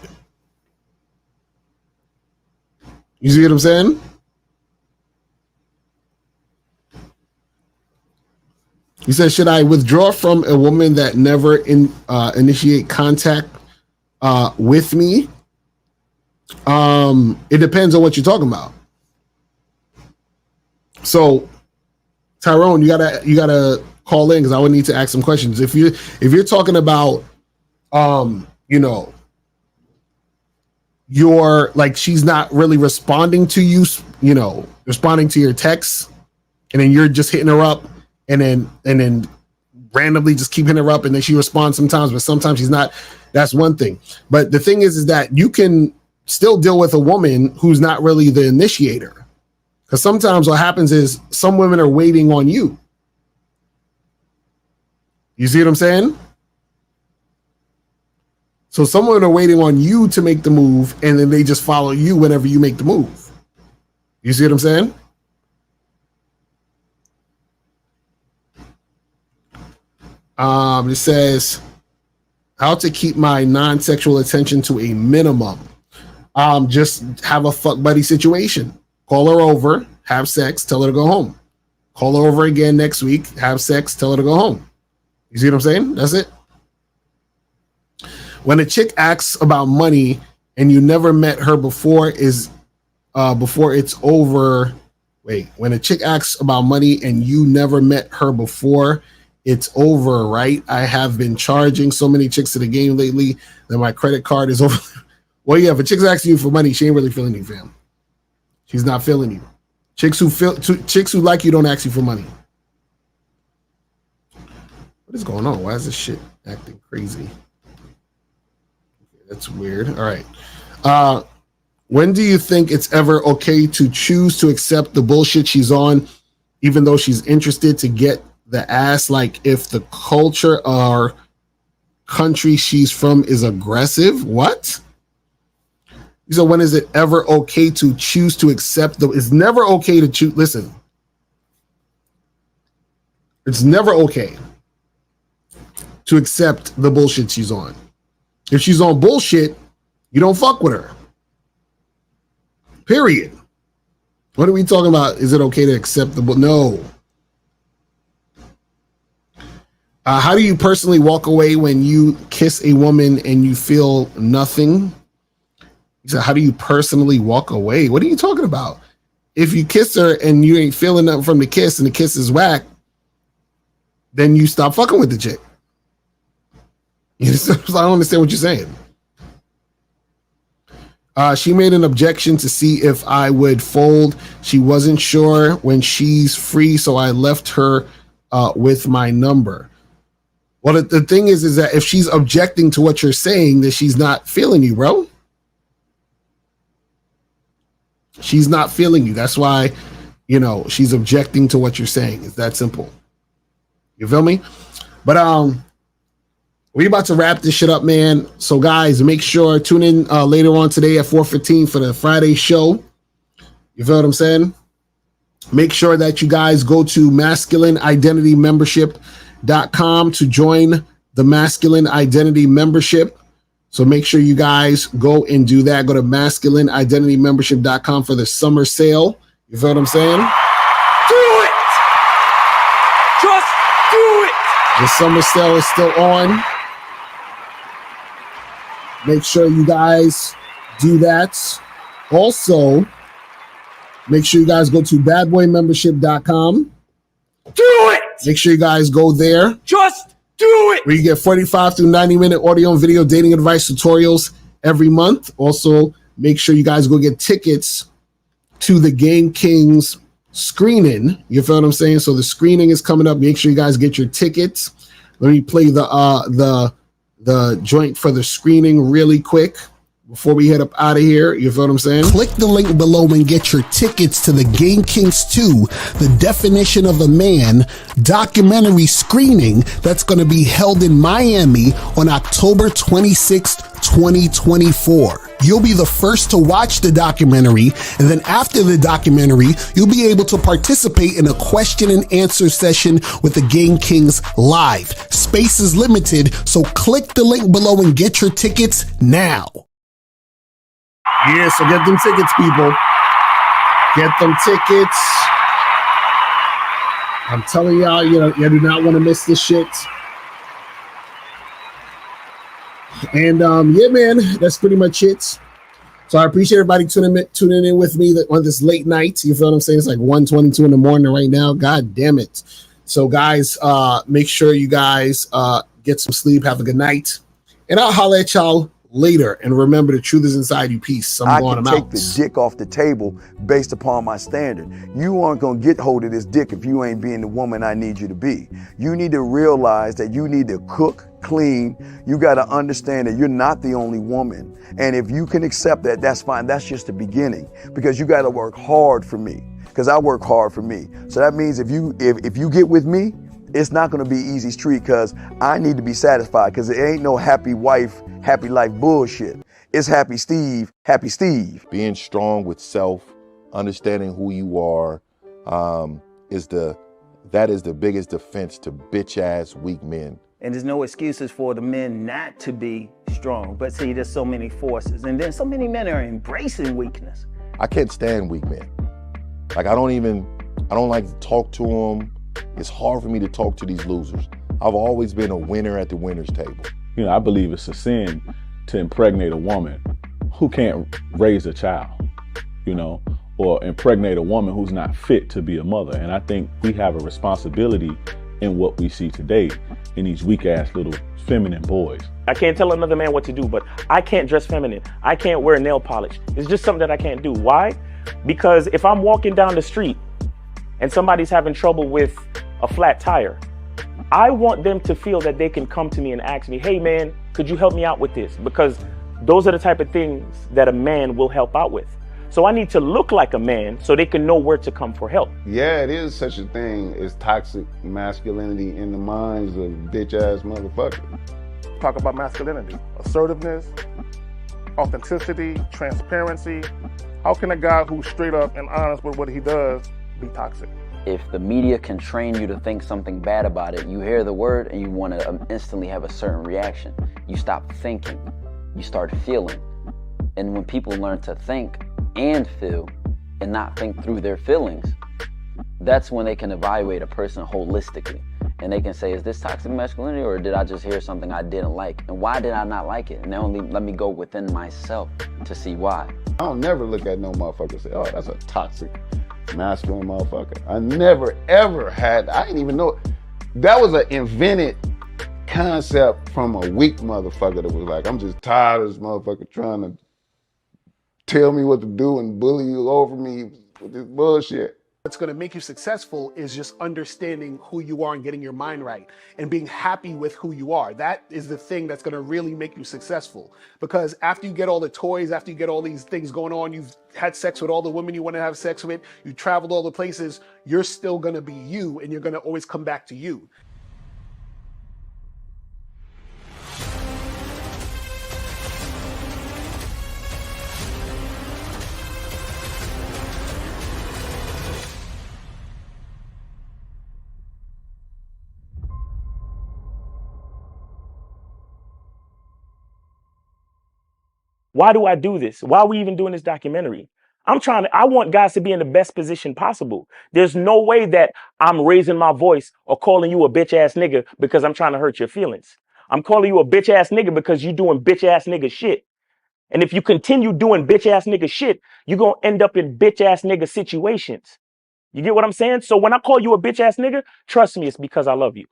You see what I'm saying? He said, should I withdraw from a woman that never initiate contact with me? It depends on what you're talking about. So, Tyrone, you gotta call in because I would need to ask some questions. If you're talking about, you know, you're like she's not really responding to you, you know, responding to your texts, and then you're just hitting her up, and then randomly just keep hitting her up, and then she responds sometimes, but sometimes she's not. That's one thing. But the thing is that you can still deal with a woman who's not really the initiator. Because sometimes what happens is some women are waiting on you. You see what I'm saying? So some women are waiting on you to make the move, and then they just follow you whenever you make the move. You see what I'm saying? It says how to keep my non-sexual attention to a minimum. Just have a fuck buddy situation. Call her over, have sex, tell her to go home. Call her over again next week, have sex, tell her to go home. You see what I'm saying? That's it. When a chick asks about money and you never met her before before it's over. Wait, when a chick asks about money and you never met her before it's over, right? I have been charging so many chicks to the game lately that my credit card is over. Well, yeah, if a chick's asking you for money, she ain't really feeling you, fam. She's not feeling you. Chicks who like you don't ask you for money. What is going on? Why is this shit acting crazy? Okay, that's weird. All right. When do you think it's ever okay to choose to accept the bullshit she's on, even though she's interested to get the ass? Like if the culture or country she's from is aggressive? What? So when is it ever okay to choose to accept it's never okay to choose. Listen, it's never okay to accept the bullshit she's on. If she's on bullshit, you don't fuck with her. Period. What are we talking about? Is it okay to accept no. How do you personally walk away when you kiss a woman and you feel nothing? He said, how do you personally walk away? What are you talking about? If you kiss her and you ain't feeling nothing from the kiss and the kiss is whack, then you stop fucking with the chick. I don't understand what you're saying. She made an objection to see if I would fold. She wasn't sure when she's free, so I left her with my number. Well, the thing is that if she's objecting to what you're saying, then she's not feeling you, bro. She's not feeling you. That's why, you know, she's objecting to what you're saying. It's that simple. You feel me? But we're about to wrap this shit up, man. So guys, make sure tune in later on today at 4:15 for the Friday show. You feel what I'm saying? Make sure that you guys go to masculineidentitymembership.com to join the Masculine Identity Membership. So make sure you guys go and do that. Go to masculineidentitymembership.com for the summer sale. You feel what I'm saying? Do it! Just do it! The summer sale is still on. Make sure you guys do that. Also, make sure you guys go to badboymembership.com. Do it! Make sure you guys go there. Just do it! Where you get 45 through 90-minute audio and video dating advice tutorials every month. Also, make sure you guys go get tickets to the Game Kings screening. You feel what I'm saying? So the screening is coming up. Make sure you guys get your tickets. Let me play the joint for the screening really quick before we head up out of here. You feel what I'm saying? Click the link below and get your tickets to the Game Kings 2, The Definition of a Man documentary screening that's going to be held in Miami on October 26th, 2024. You'll be the first to watch the documentary, and then after the documentary, you'll be able to participate in a question and answer session with the Game Kings live. Space is limited, so click the link below and get your tickets now. Yeah, so get them tickets, people. Get them tickets. I'm telling y'all, you do not want to miss this shit. And yeah, man, that's pretty much it. So I appreciate everybody tuning in with me on this late night. You feel what I'm saying? It's like 1:22 in the morning right now. God damn it. So guys, make sure you guys get some sleep. Have a good night. And I'll holler at y'all later. And remember, the truth is inside you. Peace. I can take the dick off the table based upon my standard. You aren't going to get hold of this dick if you ain't being the woman I need you to be. You need to realize that you need to cook, clean. You got to understand that you're not the only woman. And if you can accept that, that's fine. That's just the beginning, because you got to work hard for me, because I work hard for me. So that means if you get with me, it's not going to be easy street, because I need to be satisfied, because it ain't no happy wife, happy life bullshit. It's happy Steve, happy Steve. Being strong with self, understanding who you are, that is the biggest defense to bitch ass weak men. And there's no excuses for the men not to be strong. But see, there's so many forces. And then so many men are embracing weakness. I can't stand weak men. Like, I don't like to talk to them. It's hard for me to talk to these losers. I've always been a winner at the winner's table. You know, I believe it's a sin to impregnate a woman who can't raise a child, you know, or impregnate a woman who's not fit to be a mother. And I think we have a responsibility in what we see today in these weak ass little feminine boys. I can't tell another man what to do, but I can't dress feminine. I can't wear nail polish. It's just something that I can't do. Why? Because if I'm walking down the street and somebody's having trouble with a flat tire, I want them to feel that they can come to me and ask me, hey man, could you help me out with this? Because those are the type of things that a man will help out with. So I need to look like a man so they can know where to come for help. Yeah, it is such a thing as toxic masculinity in the minds of bitch ass motherfuckers. Talk about masculinity, assertiveness, authenticity, transparency. How can a guy who's straight up and honest with what he does be toxic? If the media can train you to think something bad about it, you hear the word and you want to instantly have a certain reaction. You stop thinking, you start feeling. And when people learn to think and feel and not think through their feelings, that's when they can evaluate a person holistically. And they can say, is this toxic masculinity, or did I just hear something I didn't like? And why did I not like it? And only let me go within myself to see why. I don't never look at no motherfucker and say, oh, that's a toxic masculine motherfucker. I never ever had, I didn't even know. That was an invented concept from a weak motherfucker that was like, I'm just tired of this motherfucker trying to tell me what to do and bully you over me with this bullshit. What's going to make you successful is just understanding who you are and getting your mind right and being happy with who you are. That is the thing that's going to really make you successful. Because after you get all the toys, after you get all these things going on, you've had sex with all the women you want to have sex with, you traveled all the places, you're still going to be you, and you're going to always come back to you. Why do I do this? Why are we even doing this documentary? I want guys to be in the best position possible. There's no way that I'm raising my voice or calling you a bitch ass nigga because I'm trying to hurt your feelings. I'm calling you a bitch ass nigga because you're doing bitch ass nigga shit. And if you continue doing bitch ass nigga shit, you're going to end up in bitch ass nigga situations. You get what I'm saying? So when I call you a bitch ass nigga, trust me, it's because I love you.